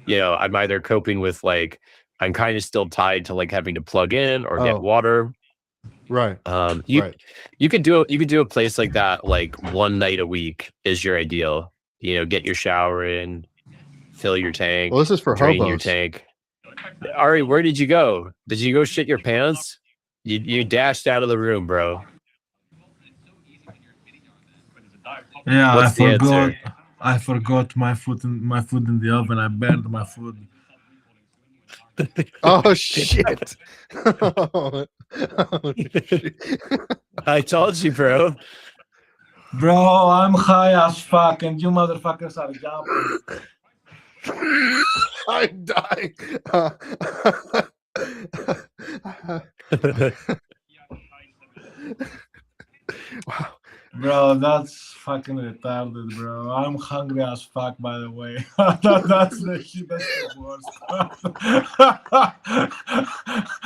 I'm either coping with like I'm kind of still tied to like having to plug in or get water. Right. You could do a place like that like one night a week is your ideal. Get your shower in, fill your tank. Well, this is for drain hobos. your tank. Ari, where did you go? Did you go shit your pants? You dashed out of the room, bro. Yeah, What's the answer? I forgot my food in the oven. I burned my food. Oh shit! I told you, bro. Bro, I'm high as fuck, and you motherfuckers are yapping. I'm dying. Wow. Bro, that's fucking retarded, bro. I'm hungry as fuck, by the way. That's the worst part.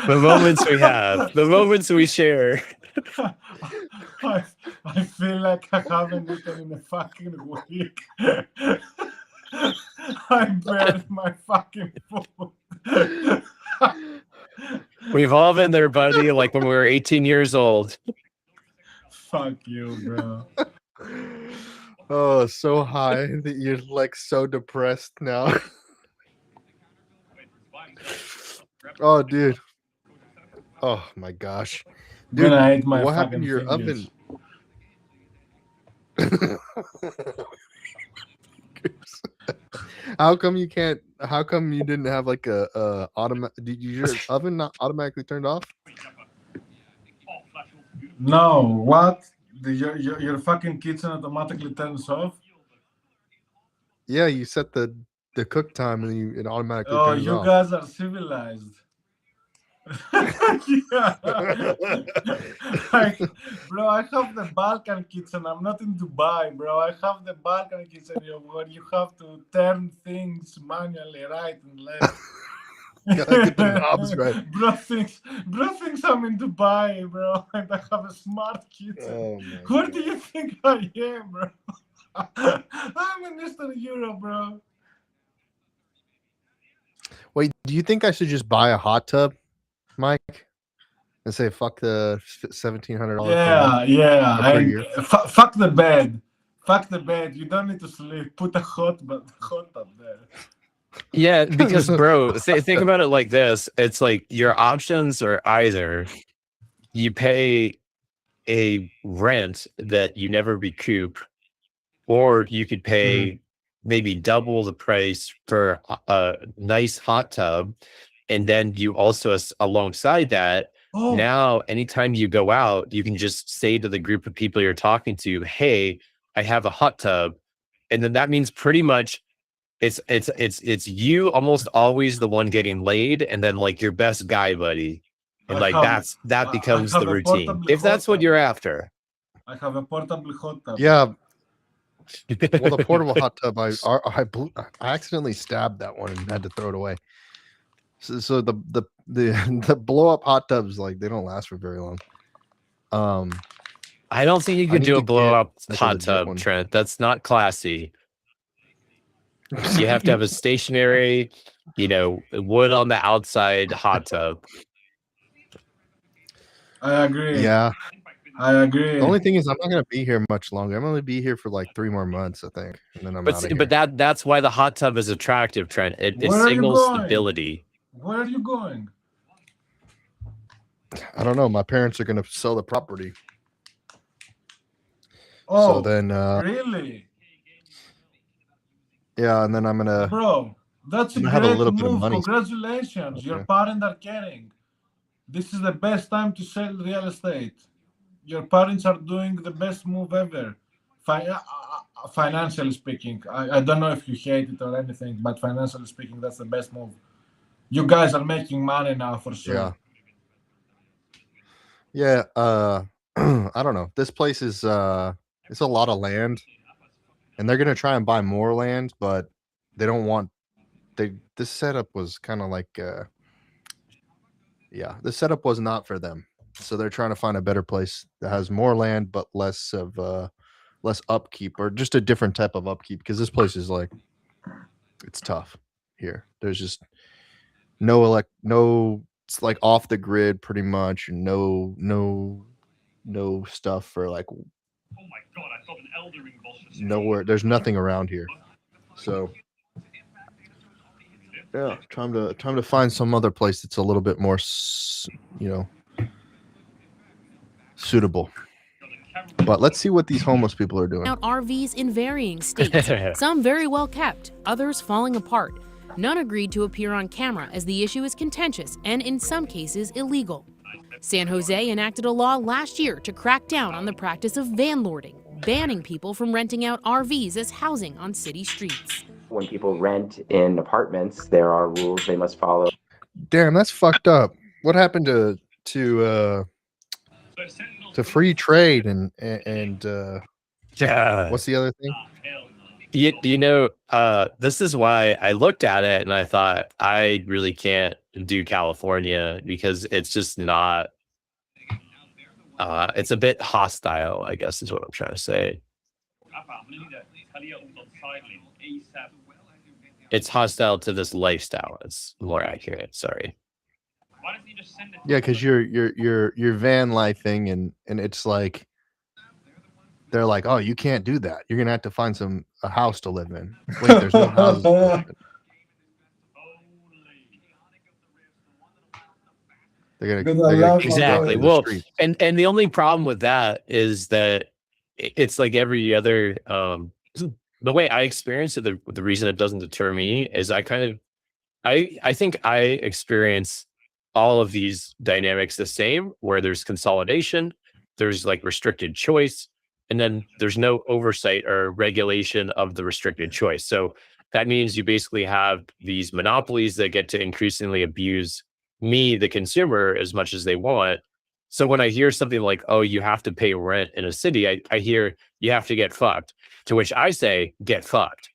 The moments we have, the moments we share. I feel like I haven't eaten in a fucking week. I buried my fucking food. We've all been there, buddy, like when we were 18 years old. Fuck you, bro. Oh, so high that you're like so depressed now. Oh, dude. Oh my gosh. Dude, When I ate my what happened to your fingers. oven? How come you didn't have like a automatic? Did your oven not automatically turned off? No, what? Your fucking kitchen automatically turns off? Yeah, you set the cook time and it automatically Oh, turns you off. guys are civilized. Yeah. Bro, I have the Balkan kitchen. I'm not in Dubai, bro. I have the Balkan kitchen where you have to turn things manually right and left. Gotta get the knobs right. Bro thinks I'm in Dubai, bro, and I have a smart kitchen. Oh my Where do you think I am, bro? I'm in Eastern Europe, bro. Wait, do you think I should just buy a hot tub, Mike, and say fuck the $1,700? Yeah, per and year? fuck the bed. Fuck the bed. You don't need to sleep. Put a hot tub there. Yeah, because bro, think about it like this. It's like your options are either you pay a rent that you never recoup, or you could pay maybe double the price for a nice hot tub. And then you also, alongside that, now anytime you go out, you can just say to the group of people you're talking to, hey, I have a hot tub. And then that means pretty much it's you almost always the one getting laid, and then like your best guy buddy. And like that becomes the routine. If that's what you're after. I have a portable hot tub. Yeah. Well, the portable hot tub, I accidentally stabbed that one and had to throw it away. So the blow up hot tubs, like, they don't last for very long. I don't think you could do a blow up hot tub, Trent. That's not classy. You have to have a stationary, wood on the outside hot tub. I agree. Yeah. I agree. The only thing is, I'm not going to be here much longer. I'm only be here for like 3 more months, I think, and then I'm out of here. But that's why the hot tub is attractive, Trent. It signals stability. Where are you going? I don't know. My parents are going to sell the property. Oh, so then, really? Yeah, and then I'm gonna. Bro, that's a great move. Congratulations, your parents are caring. This is the best time to sell real estate. Your parents are doing the best move ever. Financially speaking, I don't know if you hate it or anything, but financially speaking, that's the best move. You guys are making money now for sure. Yeah. I don't know. This place is it's a lot of land, and they're gonna try and buy more land, but they don't want. This setup was kind of like the setup was not for them. So they're trying to find a better place that has more land but less upkeep, or just a different type of upkeep, because this place is like, it's tough here. There's just no it's like off the grid pretty much, and no stuff for like, oh my god, I thought an elder ring boss was nowhere. There's nothing around here. So yeah, time to find some other place that's a little bit more suitable. But let's see what these homeless people are doing. Out RVs in varying states, some very well kept, others falling apart. None agreed to appear on camera as the issue is contentious and in some cases illegal. San Jose enacted a law last year to crack down on the practice of vanlording. banning people from renting out RVs as housing on city streets. When people rent in apartments, there are rules they must follow. Damn, that's fucked up. What happened to free trade and Yeah. what's the other thing? You know, this is why I looked at it and I thought I really can't do California because it's just not. It's a bit hostile, I guess, is what I'm trying to say. It's hostile to this lifestyle. It's more accurate. Sorry. Yeah, because you're van lifing and it's like they're like, oh, you can't do that. You're gonna have to find a house to live in. Wait, there's no houses to live in. They're gonna exactly. Well, and the only problem with that is that it's like every other. The way I experience it, the reason it doesn't deter me is I think I experience all of these dynamics the same, where there's consolidation, there's like restricted choice, and then there's no oversight or regulation of the restricted choice. So that means you basically have these monopolies that get to increasingly abuse me, the consumer, as much as they want. So when I hear something like, oh, you have to pay rent in a city, I hear you have to get fucked, to which I say, get fucked.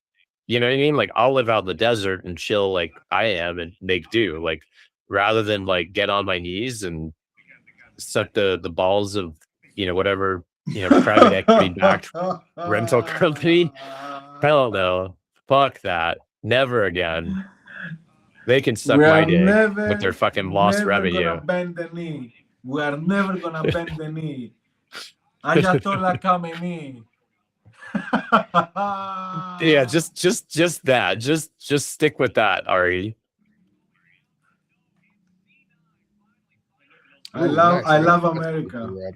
You know what I mean? Like, I'll live out in the desert and chill like I am and make do, like, rather than like get on my knees and suck the balls of, whatever, private equity backed rental company. Hell no. Fuck that. Never again. They can suck my dick with their fucking lost revenue. Gonna bend the knee. We are never gonna bend the knee. Ayatollah Khamenei. Yeah, just that. Just stick with that, Ari. I love America.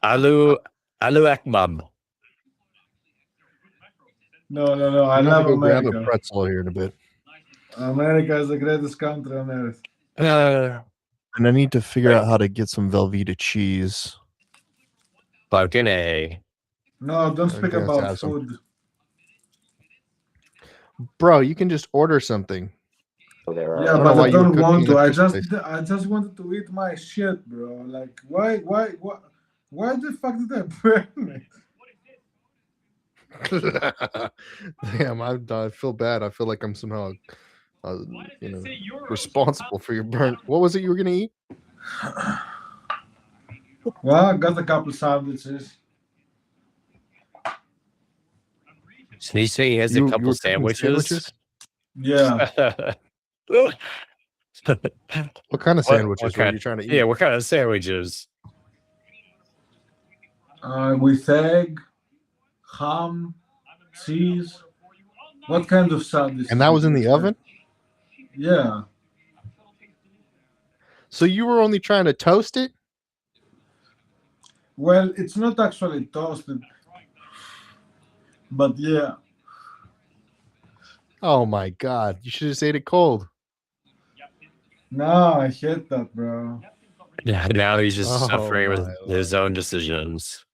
Alu Akmam. No. I love America. Grab a pretzel here in a bit. America is the greatest country on earth. And I need to figure out how to get some Velveeta cheese. Fucking A. No, don't speak about food. Bro, you can just order something. Yeah, but I don't want to. I just wanted to eat my shit, bro. Like, why the fuck did I burn it? Damn, I feel bad. I feel like I'm somehow, responsible for your burn. What was it you were gonna eat? Well, I got a couple sandwiches. So you say he has a couple sandwiches? Yeah. What kind of sandwiches were you trying to eat? Yeah, what kind of sandwiches? With egg, ham, cheese. What kind of sandwich? And that was in the oven? Yeah. So you were only trying to toast it? Well, it's not actually toasted, but yeah. Oh my God! You should have ate it cold. No, I hate that, bro. Yeah, now he's just suffering with his own decisions.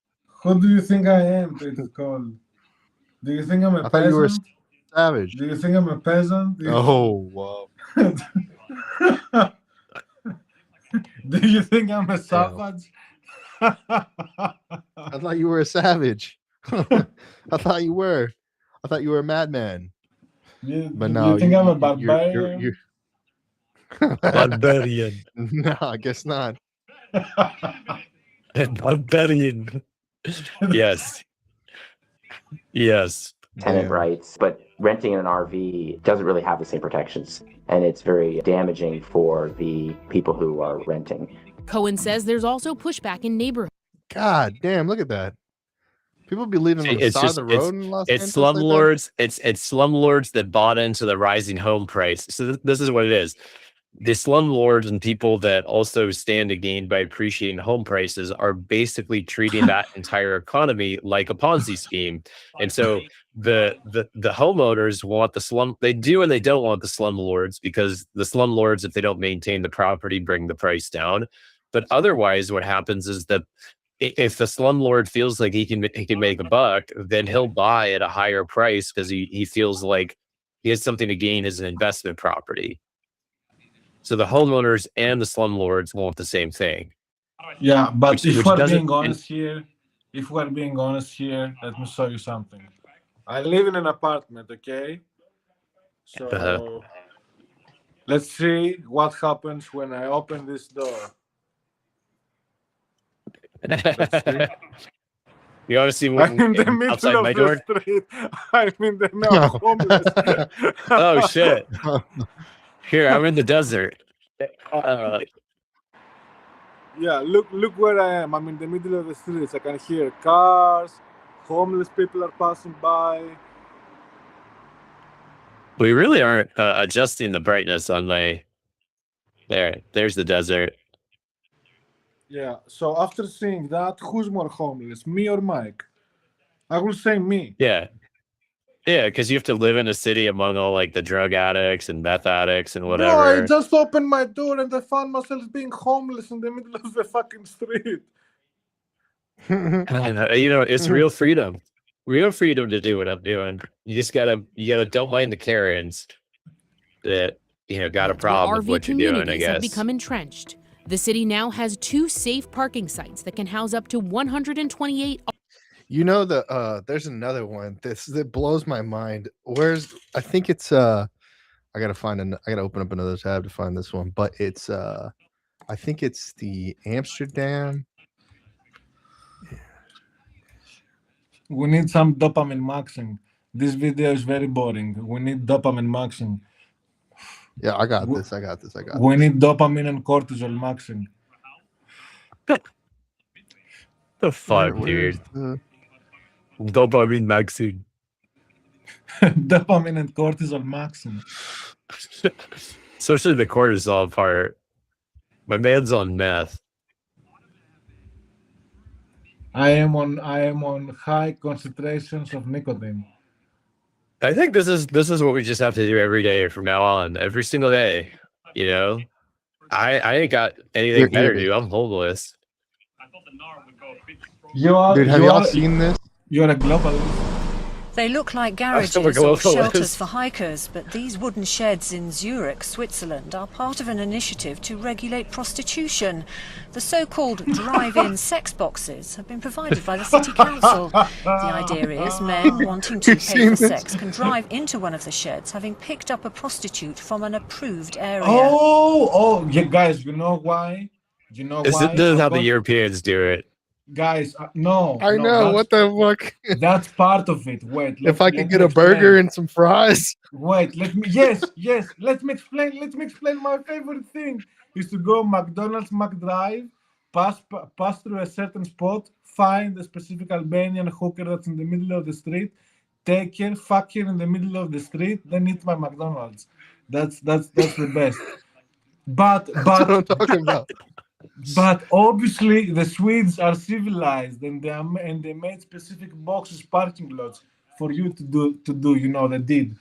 Who do you think I am to eat it cold? Do you think I'm a peasant? Thought you were savage. Do you think I'm a peasant? Wow. Do you think I'm a savage? I thought you were a savage. I thought you were. I thought you were a madman. But no, you think I'm a barbarian? You're Barbarian. No, I guess not. Barbarian. Yes. Tenant rights, but renting an RV doesn't really have the same protections, and it's very damaging for the people who are renting. Cohen says there's also pushback in neighborhoods. God damn, look at that. People be leaving on the side of the road in Los Angeles. It's slumlords. It's slumlords that bought into the rising home price. So this is what it is. The slumlords and people that also stand to gain by appreciating home prices are basically treating that entire economy like a Ponzi scheme. And so the homeowners want the slum. They do and they don't want the slumlords, because the slumlords, if they don't maintain the property, bring the price down. But otherwise, what happens is that if the slumlord feels like he can make a buck, then he'll buy at a higher price because he feels like he has something to gain as an investment property. So the homeowners and the slumlords want the same thing. Yeah, but if we're being honest here, let me show you something. I live in an apartment, okay? So let's see what happens when I open this door. Let's see. You want to see I'm in the middle outside of my the door? street. I'm in the now homeless. Oh shit! Here, I'm in the desert. Yeah, look where I am. I'm in the middle of the streets. I can hear cars, homeless people are passing by. We really aren't adjusting the brightness on my. There's the desert. Yeah. So after seeing that, who's more homeless, me or Mike? I will say me. Yeah, because you have to live in a city among all like the drug addicts and meth addicts and whatever. Bro, I just opened my door and I found myself being homeless in the middle of the fucking street. It's real freedom. Real freedom to do what I'm doing. You just gotta don't mind the Karens that got a problem with RV what you're doing, I communities have guess. become entrenched. The city now has 2 safe parking sites that can house up to 128. There's another one. That blows my mind. I think it's I gotta open up another tab to find this one, but it's I think it's the Amsterdam. We need some dopamine maxing. This video is very boring. We need dopamine maxing. Yeah, I got this. We need dopamine and cortisol maxing. The fuck, dude? Dopamine maxing. Dopamine and cortisol maxing. Especially the cortisol part. My man's on meth. I am on high concentrations of nicotine. I think this is what we just have to do every day from now on, every single day. I ain't got anything better to do. I'm homeless. Dude, have y'all seen this? You're a globalist. They look like garages or shelters for hikers, but these wooden sheds in Zurich, Switzerland, are part of an initiative to regulate prostitution. The so-called drive-in sex boxes have been provided by the city council. The idea is men wanting to pay for sex can drive into one of the sheds, having picked up a prostitute from an approved area. Oh, yeah, guys, you know why? This is how the Europeans do it. Guys, no. I know, what the fuck? That's part of it. Wait. If I could get a burger and some fries. Wait, yes. Let me explain my favorite thing is to go McDonald's McDrive, pass through a certain spot, find a specific Albanian hooker that's in the middle of the street, take her, fuck her in the middle of the street, then eat my McDonald's. That's the best. But That's what I'm talking about. But obviously the Swedes are civilized and they made specific boxes, parking lots for you to do the deed.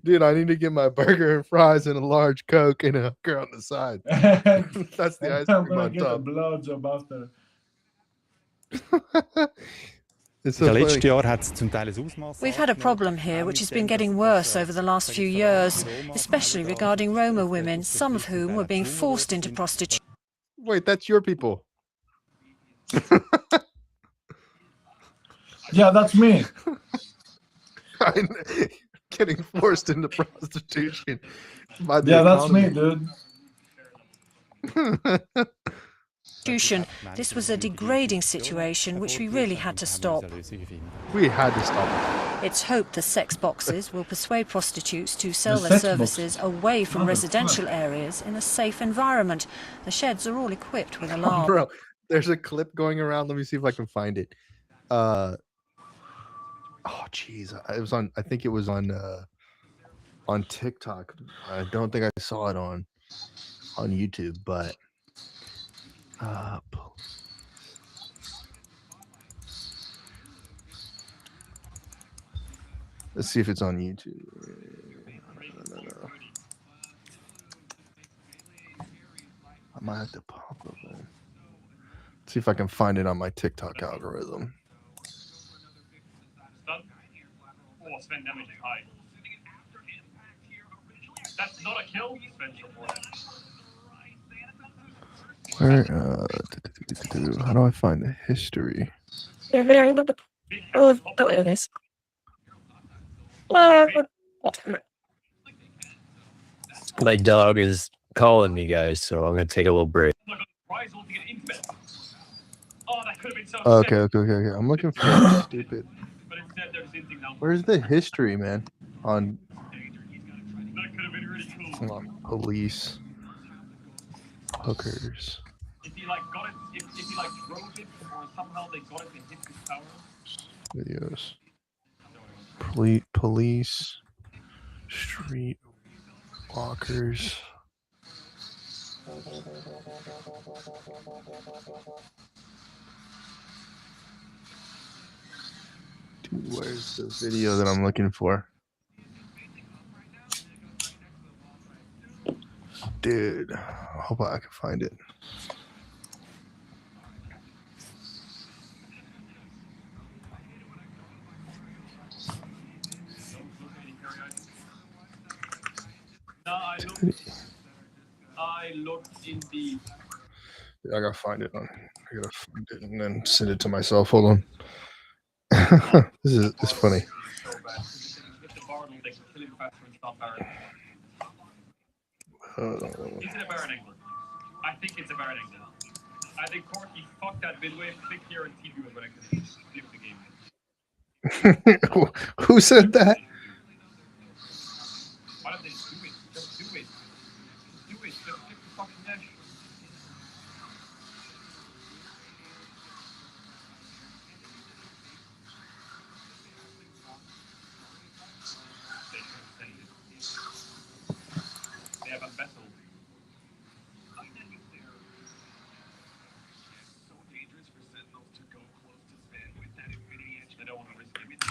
Dude, I need to get my burger and fries and a large Coke and a hooker on the side. That's the ice I'm cream gonna on get top. a blowjob after. We've had a problem here which has been getting worse over the last few years, especially regarding Roma women, some of whom were being forced into prostitution. Wait, that's your people. Yeah, that's me. I'm getting forced into prostitution. By the Yeah, that's me, economy. dude. This was a degrading situation which we really had to stop. We had to stop. It's hoped the sex boxes will persuade prostitutes to sell their services away from residential areas in a safe environment. The sheds are all equipped with alarms. Bro, there's a clip going around. Let me see if I can find it. Oh jeez, I think it was on TikTok. I don't think I saw it on YouTube, but let's see if it's on YouTube. No. I might have to pop up. See if I can find it on my TikTok algorithm. Oh, Sven damage is high. That's not a kill. Sven's reported. Where? How do I find the history? My dog is calling me, guys, so I'm gonna take a little break. Okay. I'm looking for that stupid. Where's the history, man? On police, hookers. If he like got it, if he like drove it, or somehow they got it and hit his tower. Videos. Police, street walkers. Dude, where's the video that I'm looking for? Dude, I hope I can find it. I looked in the. I gotta find it. I gotta find it and then send it to myself. Hold on. It's funny. Is it a Baron angle? I think it's a Baron angle. I think Corky fucked that midway, click here and TV was when I could flip the game. Who said that? Why don't they just do it? Just do it. Just do it. Just flip the fucking dash. They have a vessel. They don't want to risk it. I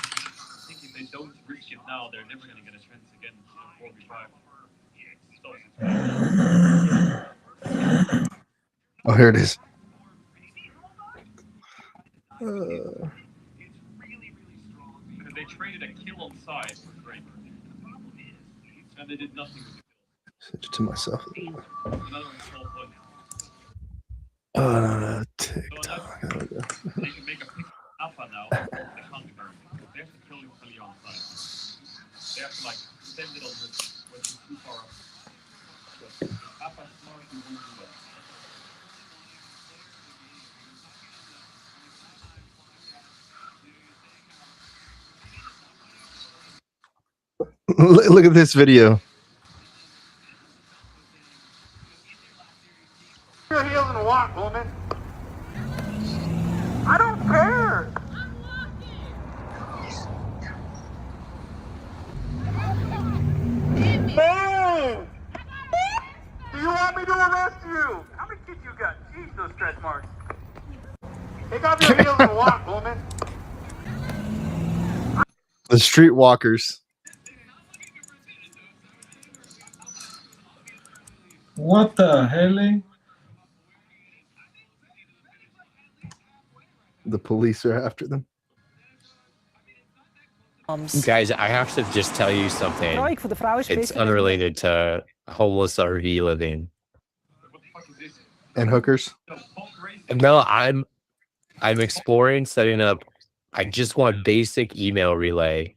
think if they don't risk it now, they're never going to get a chance again. 4v5. Oh, here it is. Because they traded a kill on side for Draper. And they did nothing with the kill. Send it to myself. Another one's 12 points. TikTok. There we go. They can make a pick alpha now. They can't be burned. They have to kill you fully on side. They have to like send it on this when it's too far up. So, alpha smart, you won't do that. Look at this video. Your heels and walk, woman. I don't care. Man! Do you want me to arrest you? How many kids you got? Jeez, those stretch marks. Take off your heels and walk, woman. The streetwalkers. What the hell? The police are after them. Guys, I have to just tell you something. It's unrelated to homeless RV living. And hookers. No, I'm exploring setting up. I just want basic email relay,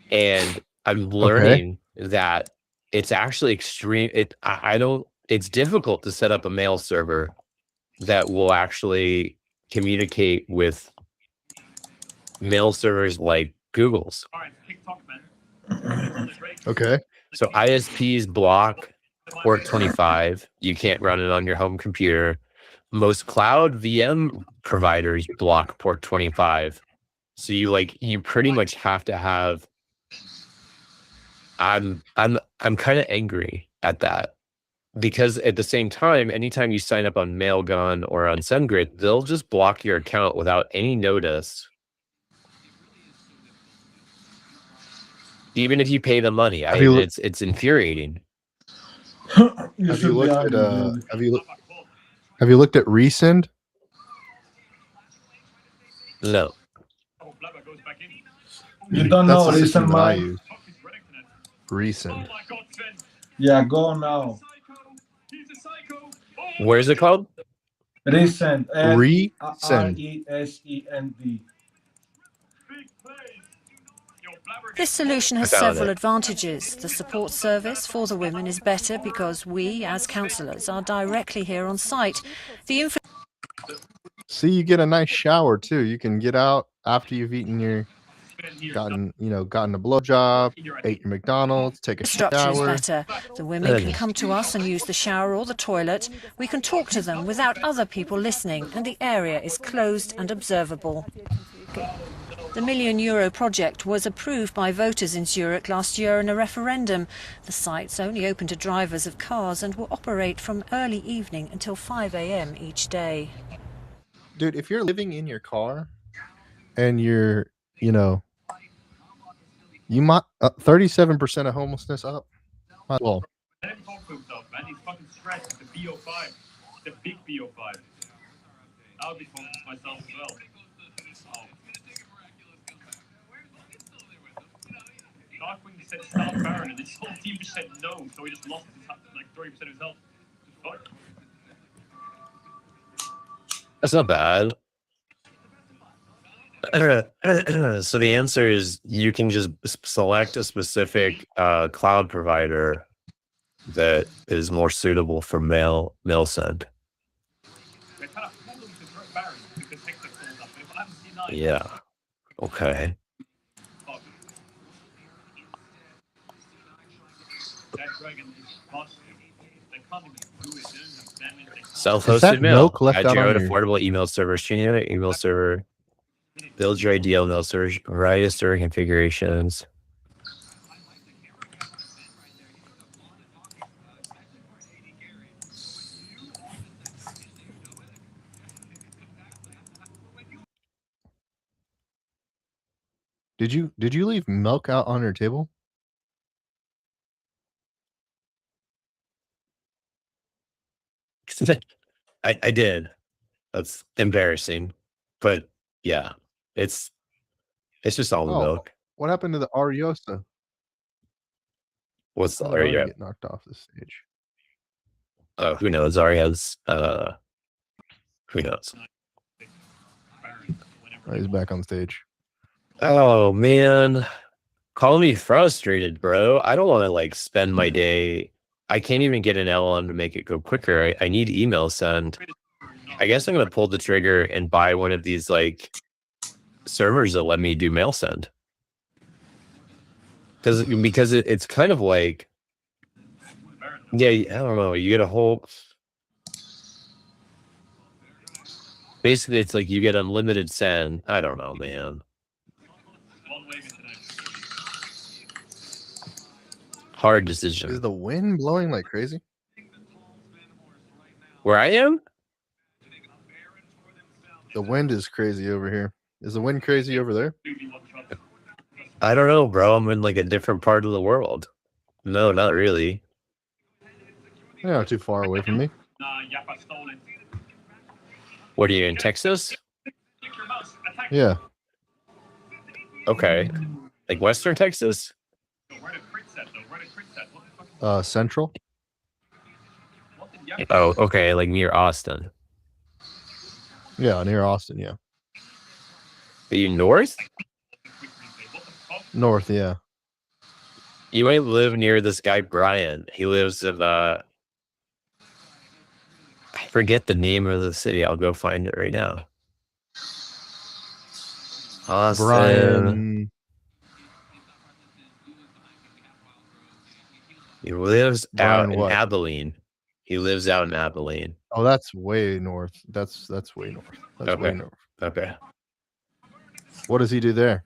and I'm learning that it's actually extreme. It's difficult to set up a mail server that will actually communicate with mail servers like Google's. Okay. So ISPs block port 25. You can't run it on your home computer. Most cloud VM providers block port 25. So you pretty much have to have. I'm kind of angry at that, because at the same time, anytime you sign up on Mailgun or on SendGrid, they'll just block your account without any notice. Even if you pay them money, it's infuriating. Have you looked at resend? No. You don't That's know the system recent that I mine? use. Recent. Yeah, go now. Where's it called? Recent. Resend. RESEND. This solution has several advantages. The support service for the women is better because we, as counsellors, are directly here on site. The See, you get a nice shower too. You can get out after you've gotten a blowjob, ate your McDonald's, take a infrastructure is shower. better. The women can come to us and use the shower or the toilet. We can talk to them without other people listening, and the area is closed and observable. The €1 million project was approved by voters in Zurich last year in a referendum. The site's only open to drivers of cars and will operate from early evening until 5 a.m. each day. Dude, if you're living in your car and you're, you might 37% of homelessness up. Might as well. Let me talk to himself, man. He's fucking stressed. The BO5. The big BO5. I'll be talking to myself as well. Darkwing said start Baron, and his whole team just said no, so he just lost like 30% of his health. Fuck. That's not bad. So the answer is you can just select a specific cloud provider that is more suitable for mail send. Yeah. Okay. Self-hosted mail. milk left Add out your on own your... affordable email server. Change your email server. Build your ideal mail server. Variety of server configurations. Did you leave milk out on your table? I did. That's embarrassing, but yeah, it's just almond milk. What happened to the Ariosa? What's the How did Ari Aria? get knocked off the stage? Oh, who knows? Ari has who knows? Oh, he's back on stage. Oh man, call me frustrated, bro. I don't want to like spend my day. I can't even get an LLM to make it go quicker. I need email send. I guess I'm gonna pull the trigger and buy one of these like servers that let me do mail send. Because it's kind of like, yeah, I don't know. You get a whole. Basically, it's like you get unlimited send. I don't know, man. Hard decision. Is the wind blowing like crazy? Where I am? The wind is crazy over here. Is the wind crazy over there? I don't know, bro. I'm in like a different part of the world. No, not really. You're not too far away from me. What are you in Texas? Yeah. Okay. Like Western Texas? Central. Oh, okay. Like near Austin. Yeah, near Austin. Yeah. Are you north? North. Yeah. You might live near this guy Brian. He lives in I forget the name of the city. I'll go find it right now. Austin. Brian. He lives Brian out in what? Abilene. He lives out in Abilene. Oh, that's way north. That's way north. That's Okay. way north. Okay. What does he do there?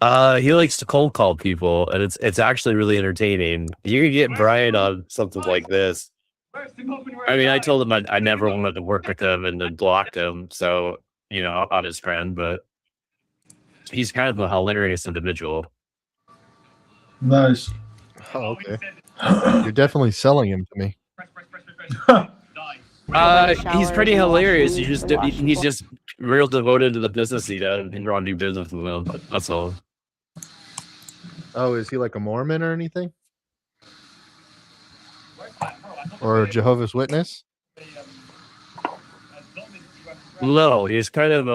He likes to cold call people, and it's actually really entertaining. You can get Brian on something like this. I mean, I told him I never wanted to work with him and then blocked him, so you know, I'm not his friend, but he's kind of a hilarious individual. Nice. Oh, okay. You're definitely selling him to me. He's pretty hilarious. He's He's just real devoted to the business he does and want to do business with him. That's all. Oh, is he like a Mormon or anything? Or a Jehovah's Witness? No, he's kind of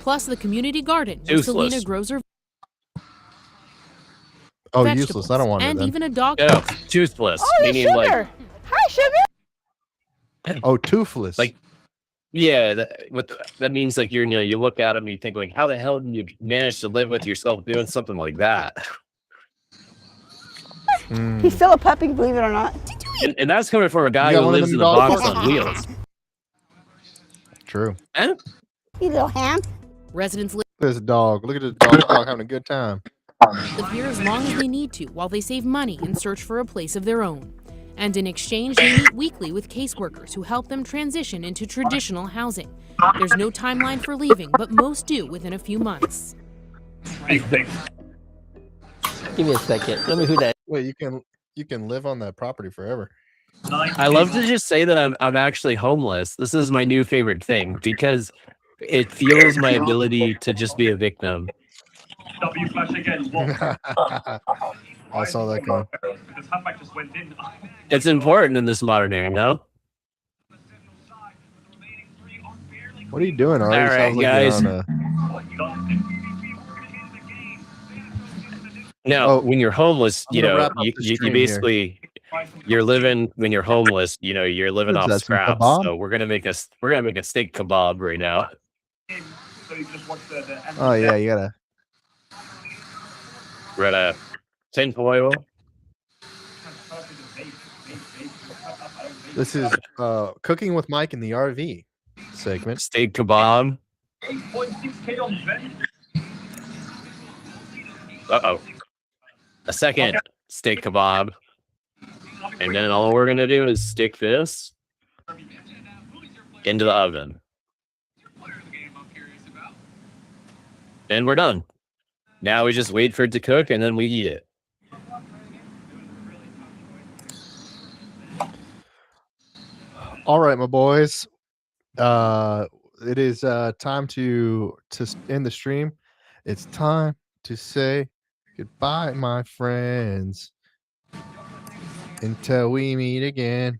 Plus the community garden where Selena useless. grows her Oh, vegetables useless. I don't want it and then. even a dog. Yeah, toothless. Oh, there's Meaning sugar. Hi, sugar. Oh, toothless. like yeah, that means like you look at him and you think like, how the hell did you manage to live with yourself doing something like that? He's still a puppy, believe it or not. And that's coming from a guy You got who one of lives them in a dogs? box on wheels. True. You little ham. Residents live This dog. Look at this dog having a good time. here as long as they need to while they save money and search for a place of their own. And in exchange, they meet weekly with caseworkers who help them transition into traditional housing. There's no timeline for leaving, but most do within a few months. Give me a second. Let me who that. Wait, you can live on that property forever. I love to just say that I'm actually homeless. This is my new favorite thing because it fuels my ability to just be a victim. W flash again. I saw that coming. This handbag just went in. It's important in this modern era, no? What are you doing? All right, guys. Now, when you're homeless, I'm gonna wrap up the you stream basically you're living when you're homeless. You're living What is off that, some scraps. kebab? So we're gonna make a steak kebab right now. Oh yeah, you gotta. We're at a tinfoil. This is cooking with Mike in the RV segment. Steak kebab. 8.6K on Ben. Uh-oh. A second steak kebab. And then all we're going to do is stick this into the oven. And we're done. Now we just wait for it to cook and then we eat it. All right, my boys. It is time to end the stream. It's time to say goodbye, my friends. Until we meet again.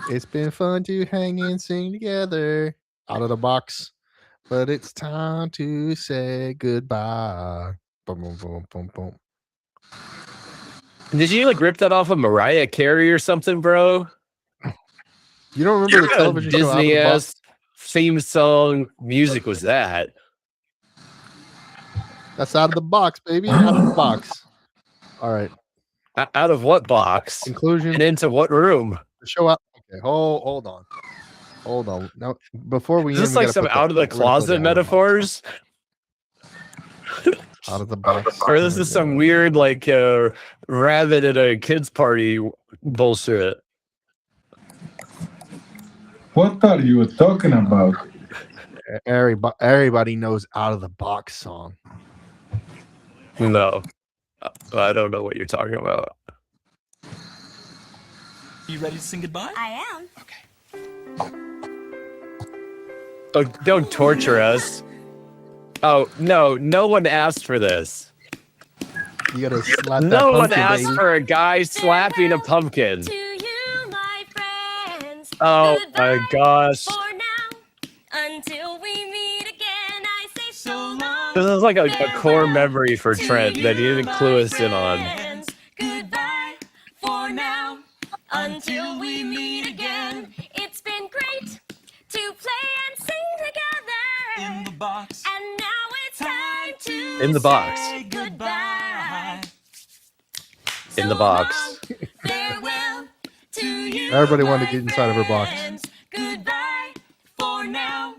It's been fun to hang and sing together out of the box, but it's time to say goodbye. Boom, boom, boom, boom, boom. Did you rip that off of Mariah Carey or something, bro? You don't remember the television show Out of the Disney Box? ass theme song music was that? That's Out of the Box, baby. Out of the box. All right. Out of what box? Conclusion. And into what room? The show out. Okay, hold on. Now, before we Is this end, we like gotta some put out of the we're gonna put closet the metaphors? out of the box. Or this is some weird rabbit at a kids party bullshit. What are you talking about? Everybody knows Out of the Box song. No. I don't know what you're talking about. You ready to sing goodbye? I am. Oh, don't torture us. Oh, no one asked for this. You gotta slap that No one pumpkin, asked baby. for a guy slapping a pumpkin. Oh my gosh. Until we meet again, I say so long. This is like a core memory for Trent that he didn't clue us in on. Goodbye for now. Until we meet again. It's been great to play and sing together. In the box. And now it's time to In the box. say goodbye. In the box. Farewell to you. Everybody wanted to get inside of her box. Goodbye for now.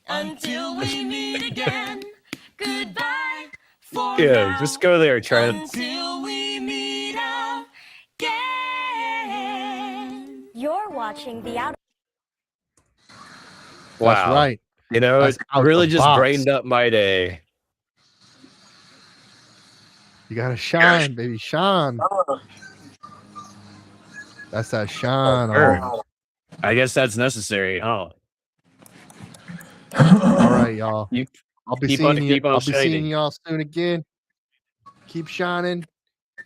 Until we meet again. Goodbye for Yeah, just go there, Trent. until we meet again. You're watching the Out. Wow. That's right. You know, That's it out really the just box. brightened up my day. You gotta shine, baby, shine. That's that shine Sure. on. I guess that's necessary. Oh, All right, y'all. you I'll be keep on seeing you. keep on I'll be seeing shining. y'all soon again. Keep shining.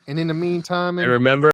And in the meantime, And remember.